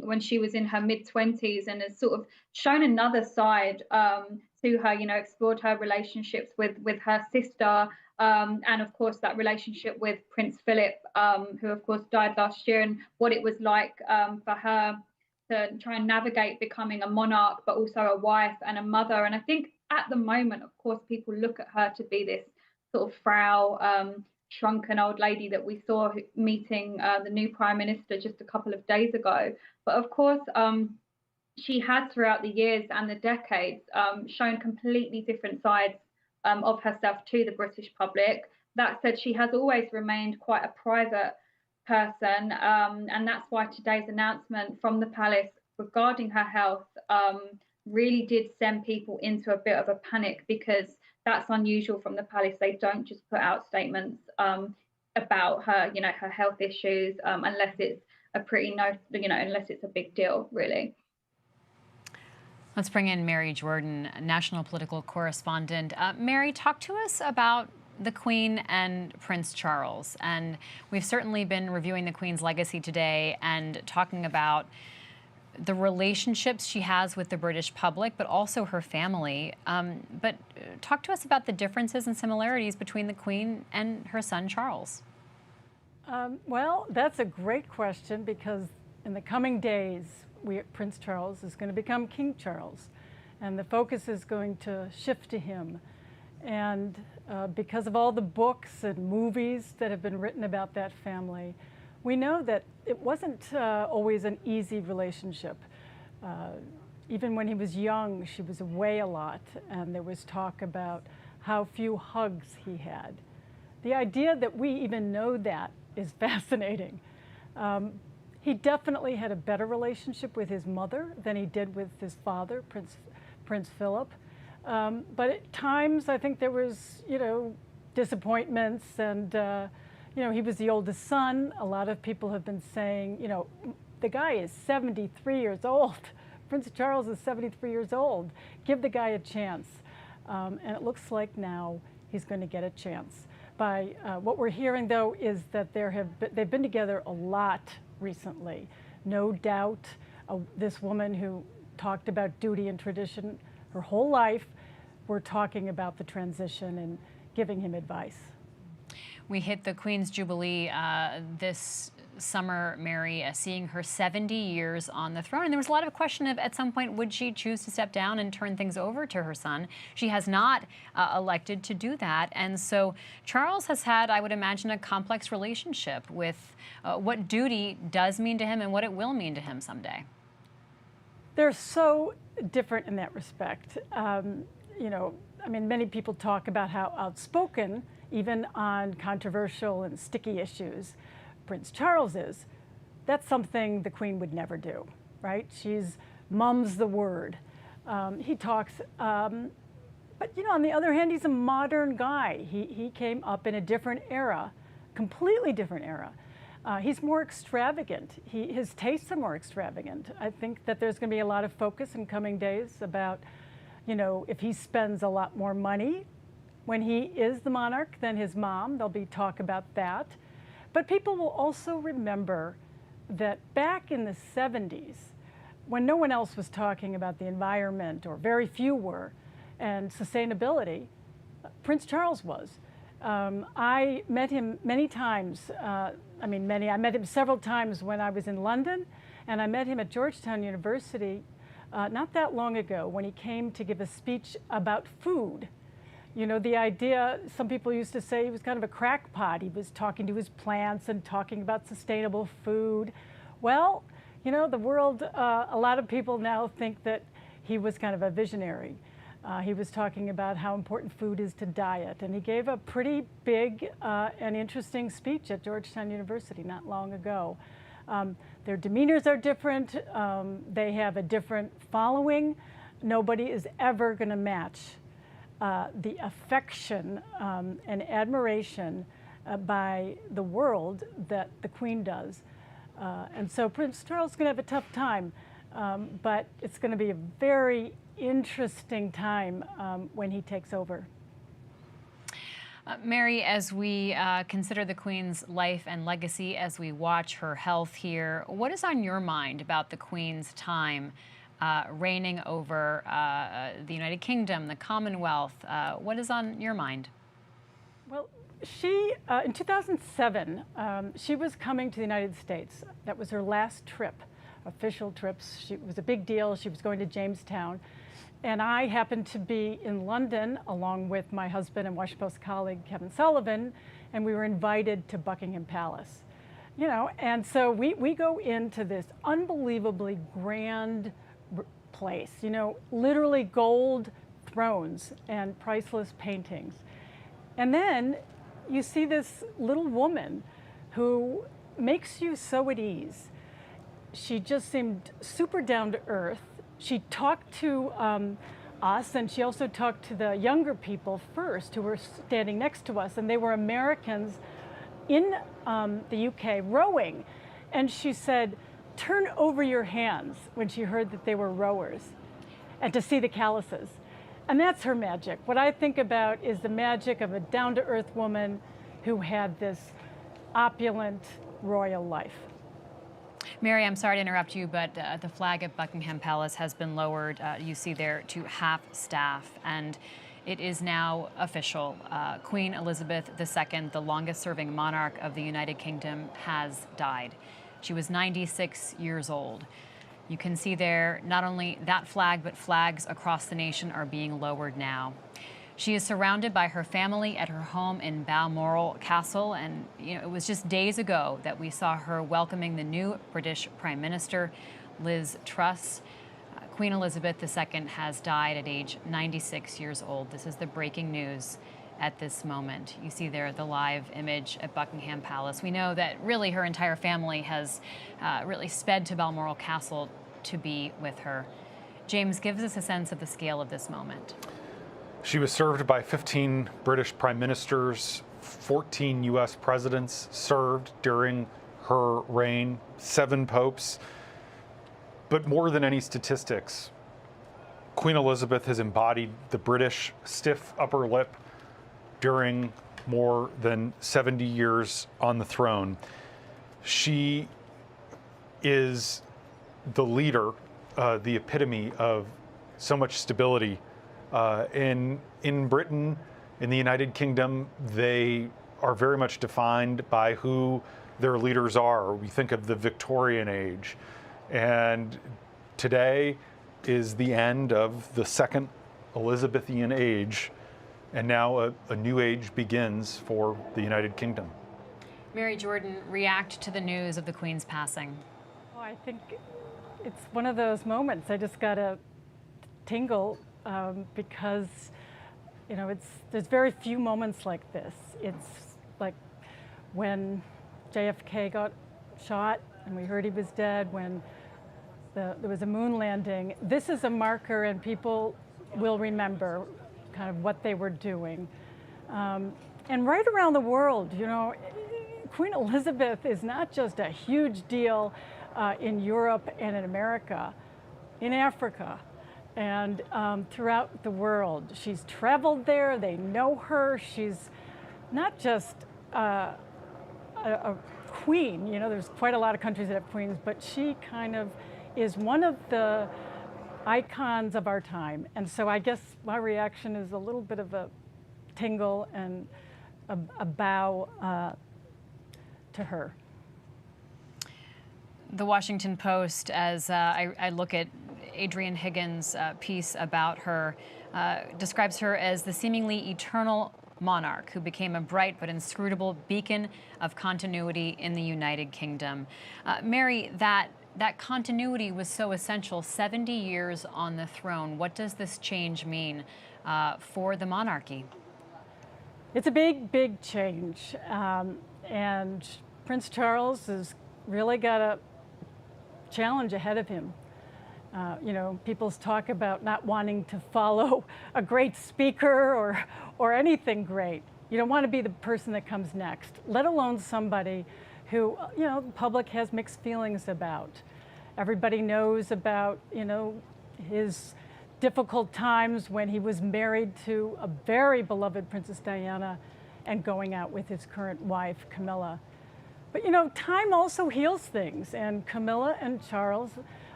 when she was in her mid-20s, and has sort of shown another side to her. You know, explored her relationships with her sister. And of course, that relationship with Prince Philip, who of course died last year, and what it was like for her to try and navigate becoming a monarch, but also a wife and a mother. And I think at the moment, of course, people look at her to be this sort of Frau, shrunken old lady that we saw meeting the new Prime Minister just a couple of days ago. But of course, she has throughout the years and the decades shown completely different sides of herself to the British public. That said, she has always remained quite a private person, and that's why today's announcement from the palace regarding her health really did send people into a bit of a panic, because that's unusual from the palace. They don't just put out statements about her, you know, her health issues, unless it's unless it's a big deal, really. Let's bring in Mary Jordan, national political correspondent. Mary, talk to us about the Queen and Prince Charles. And we've certainly been reviewing the Queen's legacy today and talking about the relationships she has with the British public, but also her family. But talk to us about the differences and similarities between the Queen and her son, Charles. Well, that's a great question, because in the coming days, Prince Charles is going to become King Charles, and the focus is going to shift to him. And because of all the books and movies that have been written about that family, we know that it wasn't always an easy relationship. Even when he was young, she was away a lot, and there was talk about how few hugs he had. The idea that we even know that is fascinating. He definitely had a better relationship with his mother than he did with his father, Prince Philip. But at times, I think there was, disappointments, and he was the oldest son. A lot of people have been saying, the guy is 73 years old. Prince Charles is 73 years old. Give the guy a chance. And it looks like now he's going to get a chance. By what we're hearing, though, is that they've been together a lot recently. No doubt, this woman who talked about duty and tradition her whole life, we're talking about the transition and giving him advice. We hit the Queen's Jubilee this summer, Mary, seeing her 70 years on the throne. And there was a lot of question of, at some point, would she choose to step down and turn things over to her son? She has not elected to do that. And so Charles has had, I would imagine, a complex relationship with what duty does mean to him and what it will mean to him someday. They're so different in that respect. Many people talk about how outspoken, even on controversial and sticky issues, Prince Charles is. That's something the Queen would never do, right? She's mum's the word. He talks, but on the other hand, he's a modern guy. He came up in a different era, completely different era. He's more extravagant. His tastes are more extravagant. I think that there's going to be a lot of focus in coming days about, if he spends a lot more money when he is the monarch than his mom. There'll be talk about that. But people will also remember that back in the 70s, when no one else was talking about the environment, or very few were, and sustainability, Prince Charles was. I met him many times. I met him several times when I was in London, and I met him at Georgetown University not that long ago when he came to give a speech about food. The idea, some people used to say he was kind of a crackpot. He was talking to his plants and talking about sustainable food. Well, the world, a lot of people now think that he was kind of a visionary. He was talking about how important food is to diet, and he gave a pretty big and interesting speech at Georgetown University not long ago. Their demeanors are different. They have a different following. Nobody is ever going to match the affection and admiration by the world that the Queen does. And so Prince Charles is going to have a tough time, but it's going to be a very interesting time when he takes over. Mary, as we consider the Queen's life and legacy, as we watch her health here, what is on your mind about the Queen's time reigning over the United Kingdom, the Commonwealth? What is on your mind? Well, she, in 2007, she was coming to the United States. That was her last trip, official trips. It was a big deal. She was going to Jamestown. And I happened to be in London along with my husband and Washington Post colleague Kevin Sullivan, and we were invited to Buckingham Palace. And so we go into this unbelievably grand place, literally gold thrones and priceless paintings. And then you see this little woman who makes you so at ease. She just seemed super down to earth. She talked to us, and she also talked to the younger people first who were standing next to us, and they were Americans in the UK rowing. And she said, "Turn over your hands," when she heard that they were rowers, and to see the calluses. And that's her magic. What I think about is the magic of a down-to-earth woman who had this opulent royal life. Mary, I'm sorry to interrupt you, but the flag at Buckingham Palace has been lowered, you see there, to half staff, and it is now official. Queen Elizabeth II, the longest-serving monarch of the United Kingdom, has died. She was 96 years old. You can see there not only that flag, but flags across the nation are being lowered now. She is surrounded by her family at her home in Balmoral Castle, and it was just days ago that we saw her welcoming the new British Prime Minister, Liz Truss. Queen Elizabeth II has died at age 96 years old. This is the breaking news at this moment. You see there the live image at Buckingham Palace. We know that really her entire family has really sped to Balmoral Castle to be with her. James, gives us a sense of the scale of this moment. She was served by 15 British prime ministers, 14 U.S. presidents served during her reign, 7 popes. But more than any statistics, Queen Elizabeth has embodied the British stiff upper lip during more than 70 years on the throne. She is the leader, the epitome of so much stability. In Britain, in the United Kingdom, they are very much defined by who their leaders are. We think of the Victorian age. And today is the end of the second Elizabethan age, and now a new age begins for the United Kingdom. Mary Jordan, react to the news of the Queen's passing. Oh, I think it's one of those moments. I just got a tingle because, there's very few moments like this. It's like when JFK got shot and we heard he was dead, when there was a moon landing. This is a marker, and people will remember kind of what they were doing. And right around the world, Queen Elizabeth is not just a huge deal in Europe and in America, in Africa, and throughout the world. She's traveled there, they know her. She's not just a queen, there's quite a lot of countries that have queens, but she kind of is one of the icons of our time. And so I guess my reaction is a little bit of a tingle and a bow to her. The Washington Post, as I look at Adrian Higgins' piece about her, describes her as the seemingly eternal monarch who became a bright but inscrutable beacon of continuity in the United Kingdom. Mary, that continuity was so essential, 70 years on the throne. What does this change mean for the monarchy? It's a big, big change. And Prince Charles has really got a challenge ahead of him. People's talk about not wanting to follow a great speaker or anything great. You don't want to be the person that comes next, let alone somebody who, the public has mixed feelings about. Everybody knows about, his difficult times when he was married to a very beloved Princess Diana and going out with his current wife, Camilla. But, time also heals things, and Camilla and Charles,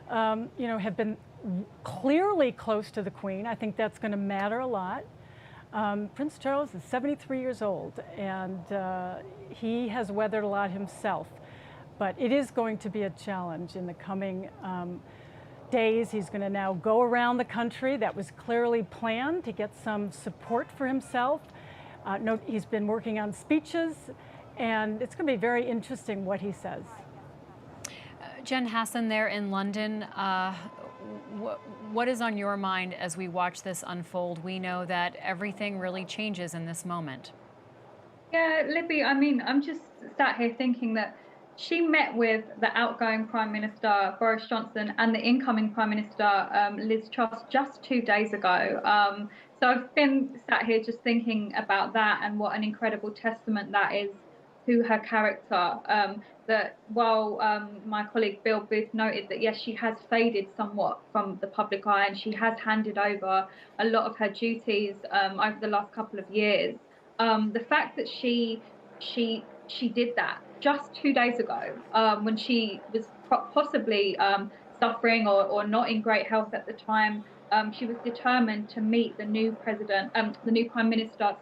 have been clearly close to the Queen. I think that's going to matter a lot. Prince Charles is 73 years old, and he has weathered a lot himself. But it is going to be a challenge in the coming days. He's going to now go around the country. That was clearly planned to get some support for himself. He's been working on speeches, and it's going to be very interesting what he says. Jen Hassan there in London, what is on your mind as we watch this unfold? We know that everything really changes in this moment. Yeah, Libby, I'm just sat here thinking that she met with the outgoing Prime Minister, Boris Johnson, and the incoming Prime Minister, Liz Truss, just 2 days ago. So I've been sat here just thinking about that and what an incredible testament that is to her character. That while my colleague Bill Booth noted that, yes, she has faded somewhat from the public eye and she has handed over a lot of her duties over the last couple of years, the fact that she did that just 2 days ago when she was possibly suffering or not in great health at the time, she was determined to meet the new Prime Minister,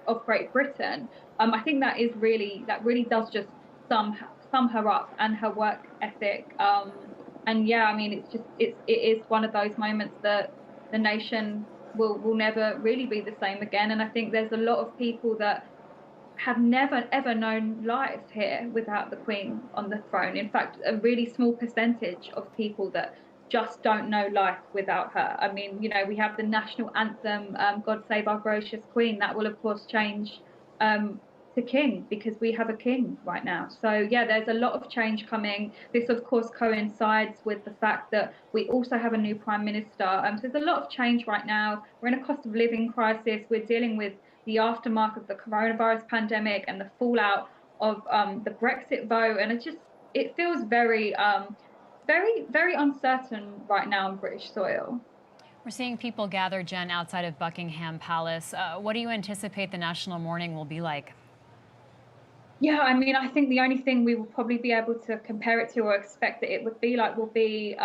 of Great Britain. I think that really does just sum her up and her work ethic. And yeah, it is one of those moments that the nation will never really be the same again. And I think there's a lot of people that have never ever known lives here without the Queen on the throne. In fact, a really small percentage of people that just don't know life without her. I mean, you know, we have the national anthem, God Save Our Gracious Queen. That will of course change to King, because we have a king right now. So yeah, there's a lot of change coming. This of course coincides with the fact that we also have a new Prime Minister. So there's a lot of change right now. We're in a cost of living crisis. We're dealing with the aftermath of the coronavirus pandemic and the fallout of the Brexit vote. And it feels very, very uncertain right now on British soil. We're seeing people gather, Jen, outside of Buckingham Palace. What do you anticipate the national mourning will be like? Yeah, I mean, I think the only thing we will probably be able to compare it to or expect that it would be like will be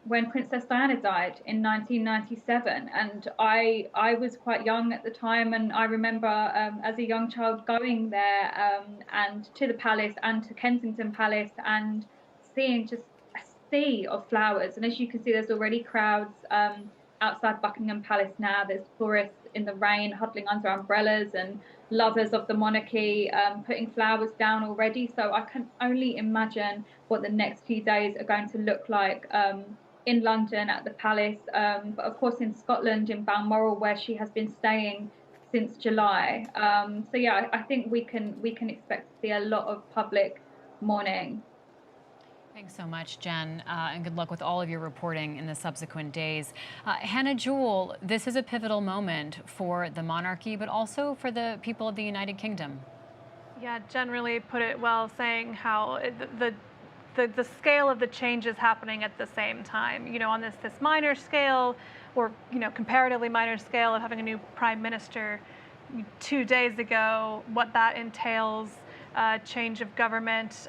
when Princess Diana died in 1997. And I was quite young at the time, and I remember as a young child going there and to the palace and to Kensington Palace and seeing just a sea of flowers. And as you can see, there's already crowds outside Buckingham Palace now. There's tourists in the rain huddling under umbrellas and lovers of the monarchy putting flowers down already. So I can only imagine what the next few days are going to look like in London at the palace, but of course in Scotland, in Balmoral, where she has been staying since July. So yeah, I think we can expect to see a lot of public mourning. Thanks so much, Jen, and good luck with all of your reporting in the subsequent days. Hannah Jewell, this is a pivotal moment for the monarchy, but also for the people of the United Kingdom. Yeah, Jen really put it well, saying how the scale of the changes happening at the same time. You know, on this minor scale, or comparatively minor scale of having a new prime minister 2 days ago, what that entails, change of government.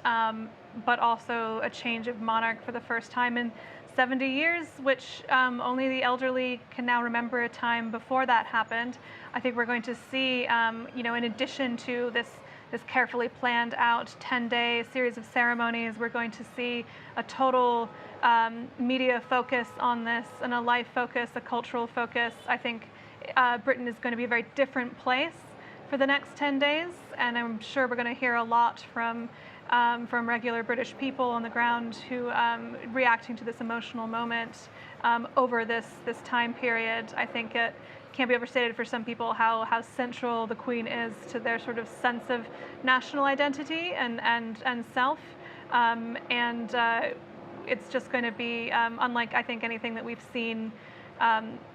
But also a change of monarch for the first time in 70 years, which only the elderly can now remember a time before that happened. I think we're going to see, in addition to this carefully planned out 10-day series of ceremonies, we're going to see a total media focus on this, and a life focus, a cultural focus. I think Britain is going to be a very different place for the next 10 days, and I'm sure we're going to hear a lot from regular British people on the ground who reacting to this emotional moment over this time period. I think it can't be overstated for some people how central the Queen is to their sort of sense of national identity and self. It's just going to be unlike, I think, anything that we've seen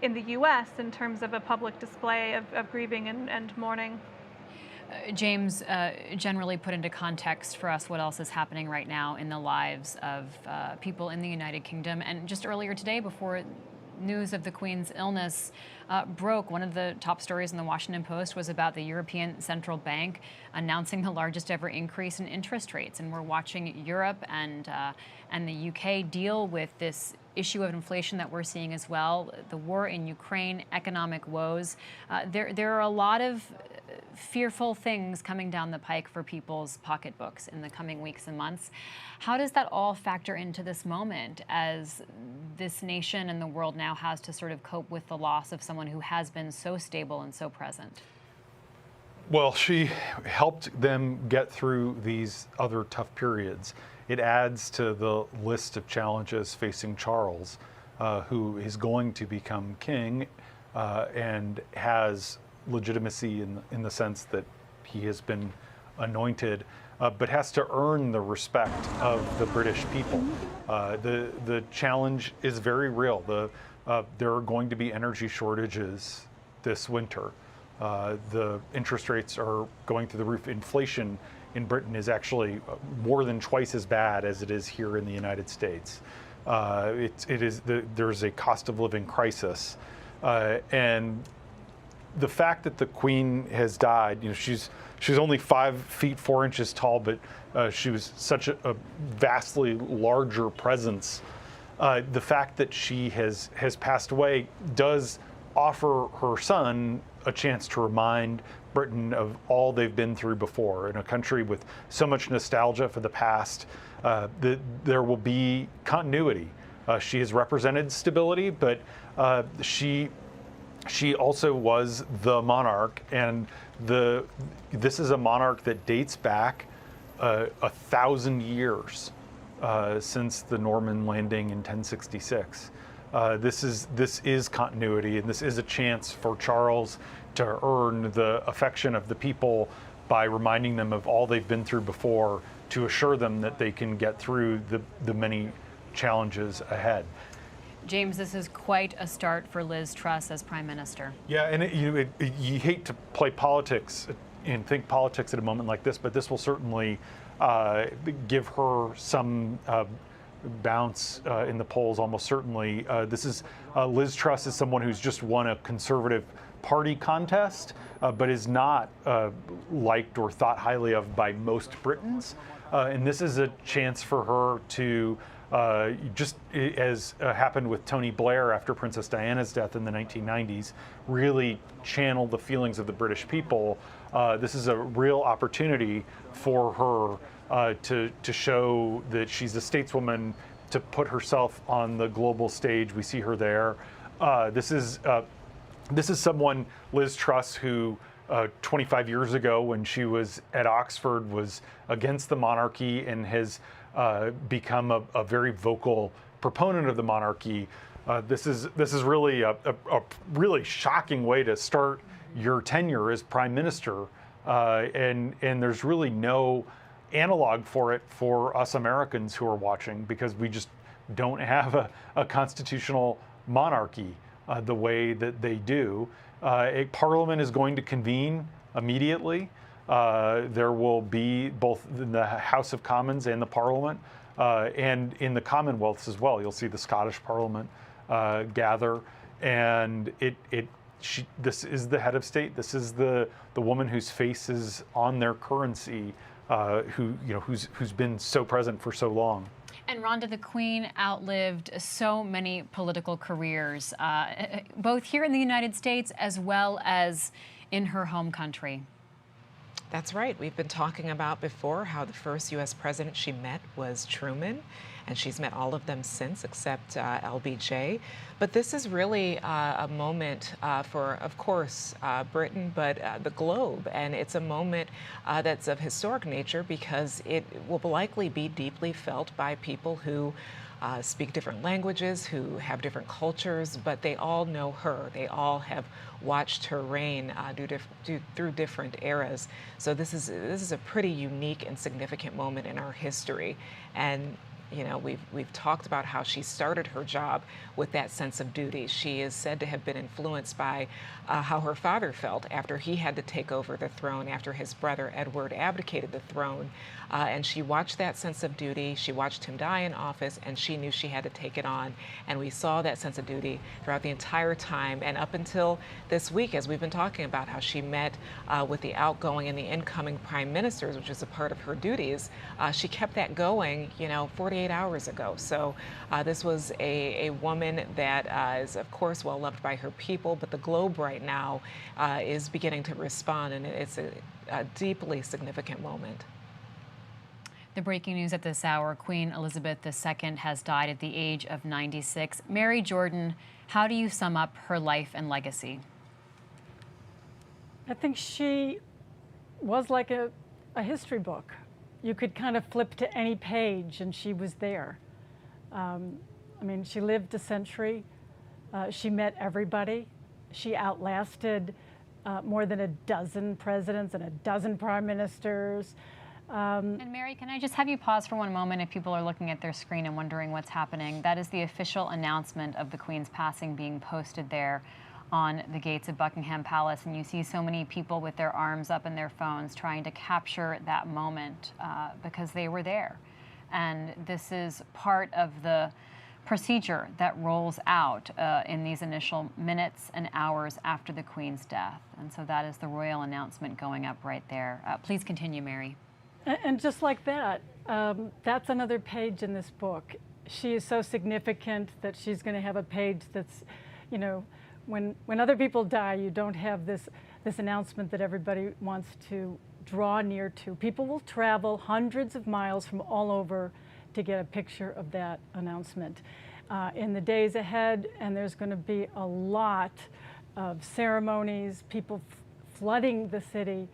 in the US in terms of a public display of grieving and mourning. James, generally put into context for us what else is happening right now in the lives of people in the United Kingdom. And just earlier today, before news of the Queen's illness broke, one of the top stories in the Washington Post was about the European Central Bank announcing the largest ever increase in interest rates. And we're watching Europe and the UK deal with this issue of inflation that we're seeing as well, the war in Ukraine, economic woes. There are a lot of fearful things coming down the pike for people's pocketbooks in the coming weeks and months. How does that all factor into this moment as this nation and the world now has to sort of cope with the loss of someone who has been so stable and so present? Well, she helped them get through these other tough periods. It adds to the list of challenges facing Charles, who is going to become king and has legitimacy in the sense that he has been anointed, but has to earn the respect of the British people. The challenge is very real. There are going to be energy shortages this winter. The interest rates are going through the roof. Inflation in Britain is actually more than twice as bad as it is here in the United States. There's a cost of living crisis, and the fact that the Queen has died, she's only 5 feet 4 inches tall, but she was such a vastly larger presence. The fact that she has passed away does offer her son a chance to remind Britain of all they've been through before. In a country with so much nostalgia for the past, there will be continuity. She has represented stability, but she she also was the monarch, and this is a monarch that dates back 1,000 years since the Norman landing in 1066. This is continuity, and this is a chance for Charles to earn the affection of the people by reminding them of all they've been through before, to assure them that they can get through the many challenges ahead. James, this is quite a start for Liz Truss as Prime Minister. Yeah, and you hate to play politics and think politics at a moment like this, but this will certainly give her some bounce in the polls, almost certainly. Liz Truss is someone who's just won a Conservative Party contest, but is not liked or thought highly of by most Britons. And this is a chance for her to, just as happened with Tony Blair after Princess Diana's death in the 1990s, really channel the feelings of the British people. This is a real opportunity for her to show that she's a stateswoman, to put herself on the global stage. We see her there. This is someone, Liz Truss, who 25 years ago, when she was at Oxford, was against the monarchy and has become a very vocal proponent of the monarchy. This is really a really shocking way to start your tenure as Prime Minister, and there's really no analog for it for us Americans who are watching, because we just don't have a constitutional monarchy the way that they do. A Parliament is going to convene immediately. There will be both in the House of Commons and the Parliament, and in the Commonwealths as well. You'll see the Scottish Parliament gather, and this is the head of state. This is the woman whose face is on their currency, who's been so present for so long. And Rhonda, the Queen outlived so many political careers, both here in the United States as well as in her home country. That's right. We've been talking about before how the first U.S. president she met was Truman, and she's met all of them since except LBJ. But this is really a moment for, of course, Britain, but the globe. And it's a moment that's of historic nature because it will likely be deeply felt by people who speak different languages, who have different cultures, but they all know her. They all have watched her reign through different eras. So this is a pretty unique and significant moment in our history. And you know, we've talked about how she started her job with that sense of duty. She is said to have been influenced by how her father felt after he had to take over the throne, after his brother Edward abdicated the throne. And she watched that sense of duty. She watched him die in office, and she knew she had to take it on. And we saw that sense of duty throughout the entire time, and up until this week, as we've been talking about how she met with the outgoing and the incoming prime ministers, which is a part of her duties. She kept that going, 48 hours ago. So this was a woman that is, of course, well loved by her people, but the globe right now is beginning to respond, and it's a deeply significant moment. The breaking news at this hour, Queen Elizabeth II has died at the age of 96. Mary Jordan, how do you sum up her life and legacy? I think she was like a history book. You could kind of flip to any page and she was there. I mean, she lived a century. She met everybody. She outlasted more than a dozen presidents and a dozen prime ministers. And Mary, can I just have you pause for one moment if people are looking at their screen and wondering what's happening? That is the official announcement of the Queen's passing being posted there on the gates of Buckingham Palace, and you see so many people with their arms up and their phones trying to capture that moment because they were there. And this is part of the procedure that rolls out in these initial minutes and hours after the Queen's death. And so that is the royal announcement going up right there. Please continue, Mary. And just like that, that's another page in this book. She is so significant that she's going to have a page that's, when other people die, you don't have this announcement that everybody wants to draw near to. People will travel hundreds of miles from all over to get a picture of that announcement in the days ahead, and there's going to be a lot of ceremonies, people flooding the city.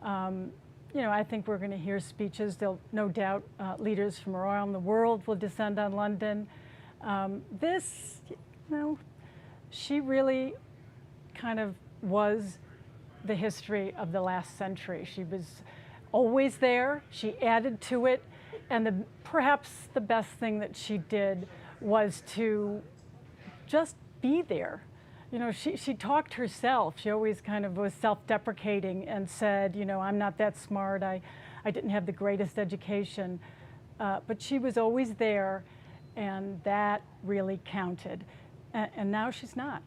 You know, I think we're going to hear speeches. There'll no doubt leaders from around the world will descend on London. This, you know, she really kind of was the history of the last century. She was always there. She added to it. And perhaps the best thing that she did was to just be there. You know, she talked herself. She always kind of was self-deprecating and said, you know, I'm not that smart. I didn't have the greatest education. But she was always there, and that really counted. And now she's not.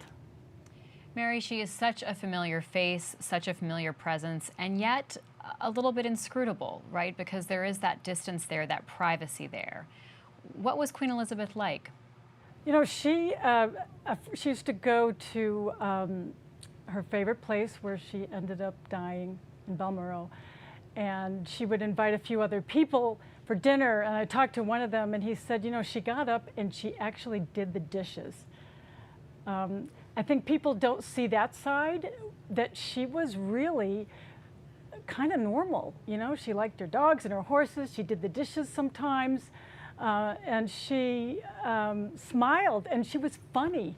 Mary, she is such a familiar face, such a familiar presence, and yet a little bit inscrutable, right? Because there is that distance there, that privacy there. What was Queen Elizabeth like? You know, she used to go to her favorite place where she ended up dying in Balmoral, and she would invite a few other people for dinner, and I talked to one of them, and he said, you know, she got up and she actually did the dishes. I think people don't see that side, that she was really kind of normal. You know, she liked her dogs and her horses. She did the dishes sometimes. And she smiled, and she was funny.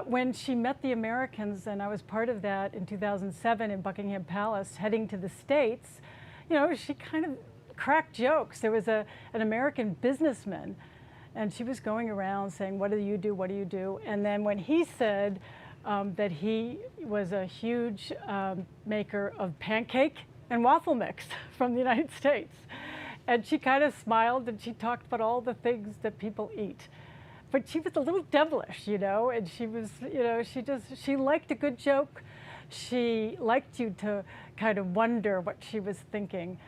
When she met the Americans, and I was part of that in 2007 in Buckingham Palace, heading to the States, you know, she kind of cracked jokes. There was an American businessman, and she was going around saying, what do you do, what do you do? And then when he said that he was a huge maker of pancake and waffle mix from the United States, and she kind of smiled, and she talked about all the things that people eat. But she was a little devilish, you know, and she was, you know, she liked a good joke. She liked you to kind of wonder what she was thinking.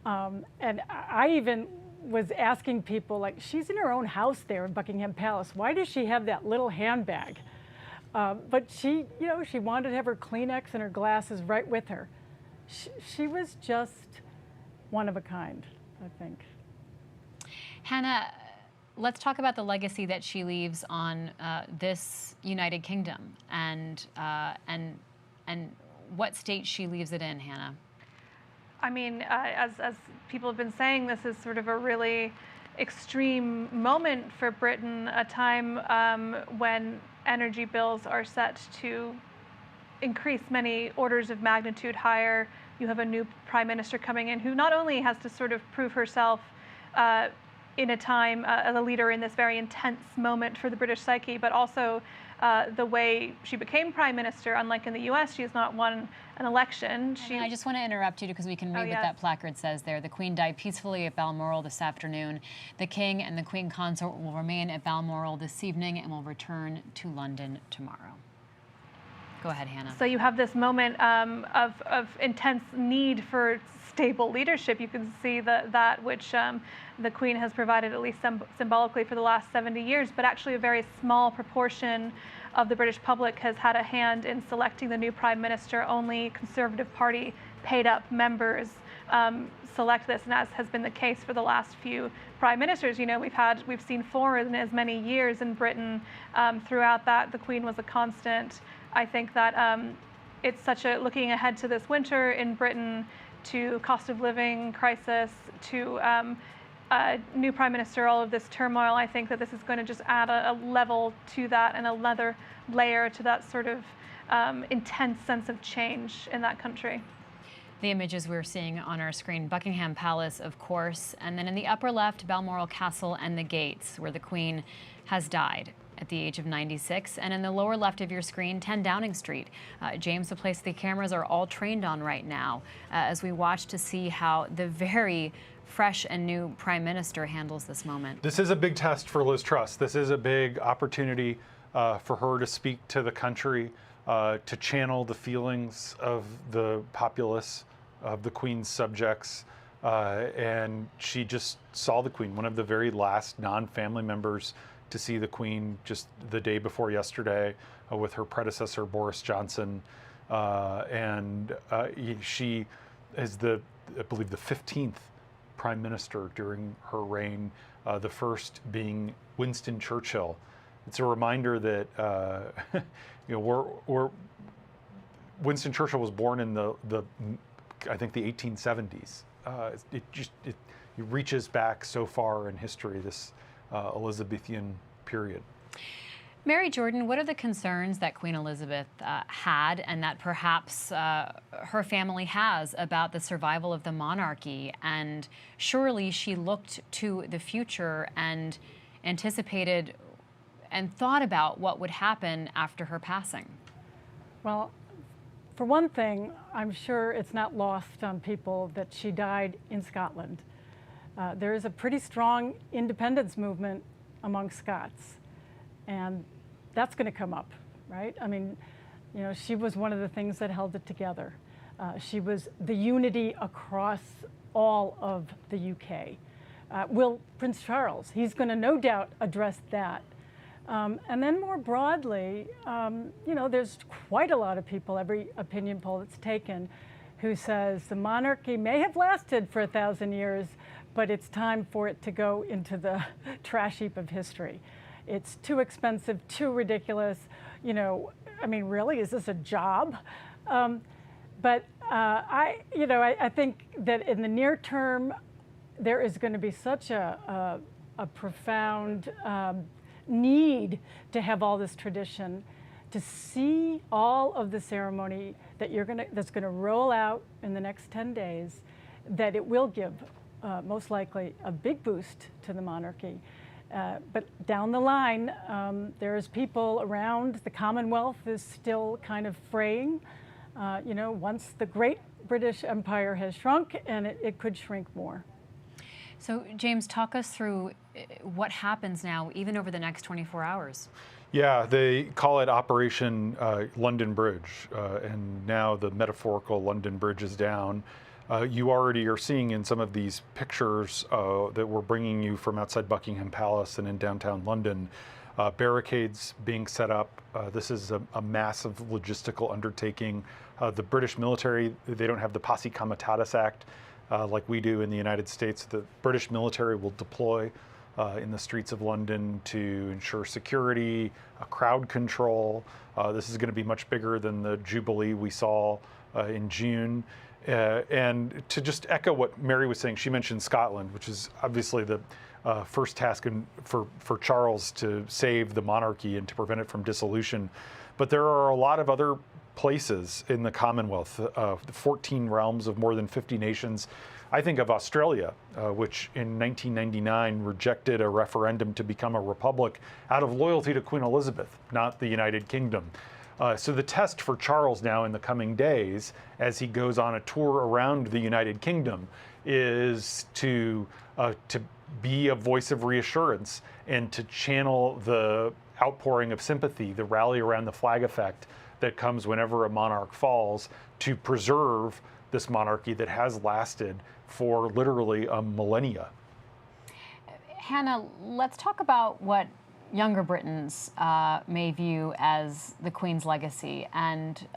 And I even was asking people, like, she's in her own house there in Buckingham Palace. Why does she have that little handbag? But she, you know, she wanted to have her Kleenex and her glasses right with her. She was just one of a kind, I think. Hannah, let's talk about the legacy that she leaves on this United Kingdom and what state she leaves it in, Hannah. I mean, as people have been saying, this is sort of a really extreme moment for Britain, a time when energy bills are set to increase many orders of magnitude higher. You have a new prime minister coming in who not only has to sort of prove herself in a time as a leader in this very intense moment for the British psyche, but also the way she became prime minister. Unlike in the US, she has not won an election. I just want to interrupt you because we can read what that placard says there. The Queen died peacefully at Balmoral this afternoon. The King and the Queen Consort will remain at Balmoral this evening and will return to London tomorrow. Go ahead, Hannah. So you have this moment of intense need for stable leadership. You can see that which the Queen has provided, at least symbolically, for the last 70 years, but actually a very small proportion of the British public has had a hand in selecting the new Prime Minister. Only Conservative Party paid-up members select this, and as has been the case for the last few prime ministers. You know, we've seen 4 in as many years in Britain. Throughout that, the Queen was a constant. I think that it's such a, looking ahead to this winter in Britain, to cost of living crisis, to new prime minister, all of this turmoil, I think that this is going to just add a level to that and another layer to that sort of intense sense of change in that country. The images we're seeing on our screen, Buckingham Palace, of course, and then in the upper left, Balmoral Castle and the gates, where the Queen has died at the age of 96. And in the lower left of your screen, 10 Downing Street. James, the place the cameras are all trained on right now as we watch to see how the very fresh and new Prime Minister handles this moment. This is a big test for Liz Truss. This is a big opportunity for her to speak to the country, to channel the feelings of the populace, of the Queen's subjects. And she just saw the Queen, one of the very last non-family members to see the Queen just the day before yesterday with her predecessor, Boris Johnson. She is I believe, the 15th Prime Minister during her reign, the first being Winston Churchill. It's a reminder that you know, Winston Churchill was born in the I think the 1870s. It reaches back so far in history, this Elizabethan period. Mary Jordan, what are the concerns that Queen Elizabeth had and that perhaps her family has about the survival of the monarchy? And surely she looked to the future and anticipated and thought about what would happen after her passing. Well, for one thing, I'm sure it's not lost on people that she died in Scotland. There is a pretty strong independence movement among Scots, and that's going to come up, right? I mean, you know, she was one of the things that held it together. She was the unity across all of the UK. Will Prince Charles, he's going to no doubt address that. And then more broadly, you know, there's quite a lot of people, every opinion poll that's taken, who says the monarchy may have lasted for 1,000 years, but it's time for it to go into the trash heap of history. It's too expensive, too ridiculous. You know, I mean, really, is this a job? But I think that in the near term, there is going to be such a profound need to have all this tradition, to see all of the ceremony that that's going to roll out in the next 10 days, that it will give most likely a big boost to the monarchy. But down the line, there's people around. The Commonwealth is still kind of fraying. You know, once the great British Empire has shrunk, and it could shrink more. So, James, talk us through what happens now, even over the next 24 hours. Yeah, they call it Operation London Bridge, and now the metaphorical London Bridge is down. You already are seeing in some of these pictures that we're bringing you from outside Buckingham Palace and in downtown London, barricades being set up. This is a massive logistical undertaking. The British military, they don't have the Posse Comitatus Act like we do in the United States. The British military will deploy in the streets of London to ensure security, crowd control. This is going to be much bigger than the Jubilee we saw in June. And to just echo what Mary was saying, she mentioned Scotland, which is obviously the first task for Charles to save the monarchy and to prevent it from dissolution. But there are a lot of other places in the Commonwealth, 14 realms of more than 50 nations. I think of Australia, which in 1999 rejected a referendum to become a republic out of loyalty to Queen Elizabeth, not the United Kingdom. So the test for Charles now in the coming days, as he goes on a tour around the United Kingdom, is to be a voice of reassurance and to channel the outpouring of sympathy, the rally around the flag effect that comes whenever a monarch falls, to preserve this monarchy that has lasted for literally a millennia. Hannah, let's talk about what younger Britons may view as the Queen's legacy and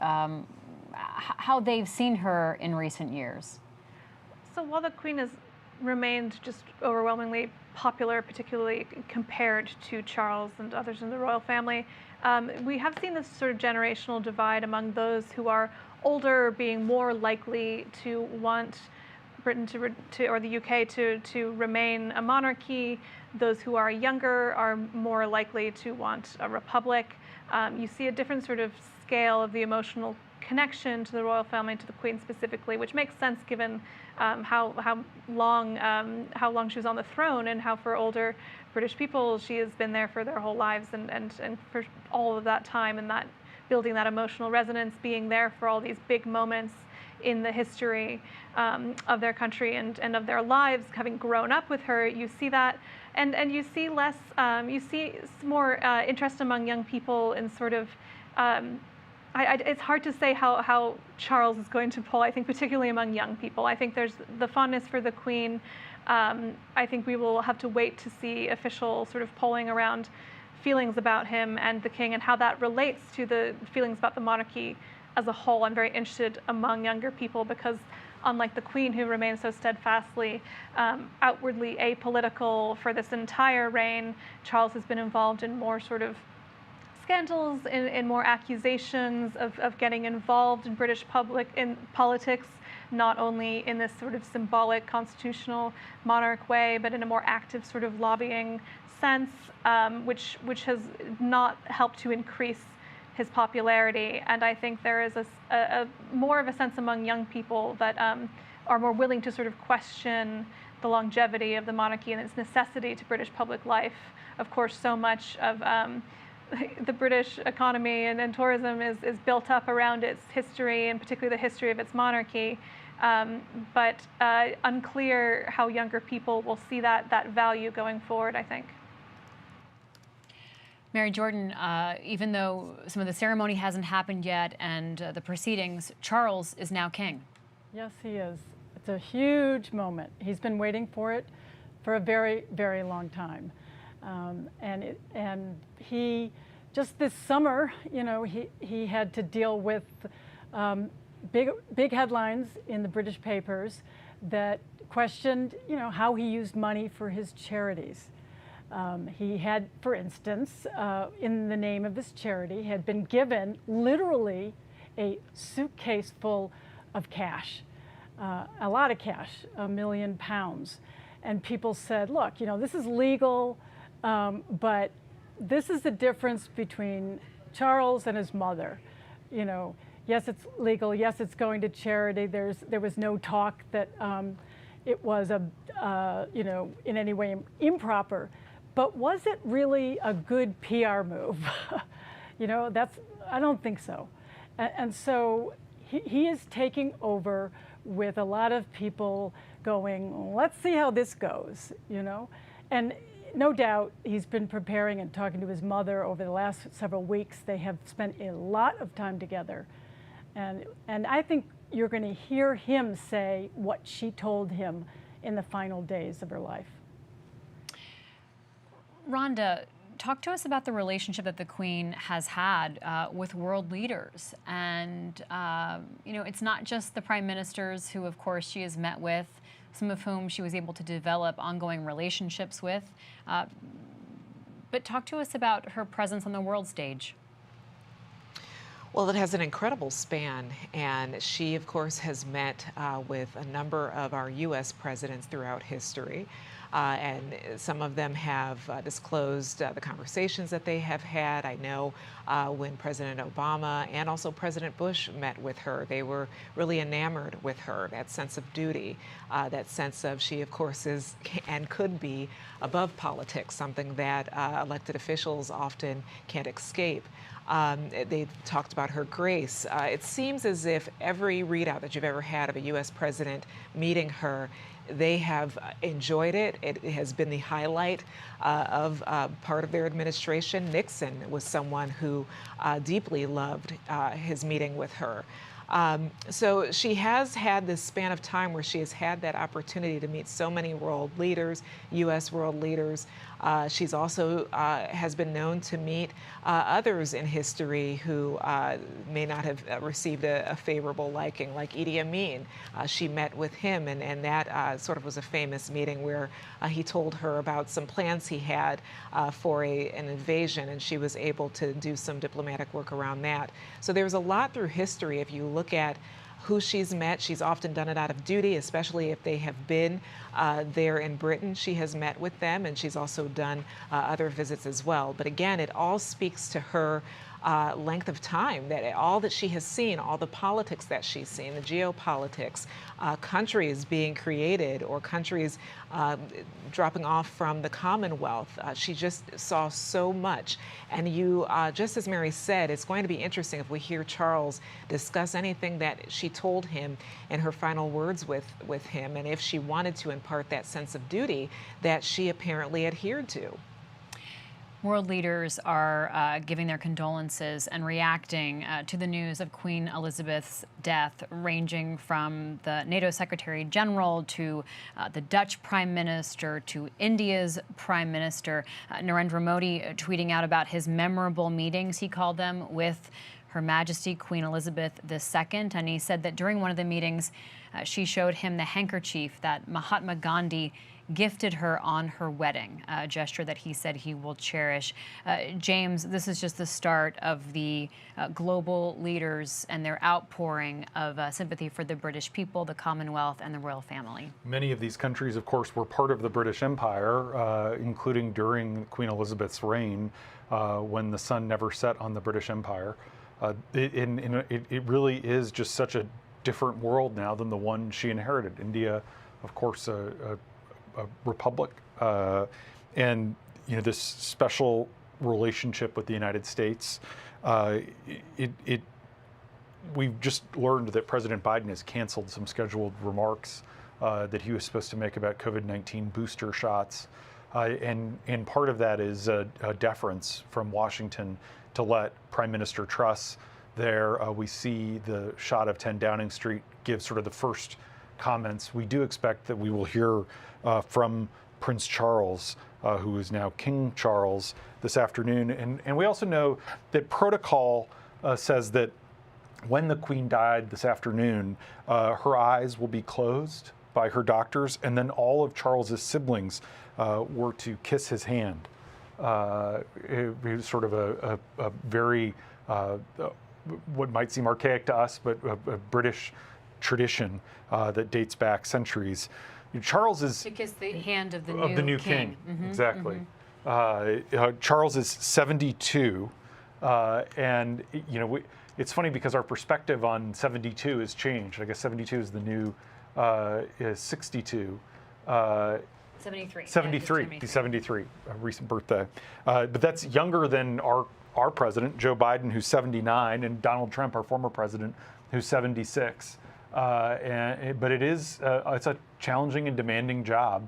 how they've seen her in recent years. So while the Queen has remained just overwhelmingly popular, particularly compared to Charles and others in the royal family, we have seen this sort of generational divide among those who are older being more likely to want Britain or the UK to remain a monarchy. Those who are younger are more likely to want a republic. You see a different sort of scale of the emotional connection to the royal family, to the Queen specifically, which makes sense given how long she was on the throne, and how for older British people she has been there for their whole lives, and for all of that time, and that building that emotional resonance, being there for all these big moments in the history of their country and of their lives, having grown up with her. You see that, and you see less, you see more interest among young people in sort of, it's hard to say how Charles is going to pull, I think, particularly among young people. I think there's the fondness for the Queen. I think we will have to wait to see official sort of polling around feelings about him and the King and how that relates to the feelings about the monarchy as a whole. I'm very interested among younger people because, unlike the Queen, who remains so steadfastly outwardly apolitical for this entire reign, Charles has been involved in more sort of scandals, in more accusations of getting involved in British politics, not only in this sort of symbolic constitutional monarch way, but in a more active sort of lobbying sense, which has not helped to increase his popularity. And I think there is a more of a sense among young people that are more willing to sort of question the longevity of the monarchy and its necessity to British public life. Of course, so much of the British economy and tourism is built up around its history, and particularly the history of its monarchy. But unclear how younger people will see that value going forward, I think. Mary Jordan, even though some of the ceremony hasn't happened yet and the proceedings, Charles is now king. Yes, he is. It's a huge moment. He's been waiting for it for a very, very long time. And he, just this summer, you know, he had to deal with big headlines in the British papers that questioned, you know, how he used money for his charities. He had, for instance, in the name of this charity, had been given literally a suitcase full of cash, a lot of cash, £1 million. And people said, look, you know, this is legal, but this is the difference between Charles and his mother. You know, yes, it's legal. Yes, it's going to charity. There was no talk that it was you know, in any way improper. But was it really a good PR move? You know, I don't think so. And so he is taking over with a lot of people going, let's see how this goes, you know? And no doubt he's been preparing and talking to his mother over the last several weeks. They have spent a lot of time together. And I think you're going to hear him say what she told him in the final days of her life. Rhonda, talk to us about the relationship that the Queen has had with world leaders. And, you know, it's not just the prime ministers who, of course, she has met with, some of whom she was able to develop ongoing relationships with. But talk to us about her presence on the world stage. Well, it has an incredible span, and she, of course, has met with a number of our U.S. presidents throughout history. And some of them have disclosed the conversations that they have had. I know when President Obama and also President Bush met with her, they were really enamored with her, that sense of duty, that sense of she, of course, is and could be above politics, something that elected officials often can't escape. They talked about her grace. It seems as if every readout that you've ever had of a U.S. president meeting her, they have enjoyed it. It has been the highlight of part of their administration. Nixon was someone who deeply loved his meeting with her. So she has had this span of time where she has had that opportunity to meet so many world leaders, U.S. world leaders. She's also has been known to meet others in history who may not have received a favorable liking, like Idi Amin. She met with him, and that sort of was a famous meeting where he told her about some plans he had for an invasion, and she was able to do some diplomatic work around that. So there's a lot through history. If you look at who she's met, she's often done it out of duty, especially if they have been there in Britain. She has met with them, and she's also done other visits as well. But again, it all speaks to her length of time, that all that she has seen, all the politics that she's seen, the geopolitics, countries being created or countries dropping off from the Commonwealth. She just saw so much. And you, just as Mary said, it's going to be interesting if we hear Charles discuss anything that she told him in her final words with him, and if she wanted to impart that sense of duty that she apparently adhered to. World leaders are giving their condolences and reacting to the news of Queen Elizabeth's death, ranging from the NATO Secretary General to the Dutch Prime Minister to India's Prime Minister. Narendra Modi tweeting out about his memorable meetings, he called them, with Her Majesty Queen Elizabeth II. And he said that during one of the meetings, she showed him the handkerchief that Mahatma Gandhi gifted her on her wedding, a gesture that he said he will cherish. James, this is just the start of the global leaders and their outpouring of sympathy for the British people, the Commonwealth, and the royal family. Many of these countries, of course, were part of the British Empire, including during Queen Elizabeth's reign, when the sun never set on the British Empire. It really is just such a different world now than the one she inherited. India, of course, a republic, and this special relationship with the United States. We've just learned that President Biden has canceled some scheduled remarks that he was supposed to make about COVID-19 booster shots, and part of that is a deference from Washington to let Prime Minister Truss there. We see the shot of 10 Downing Street give sort of the first comments. We do expect that we will hear from Prince Charles, who is now King Charles, this afternoon. And we also know that protocol says that when the Queen died this afternoon, her eyes will be closed by her doctors, and then all of Charles's siblings were to kiss his hand. It was sort of a very, what might seem archaic to us, but a British tradition that dates back centuries. Charles is... To kiss the hand of the new king. Mm-hmm, exactly. Mm-hmm. Charles is 72, and it's funny because our perspective on 72 has changed. I guess 72 is the new 62. 73. 73. He's 73, a recent birthday. But that's younger than our president, Joe Biden, who's 79, and Donald Trump, our former president, who's 76. But it's a challenging and demanding job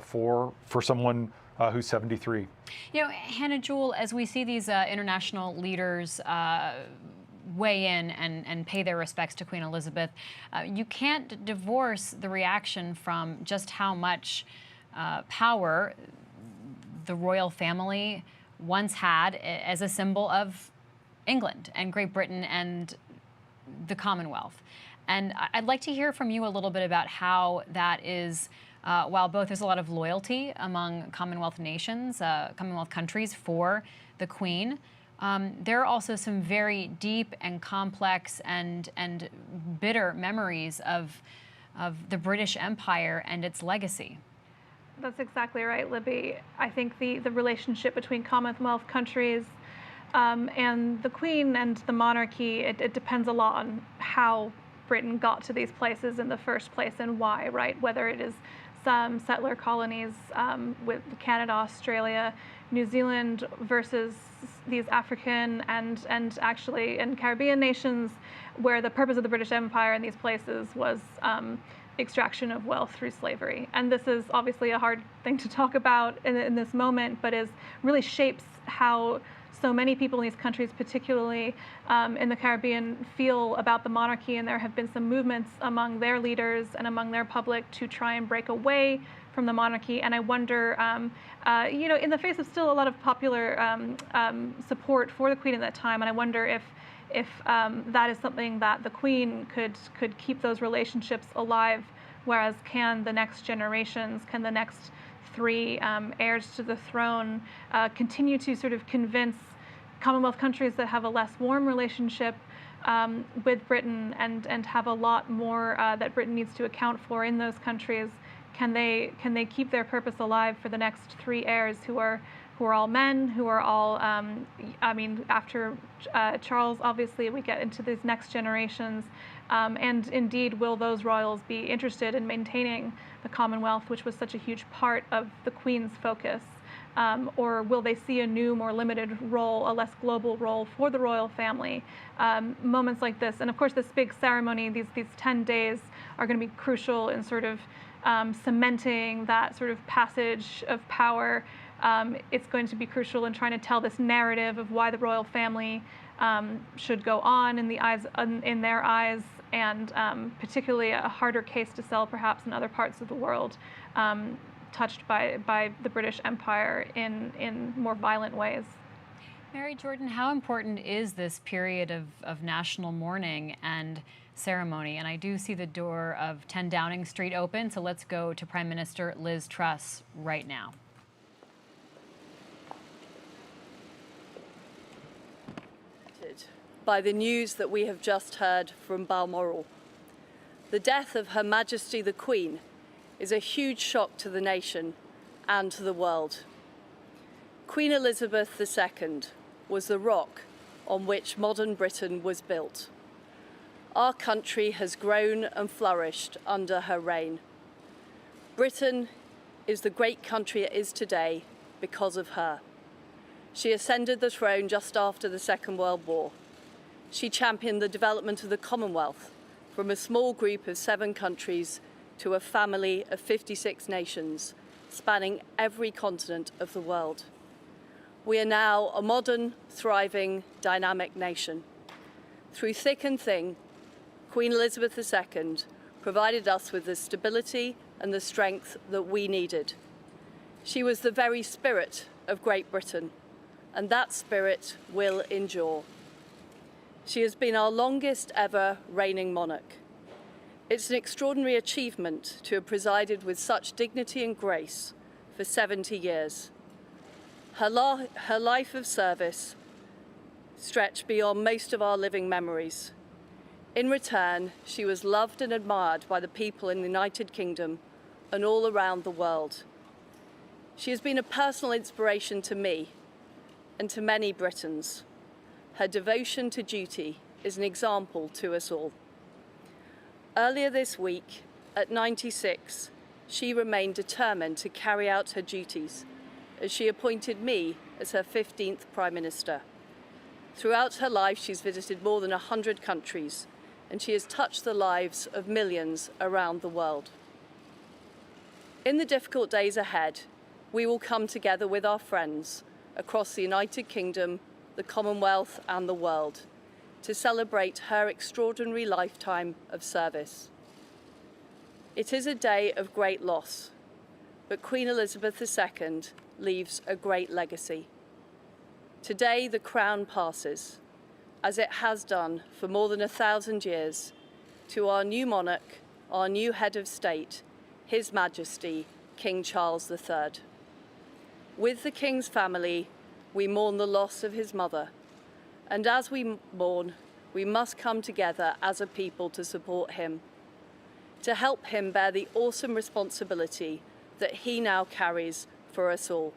for someone who's 73. Hannah Jewell, as we see these international leaders weigh in and pay their respects to Queen Elizabeth, you can't divorce the reaction from just how much power the royal family once had as a symbol of England and Great Britain and the Commonwealth. And I'd like to hear from you a little bit about how that is, while both there's a lot of loyalty among Commonwealth nations, Commonwealth countries for the Queen, there are also some very deep and complex and bitter memories of the British Empire and its legacy. That's exactly right, Libby. I think the relationship between Commonwealth countries and the Queen and the monarchy, it depends a lot on how Britain got to these places in the first place and why, right? Whether it is some settler colonies with Canada, Australia, New Zealand versus these African and Caribbean nations, where the purpose of the British Empire in these places was extraction of wealth through slavery. And this is obviously a hard thing to talk about in this moment, but really shapes how so many people in these countries, particularly in the Caribbean, feel about the monarchy. And there have been some movements among their leaders and among their public to try and break away from the monarchy. And I wonder, in the face of still a lot of popular support for the Queen at that time, and I wonder if that is something that the Queen could keep those relationships alive, whereas can the next generations, can the next three heirs to the throne continue to sort of convince Commonwealth countries that have a less warm relationship with Britain and have a lot more that Britain needs to account for in those countries? Can they keep their purpose alive for the next three heirs who are all men, who are all, after Charles, obviously, we get into these next generations. And indeed, will those royals be interested in maintaining the Commonwealth, which was such a huge part of the Queen's focus? Or will they see a new, more limited role, a less global role for the royal family? Moments like this, and of course this big ceremony, these 10 days are going to be crucial in sort of cementing that sort of passage of power. It's going to be crucial in trying to tell this narrative of why the royal family should go on in their eyes, and particularly a harder case to sell perhaps in other parts of the world, touched by the British Empire in more violent ways. Mary Jordan, how important is this period of national mourning and ceremony? And I do see the door of 10 Downing Street open, so let's go to Prime Minister Liz Truss right now. By the news that we have just heard from Balmoral. The death of Her Majesty the Queen is a huge shock to the nation and to the world. Queen Elizabeth II was the rock on which modern Britain was built. Our country has grown and flourished under her reign. Britain is the great country it is today because of her. She ascended the throne just after the Second World War. She championed the development of the Commonwealth from a small group of 7 countries to a family of 56 nations, spanning every continent of the world. We are now a modern, thriving, dynamic nation. Through thick and thin, Queen Elizabeth II provided us with the stability and the strength that we needed. She was the very spirit of Great Britain, and that spirit will endure. She has been our longest ever reigning monarch. It's an extraordinary achievement to have presided with such dignity and grace for 70 years. Her life of service stretched beyond most of our living memories. In return, she was loved and admired by the people in the United Kingdom and all around the world. She has been a personal inspiration to me and to many Britons. Her devotion to duty is an example to us all. Earlier this week, at 96, she remained determined to carry out her duties as she appointed me as her 15th Prime Minister. Throughout her life, she's visited more than 100 countries, and she has touched the lives of millions around the world. In the difficult days ahead, we will come together with our friends across the United Kingdom, the Commonwealth and the world to celebrate her extraordinary lifetime of service. It is a day of great loss, but Queen Elizabeth II leaves a great legacy. Today the crown passes, as it has done for more than 1,000 years, to our new monarch, our new head of state, His Majesty King Charles III. With the King's family, we mourn the loss of his mother, and as we mourn, we must come together as a people to support him, to help him bear the awesome responsibility that he now carries for us all.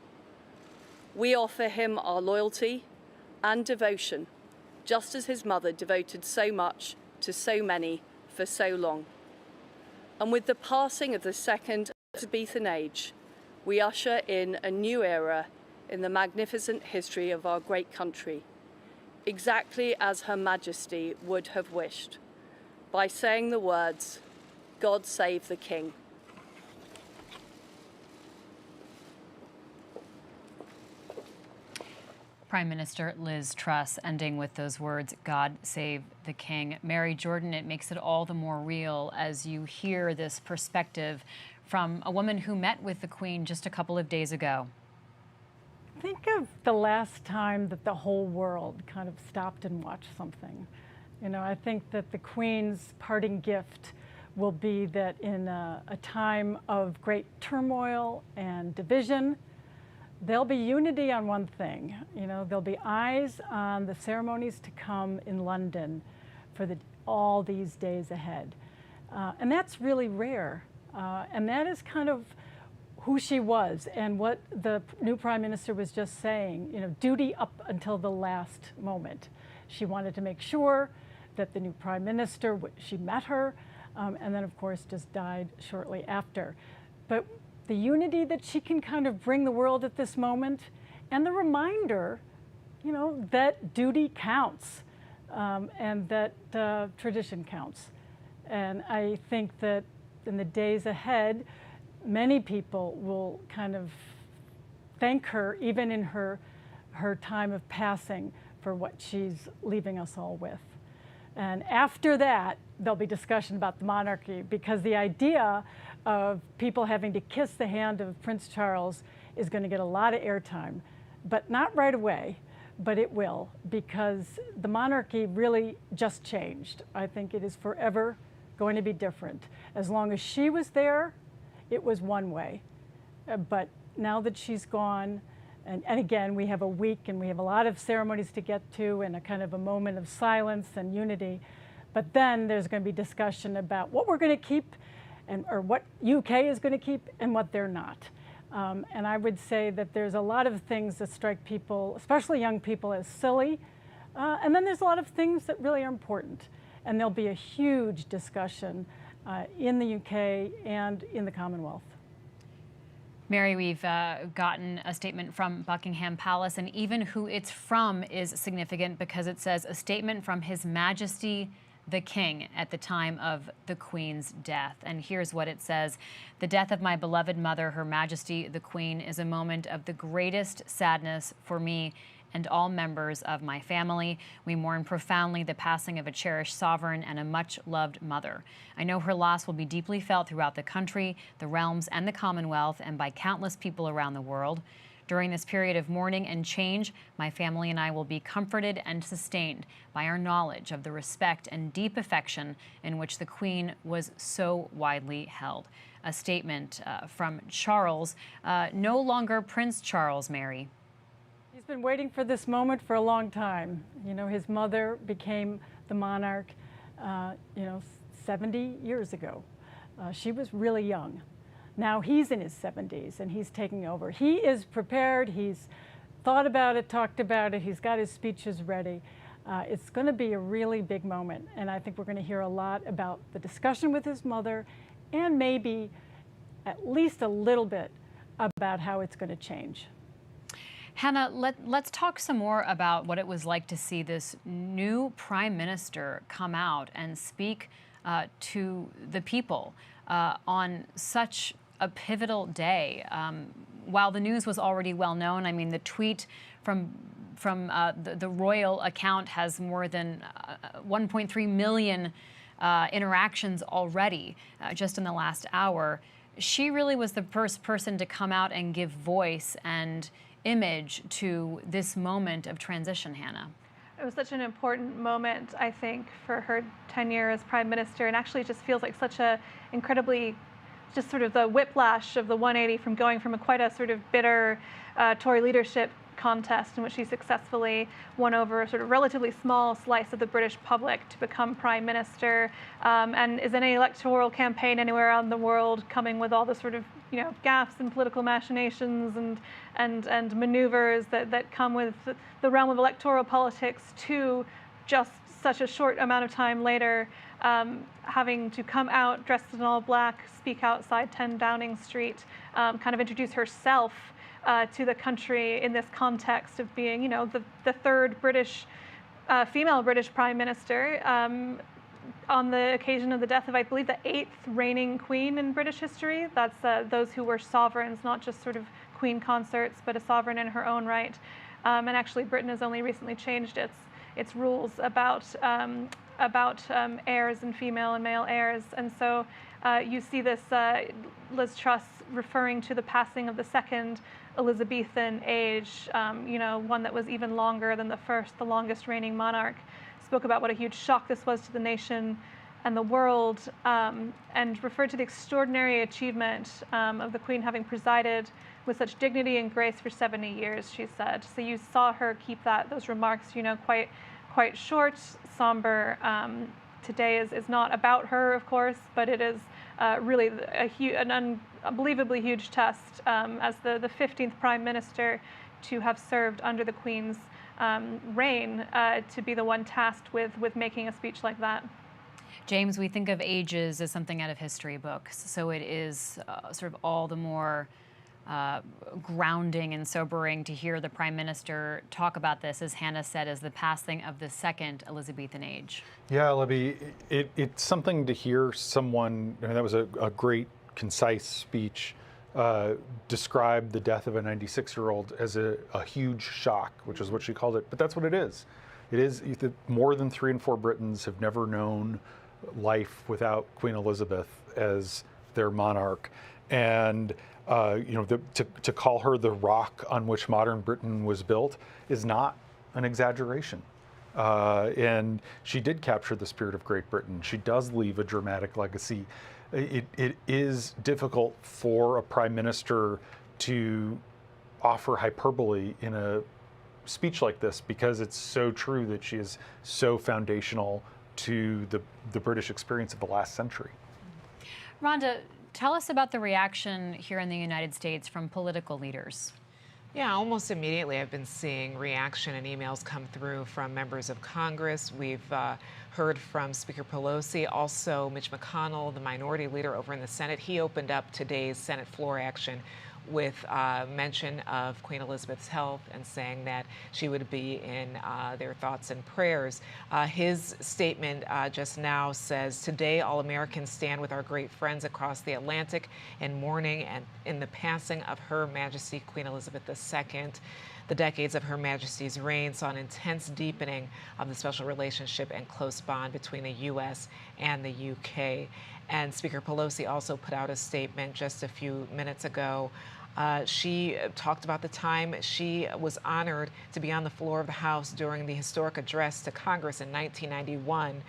We offer him our loyalty and devotion, just as his mother devoted so much to so many for so long. And with the passing of the second Elizabethan age, we usher in a new era in the magnificent history of our great country, exactly as Her Majesty would have wished, by saying the words, "God save the King." Prime Minister Liz Truss ending with those words, "God save the King." Mary Jordan, it makes it all the more real as you hear this perspective from a woman who met with the Queen just a couple of days ago. Think of the last time that the whole world kind of stopped and watched something. You know, I think that the Queen's parting gift will be that in a time of great turmoil and division, there'll be unity on one thing. You know, there'll be eyes on the ceremonies to come in London for all these days ahead. And that's really rare. And that is kind of who she was and what the new Prime Minister was just saying, you know, duty up until the last moment. She wanted to make sure that the new Prime Minister, she met her, and then of course just died shortly after. But the unity that she can kind of bring the world at this moment, and the reminder, you know, that duty counts, and that tradition counts. And I think that in the days ahead, many people will kind of thank her, even in her time of passing, for what she's leaving us all with. And after that, there'll be discussion about the monarchy, because the idea of people having to kiss the hand of Prince Charles is going to get a lot of airtime, but not right away. but it will, because the monarchy really just changed. I think it is forever going to be different. As long as she was there, it was one way. But now that she's gone, and again, we have a week and we have a lot of ceremonies to get to and a kind of a moment of silence and unity. But then there's going to be discussion about what we're going to keep or what UK is going to keep and what they're not. And I would say that there's a lot of things that strike people, especially young people, as silly. And then there's a lot of things that really are important. And there'll be a huge discussion in the UK and in the Commonwealth. Mary, we've gotten a statement from Buckingham Palace, and even who it's from is significant because it says a statement from His Majesty the King at the time of the Queen's death. And here's what it says. The death of my beloved mother, Her Majesty the Queen, is a moment of the greatest sadness for me and all members of my family. We mourn profoundly the passing of a cherished sovereign and a much-loved mother. I know her loss will be deeply felt throughout the country, the realms, and the Commonwealth, and by countless people around the world. During this period of mourning and change, my family and I will be comforted and sustained by our knowledge of the respect and deep affection in which the Queen was so widely held. A statement from Charles, no longer Prince Charles, Mary. He's been waiting for this moment for a long time. You know, his mother became the monarch, 70 years ago. She was really young. Now he's in his 70s and he's taking over. He is prepared. He's thought about it, talked about it. He's got his speeches ready. It's going to be a really big moment. And I think we're going to hear a lot about the discussion with his mother and maybe at least a little bit about how it's going to change. Hannah, let's talk some more about what it was like to see this new prime minister come out and speak to the people on such a pivotal day. While the news was already well known, I mean, the tweet from the royal account has more than 1.3 million interactions already just in the last hour. She really was the first person to come out and give voice and image to this moment of transition, Hannah. It was such an important moment, I think, for her tenure as prime minister, and actually it just feels like such a incredibly, just sort of the whiplash of the 180 from going from quite a sort of bitter Tory leadership contest in which she successfully won over a sort of relatively small slice of the British public to become prime minister, and is in any electoral campaign anywhere around the world coming with all the sort of gaffes and political machinations and maneuvers that come with the realm of electoral politics, to just such a short amount of time later having to come out dressed in all black, speak outside 10 Downing Street, kind of introduce herself to the country in this context of being, the third female British prime minister on the occasion of the death of, I believe, the 8th reigning queen in British history. That's those who were sovereigns, not just sort of queen consorts, but a sovereign in her own right. And actually, Britain has only recently changed its rules about heirs and female and male heirs. And so you see this Liz Truss referring to the passing of the second Elizabethan age, one that was even longer than the first, the longest reigning monarch. Spoke about what a huge shock this was to the nation and the world, and referred to the extraordinary achievement of the Queen having presided with such dignity and grace for 70 years, she said. So you saw her keep those remarks, quite short, somber. Today is not about her, of course, but it is really an unbelievably huge test as the 15th prime minister to have served under the Queen's reign, to be the one tasked with making a speech like that. James, we think of ages as something out of history books, so it is sort of all the more grounding and sobering to hear the Prime Minister talk about this, as Hannah said, as the passing of the second Elizabethan age. Yeah, Libby, it's something to hear someone, that was a great, concise speech, describe the death of a 96-year-old as a huge shock, which is what she called it. But that's what it is. It is more than 3 in 4 Britons have never known life without Queen Elizabeth as their monarch. And to call her the rock on which modern Britain was built is not an exaggeration. And she did capture the spirit of Great Britain. She does leave a dramatic legacy. It is difficult for a prime minister to offer hyperbole in a speech like this because it's so true that she is so foundational to the British experience of the last century. Rhonda, tell us about the reaction here in the United States from political leaders. Yeah, almost immediately I've been seeing reaction and emails come through from members of Congress. We've heard from Speaker Pelosi, also Mitch McConnell, the minority leader over in the Senate. He opened up today's Senate floor action with mention of Queen Elizabeth's health and saying that she would be in their thoughts and prayers. His statement just now says, "Today, all Americans stand with our great friends across the Atlantic in mourning and in the passing of Her Majesty Queen Elizabeth II. The decades of Her Majesty's reign saw an intense deepening of the special relationship and close bond between the U.S. and the U.K." And Speaker Pelosi also put out a statement just a few minutes ago. She talked about the time she was honored to be on the floor of the House during the historic address to Congress in 1991,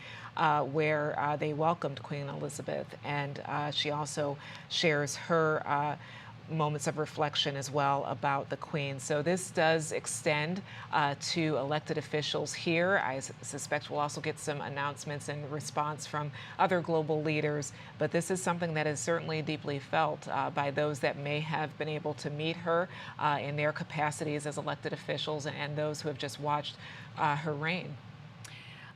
where they welcomed Queen Elizabeth. And she also shares her moments of reflection as well about the Queen. So this does extend to elected officials here. I suspect we'll also get some announcements in response from other global leaders, but this is something that is certainly deeply felt by those that may have been able to meet her in their capacities as elected officials and those who have just watched her reign.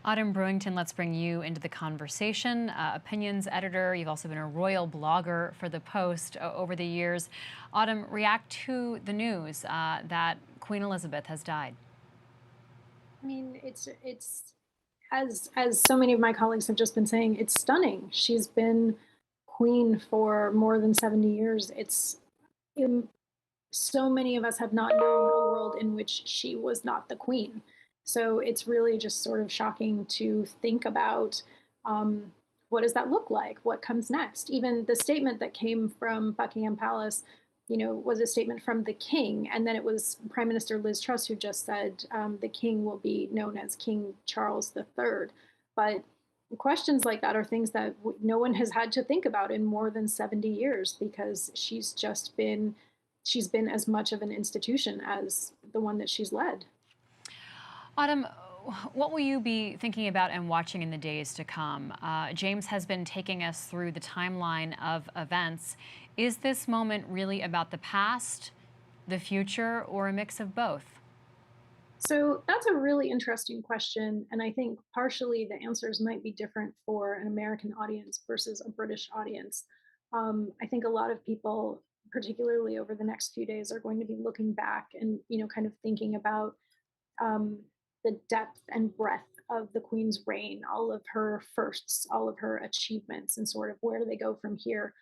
Autumn Brewington, let's bring you into the conversation. Opinions editor, you've also been a royal blogger for The Post over the years. Autumn, react to the news that Queen Elizabeth has died. I mean, it's as so many of my colleagues have just been saying, it's stunning. She's been queen for more than 70 years. So many of us have not known a world in which she was not the queen. So it's really just sort of shocking to think about what does that look like? What comes next? Even the statement that came from Buckingham Palace, was a statement from the king. And then it was Prime Minister Liz Truss who just said the king will be known as King Charles III. But questions like that are things that no one has had to think about in more than 70 years because she's been as much of an institution as the one that she's led. Autumn, what will you be thinking about and watching in the days to come? James has been taking us through the timeline of events. Is this moment really about the past, the future, or a mix of both? So that's a really interesting question. And I think partially the answers might be different for an American audience versus a British audience. I think a lot of people, particularly over the next few days, are going to be looking back and, kind of thinking about the depth and breadth of the Queen's reign, all of her firsts, all of her achievements, and sort of where do they go from here.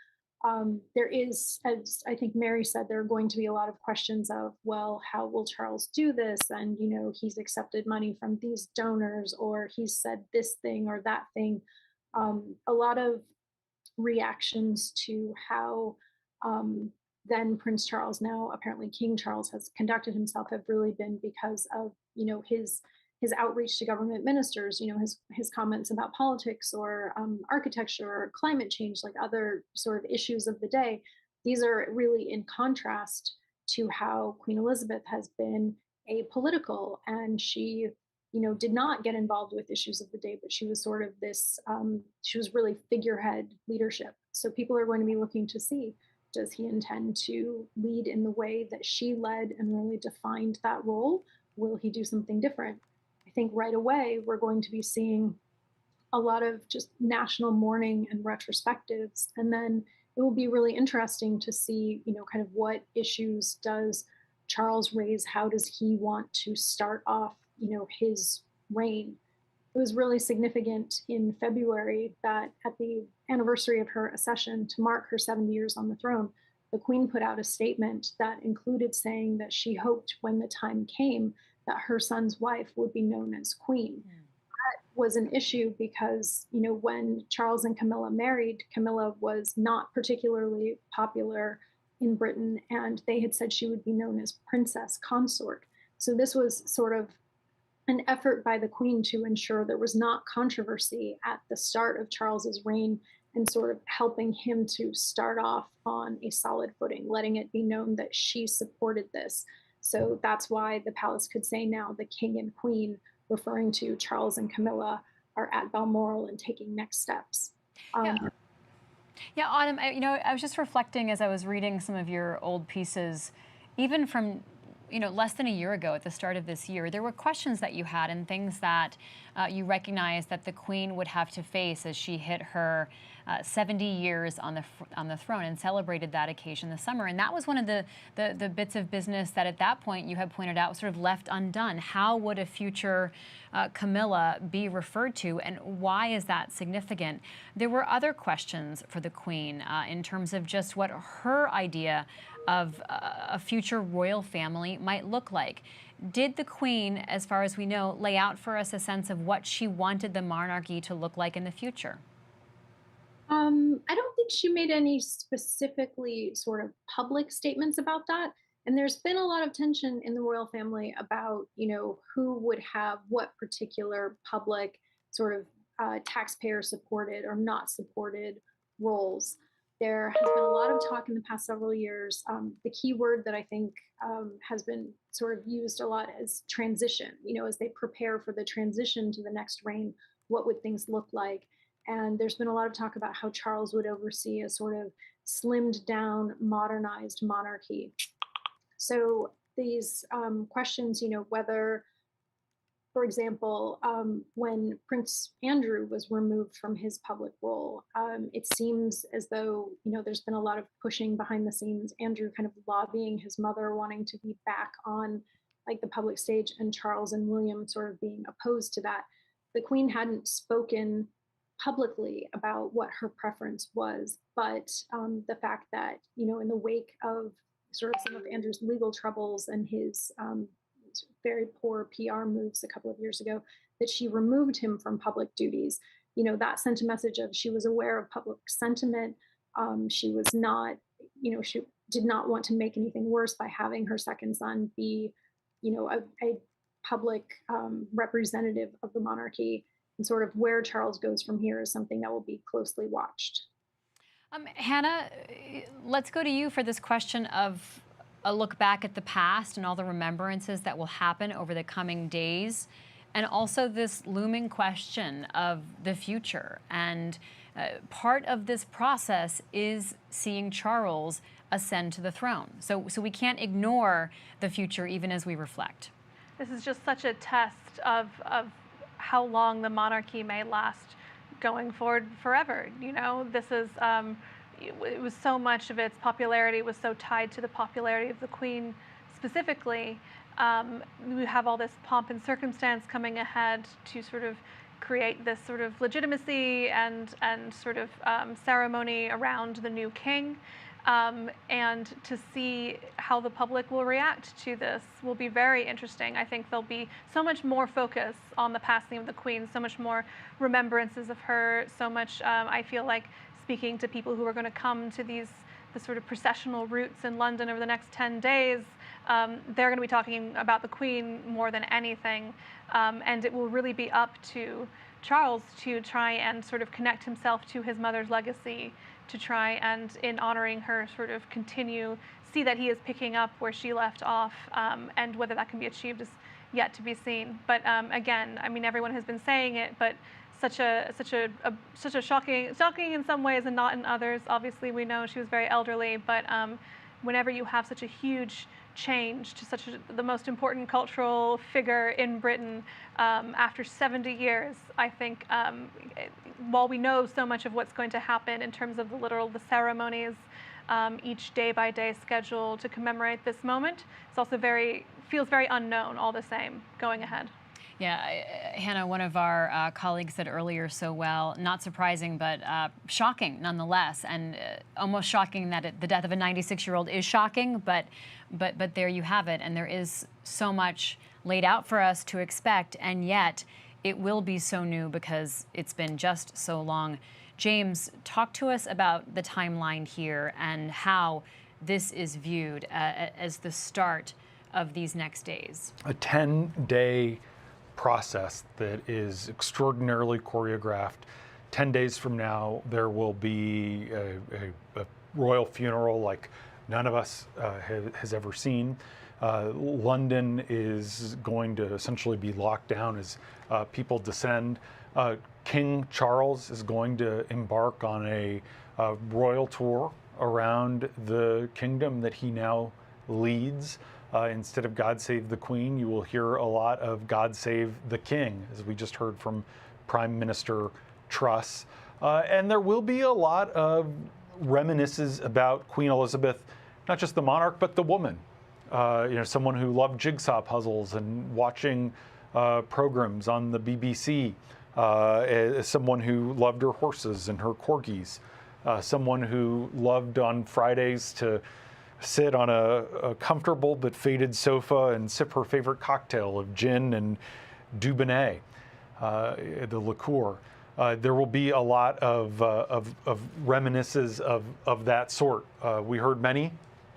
There is, as I think Mary said, there are going to be a lot of questions of, well, how will Charles do this? And, he's accepted money from these donors, or he's said this thing or that thing. A lot of reactions to how then Prince Charles, now apparently King Charles, has conducted himself have really been because of his outreach to government ministers, his comments about politics or architecture or climate change, like other sort of issues of the day. These are really in contrast to how Queen Elizabeth has been apolitical, and she did not get involved with issues of the day, but she was sort of this, she was really figurehead leadership. So people are going to be looking to see, does he intend to lead in the way that she led and really defined that role? Will he do something different? I think right away, we're going to be seeing a lot of just national mourning and retrospectives. And then it will be really interesting to see, kind of what issues does Charles raise? How does he want to start off, his reign? It was really significant in February that at the anniversary of her accession, to mark her 70 years on the throne, the Queen put out a statement that included saying that she hoped when the time came that her son's wife would be known as Queen. That was an issue because, when Charles and Camilla married, Camilla was not particularly popular in Britain, and they had said she would be known as Princess Consort. So this was sort of an effort by the Queen to ensure there was not controversy at the start of Charles's reign, and sort of helping him to start off on a solid footing, letting it be known that she supported this. So that's why the palace could say now the King and Queen, referring to Charles and Camilla, are at Balmoral and taking next steps. Yeah, Autumn, I was just reflecting as I was reading some of your old pieces, even from less than a year ago at the start of this year, there were questions that you had and things that you recognized that the Queen would have to face as she hit her 70 years on the throne and celebrated that occasion this summer. And that was one of the bits of business that at that point you had pointed out was sort of left undone. How would a future Camilla be referred to, and why is that significant? There were other questions for the Queen in terms of just what her idea of a future royal family might look like. Did the Queen, as far as we know, lay out for us a sense of what she wanted the monarchy to look like in the future? I don't think she made any specifically sort of public statements about that. And there's been a lot of tension in the royal family about, who would have what particular public sort of taxpayer supported or not supported roles. There has been a lot of talk in the past several years. The key word that I think has been sort of used a lot is transition. As they prepare for the transition to the next reign, what would things look like? And there's been a lot of talk about how Charles would oversee a sort of slimmed down, modernized monarchy. So these questions, whether, for example, when Prince Andrew was removed from his public role, it seems as though, there's been a lot of pushing behind the scenes, Andrew kind of lobbying his mother, wanting to be back on like the public stage, and Charles and William sort of being opposed to that. The Queen hadn't spoken publicly about what her preference was, but the fact that, in the wake of sort of some of Andrew's legal troubles and his very poor PR moves a couple of years ago, that she removed him from public duties. That sent a message of she was aware of public sentiment. She was not, she did not want to make anything worse by having her second son be, a public representative of the monarchy. And sort of where Charles goes from here is something that will be closely watched. Hannah, let's go to you for this question of a look back at the past and all the remembrances that will happen over the coming days, and also this looming question of the future. And part of this process is seeing Charles ascend to the throne. So we can't ignore the future even as we reflect. This is just such a test of how long the monarchy may last going forward forever. This is, it was so much of its popularity was so tied to the popularity of the Queen specifically. We have all this pomp and circumstance coming ahead to sort of create this sort of legitimacy and sort of ceremony around the new king. And to see how the public will react to this will be very interesting. I think there'll be so much more focus on the passing of the Queen, so much more remembrances of her, so much, I feel like, speaking to people who are going to come to the sort of processional routes in London over the next 10 days, they're going to be talking about the Queen more than anything. And it will really be up to Charles to try and sort of connect himself to his mother's legacy, to try and, in honoring her, sort of see that he is picking up where she left off, and whether that can be achieved is yet to be seen. But again, I mean, everyone has been saying it, but such a shocking in some ways and not in others. Obviously, we know she was very elderly, but whenever you have such a huge change to the most important cultural figure in Britain after 70 years, I think while we know so much of what's going to happen in terms of the ceremonies, each day-by-day schedule to commemorate this moment, it's also feels very unknown all the same going ahead. Yeah, Hannah, one of our colleagues said earlier so well, not surprising, but shocking nonetheless, and almost shocking that the death of a 96-year-old is shocking, but there you have it, and there is so much laid out for us to expect, and yet it will be so new because it's been just so long. James, talk to us about the timeline here and how this is viewed as the start of these next days. A 10-day process that is extraordinarily choreographed. 10 days from now, there will be a royal funeral like none of us has ever seen. London is going to essentially be locked down as people descend. King Charles is going to embark on a royal tour around the kingdom that he now leads. Instead of God Save the Queen, you will hear a lot of God Save the King, as we just heard from Prime Minister Truss. And there will be a lot of reminiscences about Queen Elizabeth, not just the monarch, but the woman. Someone who loved jigsaw puzzles and watching programs on the BBC, someone who loved her horses and her corgis, someone who loved on Fridays to sit on a comfortable but faded sofa and sip her favorite cocktail of gin and Dubonnet, the liqueur. There will be a lot of reminiscences of that sort. We heard many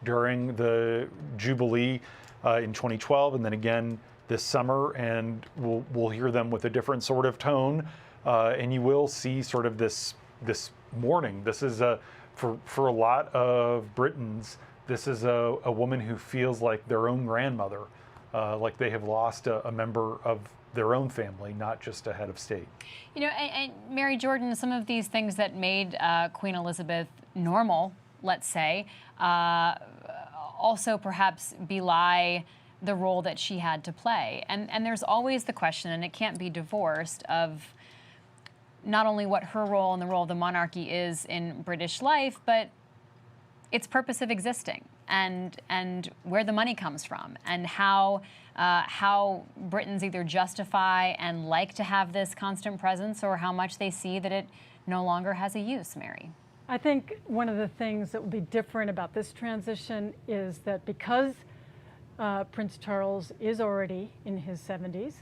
during the Jubilee in 2012, and then again this summer, and we'll hear them with a different sort of tone, and you will see sort of this mourning. This is for a lot of Britons, this is a woman who feels like their own grandmother, like they have lost a member of their own family, not just a head of state. And Mary Jordan, some of these things that made Queen Elizabeth normal, let's say, also perhaps belie the role that she had to play. And there's always the question, and it can't be divorced, of not only what her role and the role of the monarchy is in British life, but its purpose of existing, and where the money comes from, and how Britons either justify and like to have this constant presence, or how much they see that it no longer has a use. Mary? I think one of the things that will be different about this transition is that because Prince Charles is already in his 70s,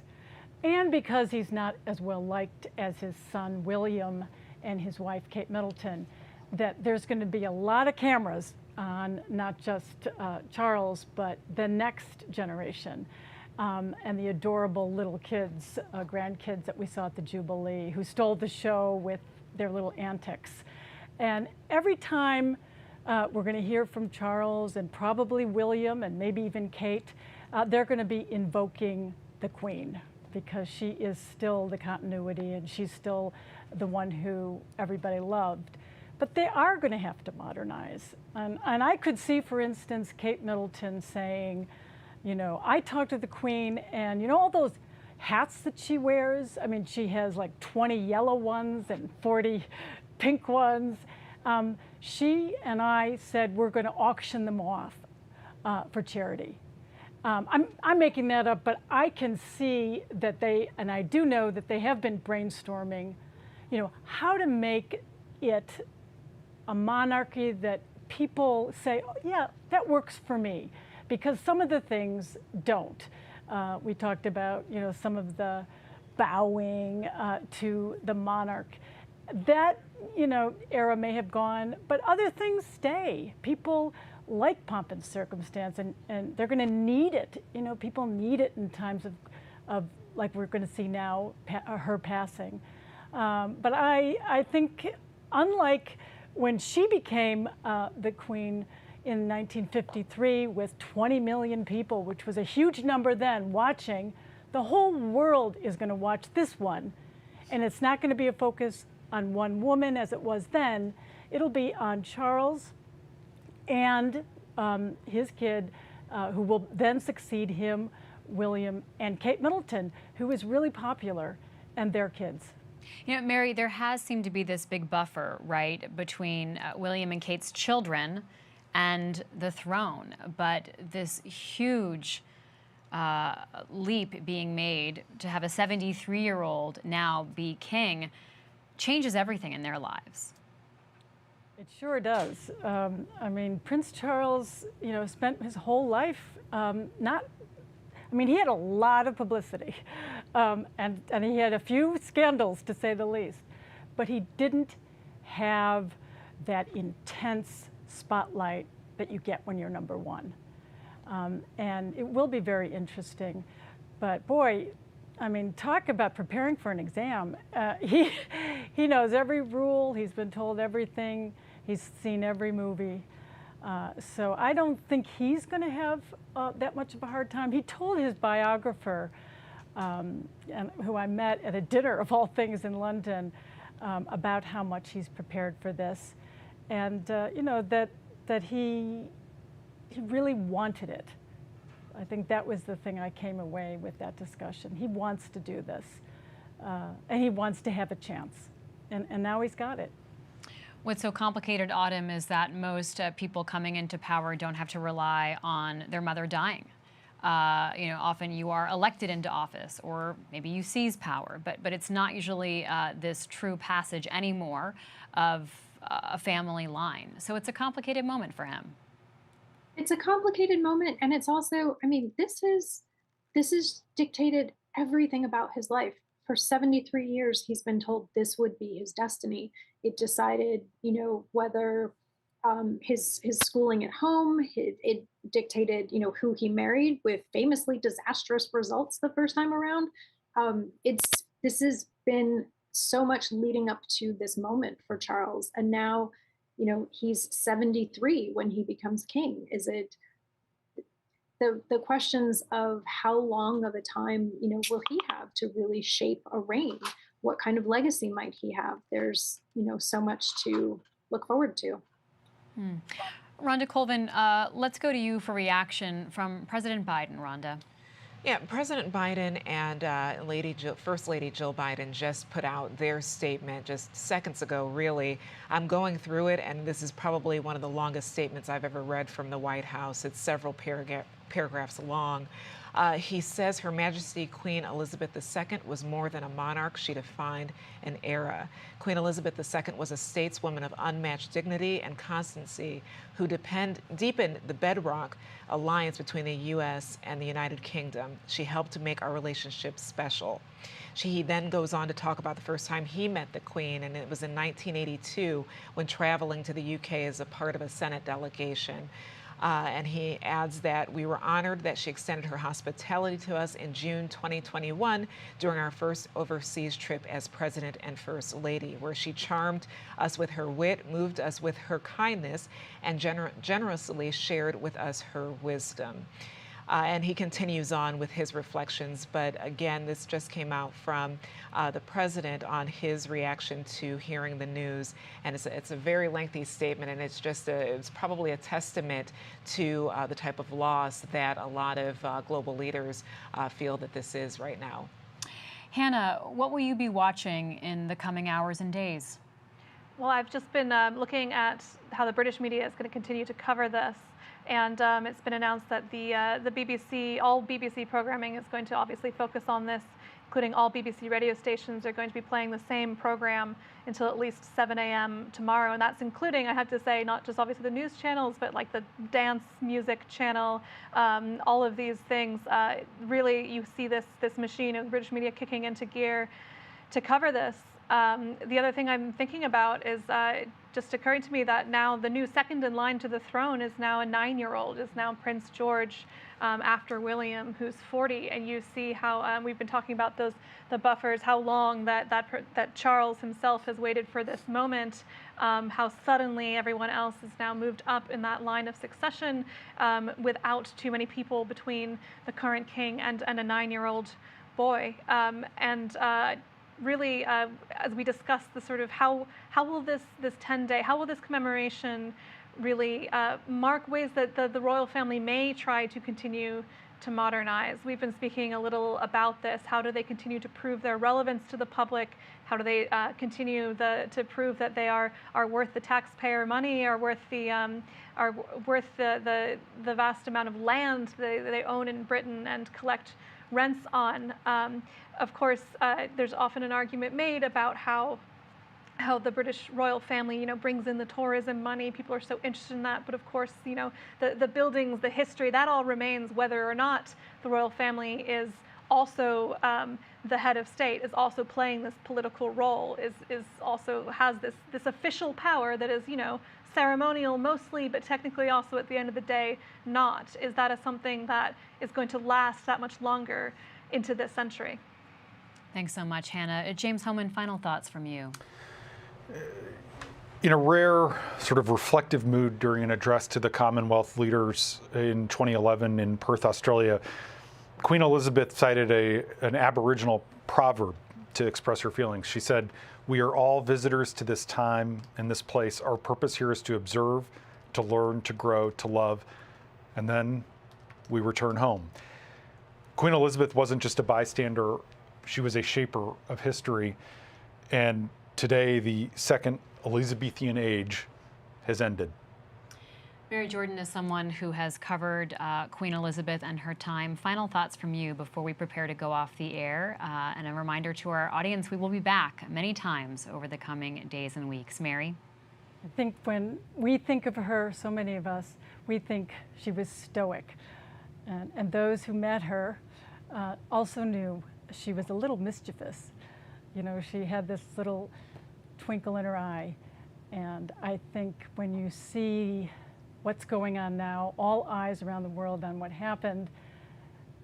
and because he's not as well liked as his son William and his wife Kate Middleton, that there's going to be a lot of cameras on not just Charles, but the next generation, and the adorable little kids, grandkids that we saw at the Jubilee, who stole the show with their little antics. And every time we're going to hear from Charles and probably William and maybe even Kate, they're going to be invoking the Queen, because she is still the continuity and she's still the one who everybody loved. But they are going to have to modernize. And I could see, for instance, Kate Middleton saying, I talked to the Queen, and all those hats that she wears, I mean, she has like 20 yellow ones and 40 pink ones. She and I said we're going to auction them off for charity. I'm making that up, but I can see that they, and I do know that they have been brainstorming, how to make it a monarchy that people say, oh, yeah, that works for me, because some of the things don't. We talked about, some of the bowing to the monarch. That, era may have gone, but other things stay. People like pomp and circumstance, and they're going to need it. People need it in times of like we're going to see now, her passing. But I think, unlike when she became the Queen in 1953 with 20 million people, which was a huge number then, watching, the whole world is going to watch this one. And it's not going to be a focus on one woman as it was then. It'll be on Charles and his kid, who will then succeed him, William, and Kate Middleton, who is really popular, and their kids. Mary, there has seemed to be this big buffer, right, between William and Kate's children and the throne, but this huge leap being made to have a 73-year-old now be king changes everything in their lives. It sure does. I mean, Prince Charles, spent his whole life he had a lot of publicity, and he had a few scandals, to say the least, but he didn't have that intense spotlight that you get when you're #1. And it will be very interesting. But boy, I mean, talk about preparing for an exam. He knows every rule. He's been told everything. He's seen every movie. So I don't think he's going to have that much of a hard time. He told his biographer, and who I met at a dinner of all things in London, about how much he's prepared for this, and you know, that he really wanted it. I think that was the thing I came away with that discussion. He wants to do this, and he wants to have a chance, and now he's got it. What's so complicated, Autumn, is that most people coming into power don't have to rely on their mother dying. You know, often you are elected into office, or maybe you seize power, but it's not usually this true passage anymore of a family line. So it's a complicated moment for him. It's a complicated moment, and it's also, I mean, this is dictated everything about his life. For 73 years, he's been told this would be his destiny. It decided, you know, whether his schooling at home. It dictated, you know, who he married, with famously disastrous results the first time around. This has been so much leading up to this moment for Charles, and now, you know, he's 73 when he becomes king. Is it the questions of how long of a time, you know, will he have to really shape a reign? What kind of legacy might he have? There's, you know, so much to look forward to. Rhonda Colvin, let's go to you for reaction from President Biden. Rhonda. Yeah, President Biden and First Lady Jill Biden just put out their statement just seconds ago, really. I'm going through it, and this is probably one of the longest statements I've ever read from the White House. It's several paragraphs long. He says Her Majesty Queen Elizabeth II was more than a monarch. She defined an era. Queen Elizabeth II was a stateswoman of unmatched dignity and constancy who deepened the bedrock alliance between the U.S. and the United Kingdom. She helped to make our relationship special. He then goes on to talk about the first time he met the Queen, and it was in 1982 when traveling to the U.K. as a part of a Senate delegation. And he adds that we were honored that she extended her hospitality to us in June 2021 during our first overseas trip as President and First Lady, where she charmed us with her wit, moved us with her kindness, and generously shared with us her wisdom. And he continues on with his reflections, but again, this just came out from the president on his reaction to hearing the news, and it's a very lengthy statement, and it's probably a testament to the type of loss that a lot of global leaders feel that this is right now. Hannah, what will you be watching in the coming hours and days? Well, I've just been looking at how the British media is going to continue to cover this. And it's been announced that the BBC, all BBC programming is going to obviously focus on this, including all BBC radio stations are going to be playing the same program until at least 7 a.m. tomorrow. And that's including, I have to say, not just obviously the news channels, but like the dance music channel, all of these things. Really, you see this machine of British media kicking into gear to cover this. The other thing I'm thinking about is just occurring to me that now the new second in line to the throne is now a 9-year-old, is now Prince George, after William, who's 40. And you see how we've been talking about the buffers, how long that Charles himself has waited for this moment, how suddenly everyone else has now moved up in that line of succession without too many people between the current king and a 9-year-old boy. Really, as we discuss the sort of how will this 10-day, how will this commemoration really mark ways that the royal family may try to continue to modernize? We've been speaking a little about this. How do they continue to prove their relevance to the public? How do they continue to prove that they are worth the taxpayer money, are worth the vast amount of land they own in Britain and collect rents on? Of course, there's often an argument made about how the British royal family, brings in the tourism money. People are so interested in that. But of course, the buildings, the history, that all remains, whether or not the royal family is also the head of state, is also playing this political role, is also has this official power that is, ceremonial mostly, but technically also at the end of the day not. Is that something that is going to last that much longer into this century? Thanks so much, Hannah. James Homan, final thoughts from you. In a rare sort of reflective mood during an address to the Commonwealth leaders in 2011 in Perth, Australia, Queen Elizabeth cited an Aboriginal proverb to express her feelings. She said, "We are all visitors to this time and this place. Our purpose here is to observe, to learn, to grow, to love, and then we return home." Queen Elizabeth wasn't just a bystander, she was a shaper of history. And today, the second Elizabethan age has ended. Mary Jordan is someone who has covered Queen Elizabeth and her time. Final thoughts from you before we prepare to go off the air. And a reminder to our audience, we will be back many times over the coming days and weeks. Mary? I think when we think of her, so many of us, we think she was stoic. And those who met her also knew she was a little mischievous. You know, she had this little twinkle in her eye. And I think when you see what's going on now, all eyes around the world on what happened,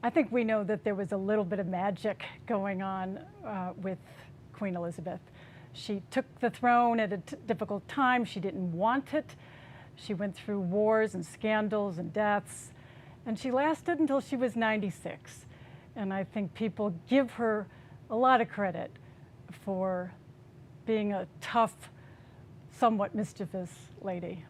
I think we know that there was a little bit of magic going on with Queen Elizabeth. She took the throne at a difficult time. She didn't want it. She went through wars and scandals and deaths, and she lasted until she was 96. And I think people give her a lot of credit for being a tough, somewhat mischievous lady.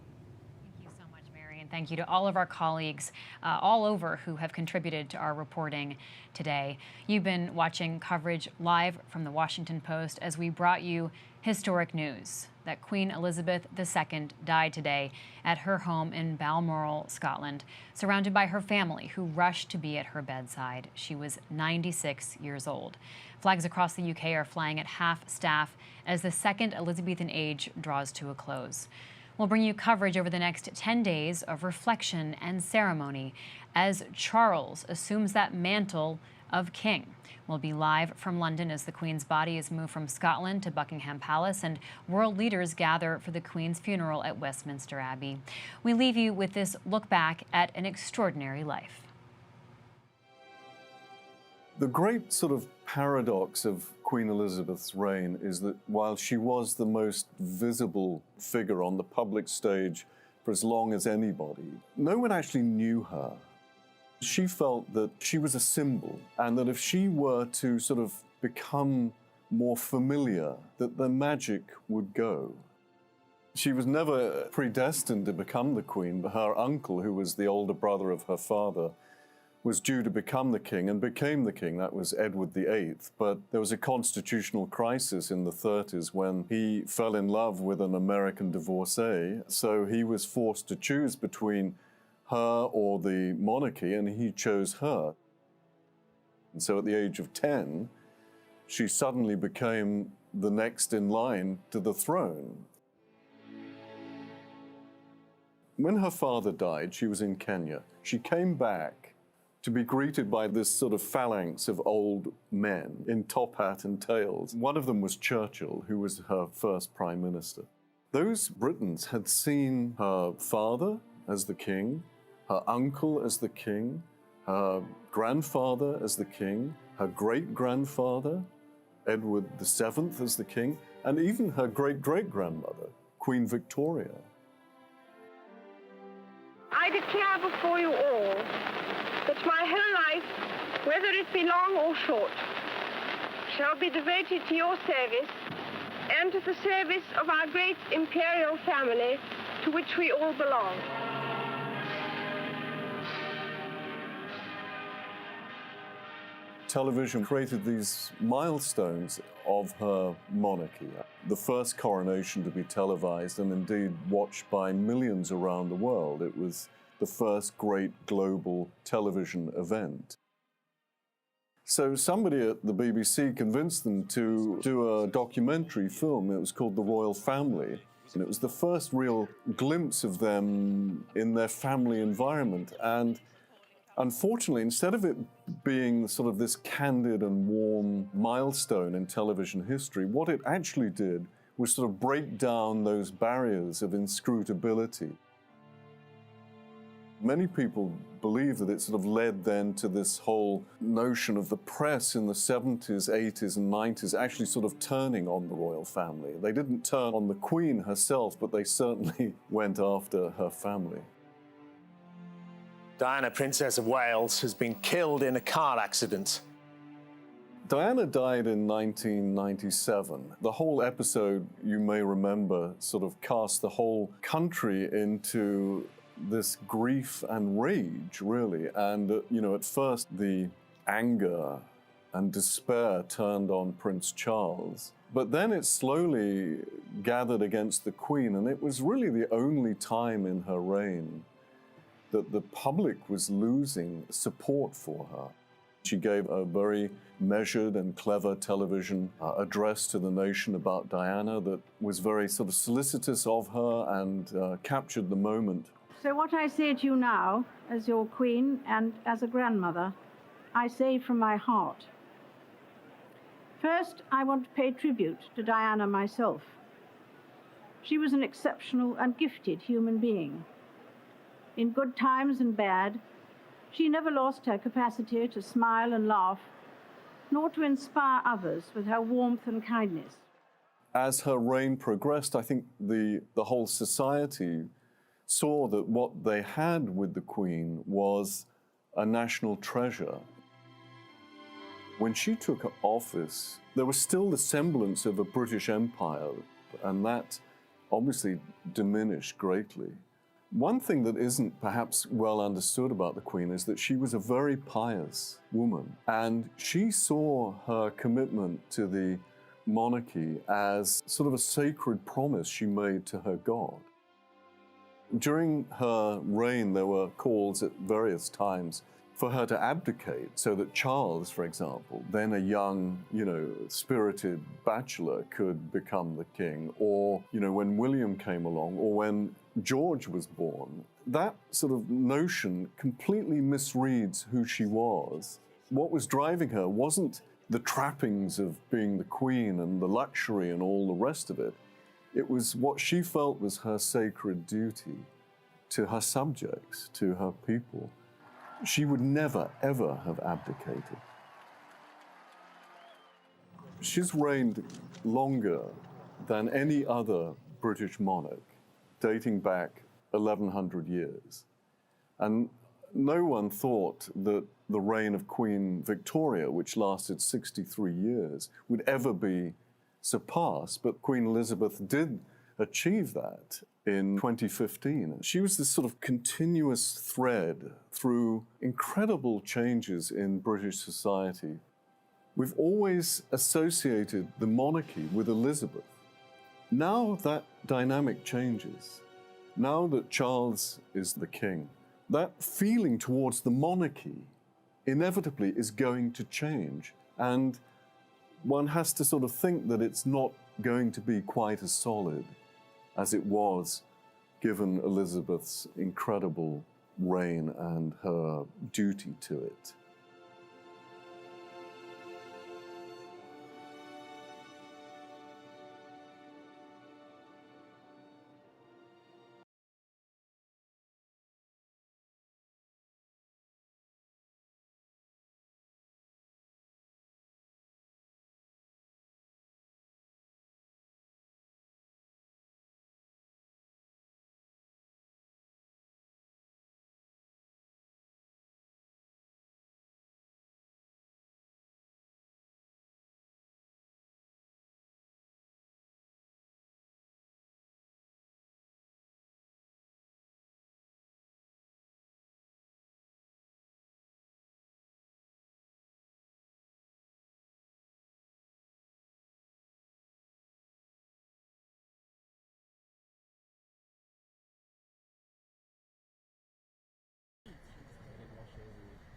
Thank you to all of our colleagues all over who have contributed to our reporting today. You've been watching coverage live from the Washington Post as we brought you historic news that Queen Elizabeth II died today at her home in Balmoral, Scotland, surrounded by her family who rushed to be at her bedside. She was 96 years old. Flags across the UK are flying at half-staff as the second Elizabethan age draws to a close. We'll bring you coverage over the next 10 days of reflection and ceremony as Charles assumes that mantle of king. We'll be live from London as the Queen's body is moved from Scotland to Buckingham Palace and world leaders gather for the Queen's funeral at Westminster Abbey. We leave you with this look back at an extraordinary life. The great sort of paradox of Queen Elizabeth's reign is that while she was the most visible figure on the public stage for as long as anybody, no one actually knew her. She felt that she was a symbol, and that if she were to sort of become more familiar, that the magic would go. She was never predestined to become the queen, but her uncle, who was the older brother of her father, was due to become the king and became the king. That was Edward VIII. But there was a constitutional crisis in the 30s when he fell in love with an American divorcee. So he was forced to choose between her or the monarchy, and he chose her. And so at the age of 10, she suddenly became the next in line to the throne. When her father died, she was in Kenya. She came back to be greeted by this sort of phalanx of old men in top hat and tails. One of them was Churchill, who was her first prime minister. Those Britons had seen her father as the king, her uncle as the king, her grandfather as the king, her great-grandfather, Edward VII as the king, and even her great-great-grandmother, Queen Victoria. I declare before you all that my whole life, whether it be long or short, shall be devoted to your service and to the service of our great imperial family to which we all belong. Television created these milestones of her monarchy. The first coronation to be televised and indeed watched by millions around the world. It was the first great global television event. So somebody at the BBC convinced them to do a documentary film. It was called The Royal Family. And it was the first real glimpse of them in their family environment. And unfortunately, instead of it being sort of this candid and warm milestone in television history, what it actually did was sort of break down those barriers of inscrutability. Many people believe that it sort of led then to this whole notion of the press in the 70s, 80s and 90s actually sort of turning on the royal family. They didn't turn on the Queen herself, but they certainly went after her family. Diana, Princess of Wales, has been killed in a car accident. Diana died in 1997. The whole episode, you may remember, sort of cast the whole country into this grief and rage, really. And, you know, at first the anger and despair turned on Prince Charles. But then it slowly gathered against the Queen, and it was really the only time in her reign that the public was losing support for her. She gave a very measured and clever television address to the nation about Diana that was very sort of solicitous of her and captured the moment. So what I say to you now, as your Queen and as a grandmother, I say from my heart. First, I want to pay tribute to Diana myself. She was an exceptional and gifted human being. In good times and bad, she never lost her capacity to smile and laugh, nor to inspire others with her warmth and kindness. As her reign progressed, I think the whole society saw that what they had with the Queen was a national treasure. When she took office, there was still the semblance of a British Empire, and that obviously diminished greatly. One thing that isn't perhaps well understood about the Queen is that she was a very pious woman, and she saw her commitment to the monarchy as sort of a sacred promise she made to her God. During her reign, there were calls at various times for her to abdicate so that Charles, for example, then a young, spirited bachelor, could become the king, or, when William came along, or when George was born. That sort of notion completely misreads who she was. What was driving her wasn't the trappings of being the Queen and the luxury and all the rest of it. It was what she felt was her sacred duty to her subjects, to her people. She would never, ever have abdicated. She's reigned longer than any other British monarch, dating back 1,100 years. And no one thought that the reign of Queen Victoria, which lasted 63 years, would ever be surpassed. But Queen Elizabeth did achieve that in 2015. She was this sort of continuous thread through incredible changes in British society. We've always associated the monarchy with Elizabeth. Now that dynamic changes. Now that Charles is the king, that feeling towards the monarchy inevitably is going to change. And one has to sort of think that it's not going to be quite as solid as it was, given Elizabeth's incredible reign and her duty to it.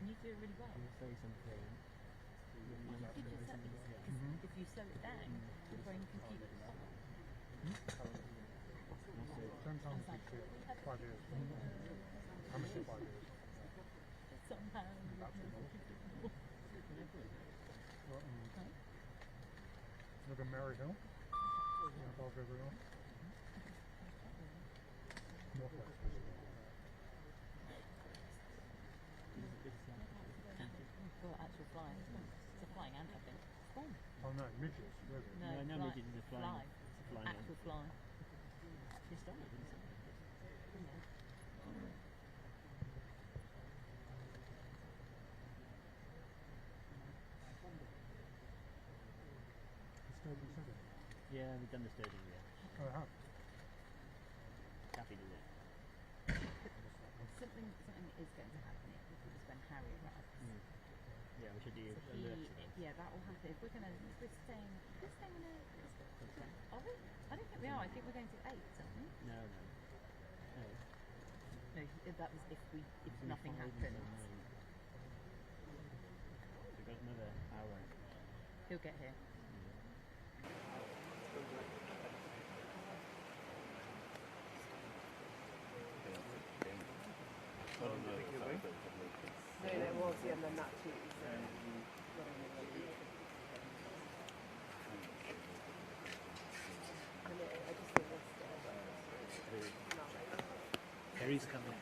You do it really well. If you slow it down, your brain can keep it. Sometimes it's 5 years. How much is 5 years? Somehow. Look at Mary Hill. Above everyone. Northwest. got actual flying. It's a flying ant, I think. Oh. Oh no, midgets. No, midget is a fly. It's a flying Actual ant. fly. She started, didn't she? Yeah, we've done the sturgeon, yeah. Oh, I have. Kathy did it. Something is going to happen here because when Harry arrives. Yeah, we should do So alert. yeah, that will happen. If we're staying in a. Are we? I don't think we are. I think we're going to 8, aren't we? No. No, that was if nothing happens. We've got another hour. He'll get here. No, there was, yeah, and then that too. Harry's coming.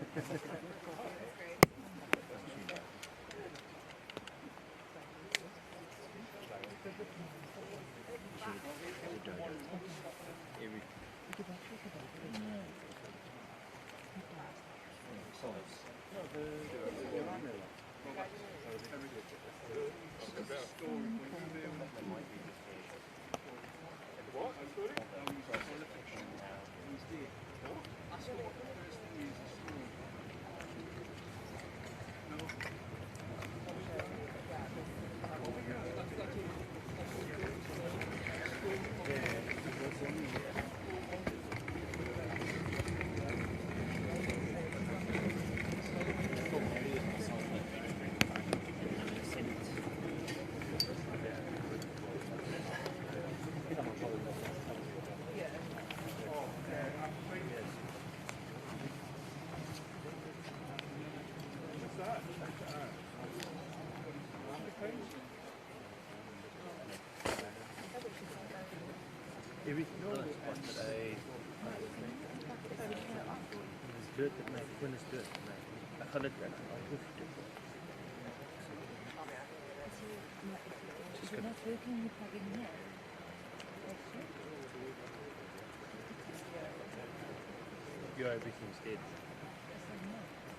Your everything's dead.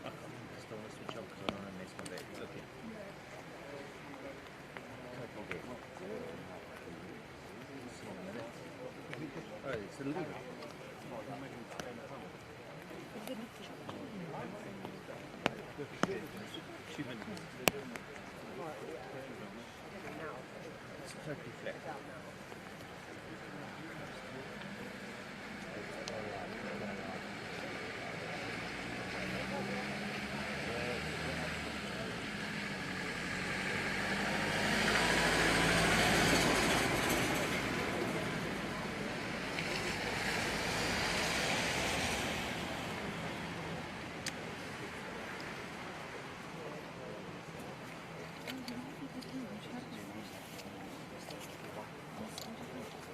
I just don't want to switch on because I don't want to mess my baby. Okay. Oh, it's a little bit. It's totally flat.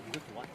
You look what?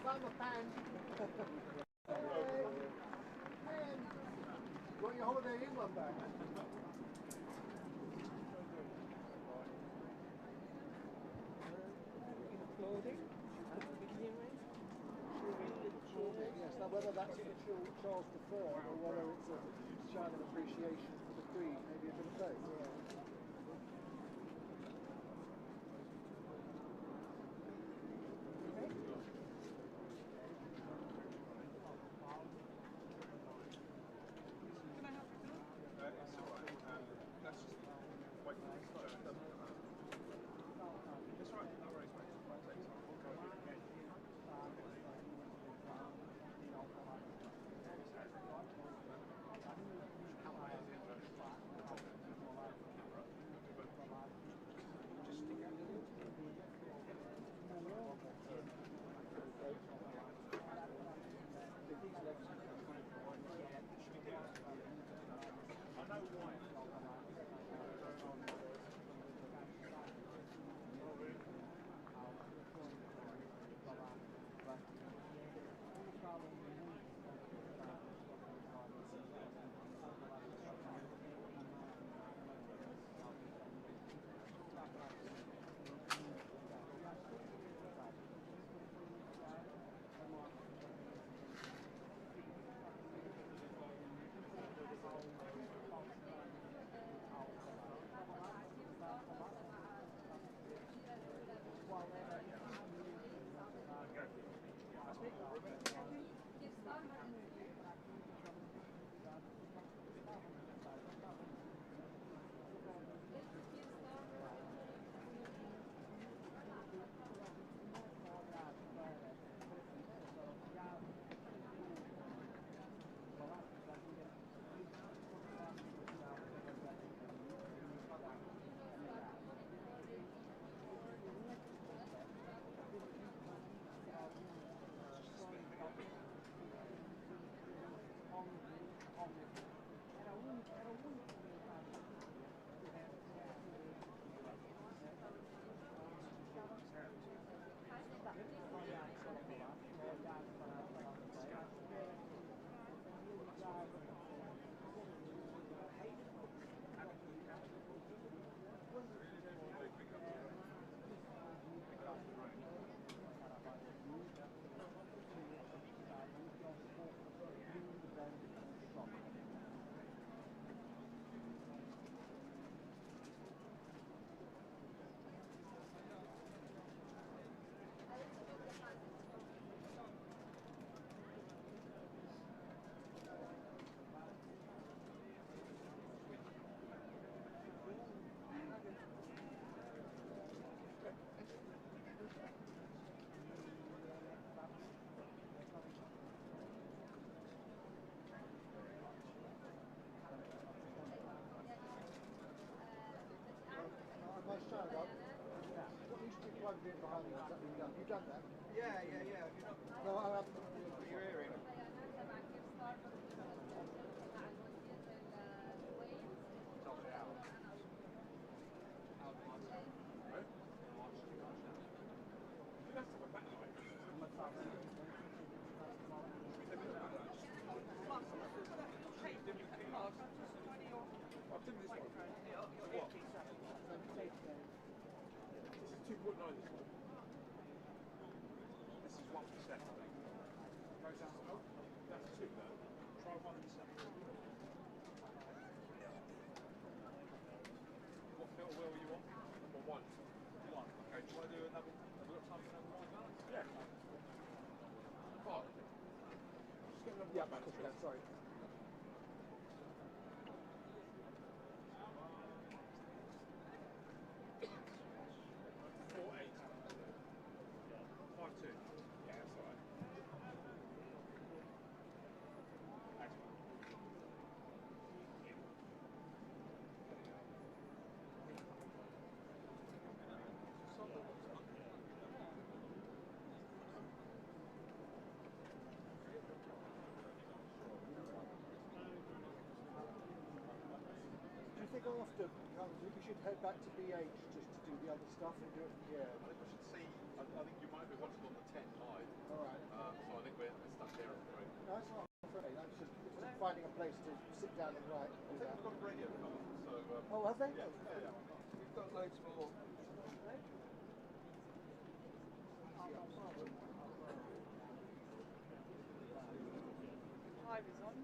Found my pen. Got your holiday in England back? Applauding. Yes, now whether that's for Charles III or whether it's a sign of appreciation for the Queen, maybe a bit of both. No, I haven't. Put your ear in. Yeah, sorry. I think after, we should head back to BH just to do the other stuff and do it. Yeah. I think we should see. I think you might be watching on the 10 live. All right. So I think we're stuck here. Right. No, that's not afraid. I'm just finding a place to sit down and write. I think we've got a radio card. So. Oh, have they? Yeah. Yeah. We've got loads more. Hive is on.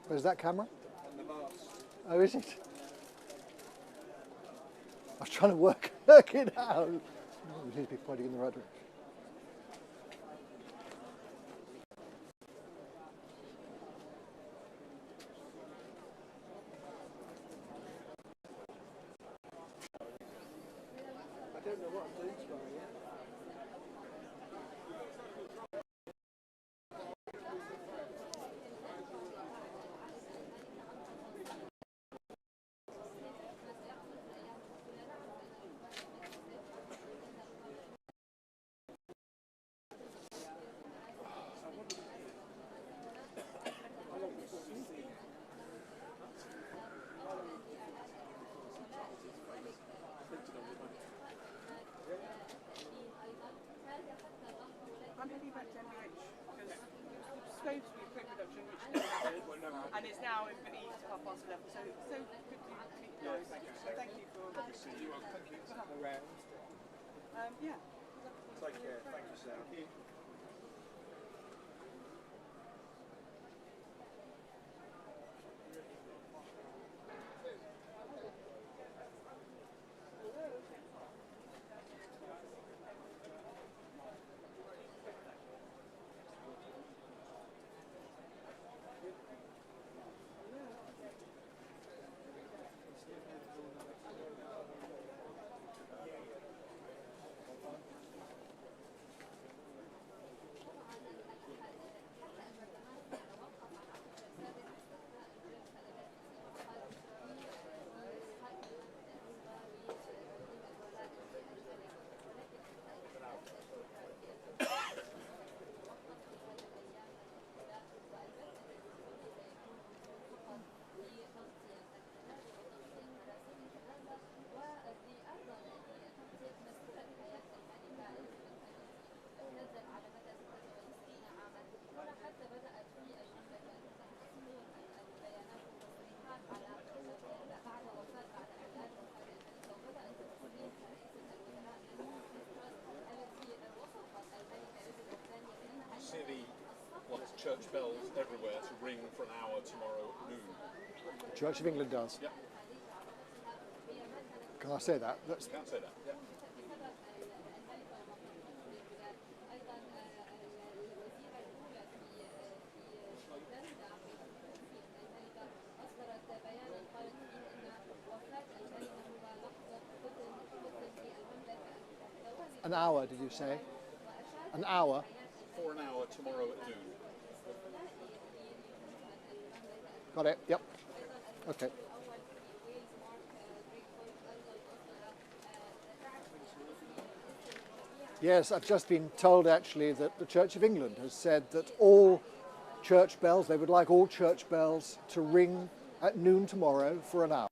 Where's that camera? Oh, is it? I was trying to work it out. Oh, we need to be pointing in the right direction. I don't know what I'm doing tomorrow yet. I'm heading back to MUH because it was supposed to be a quick reduction, which never happened, and it's now in the 11:30. So good to meet you guys. Thank you for Thank you. around. Yeah. Take care. Thank you, Sam. City wants church bells everywhere to ring for an hour tomorrow at noon. The Church of England does. Yep. Can I say that? You can say that. Yep. An hour, did you say? An hour? For an hour tomorrow at noon. Got it, yep. Okay. Yes, I've just been told actually that the Church of England has said that all church bells, they would like all church bells to ring at noon tomorrow for an hour.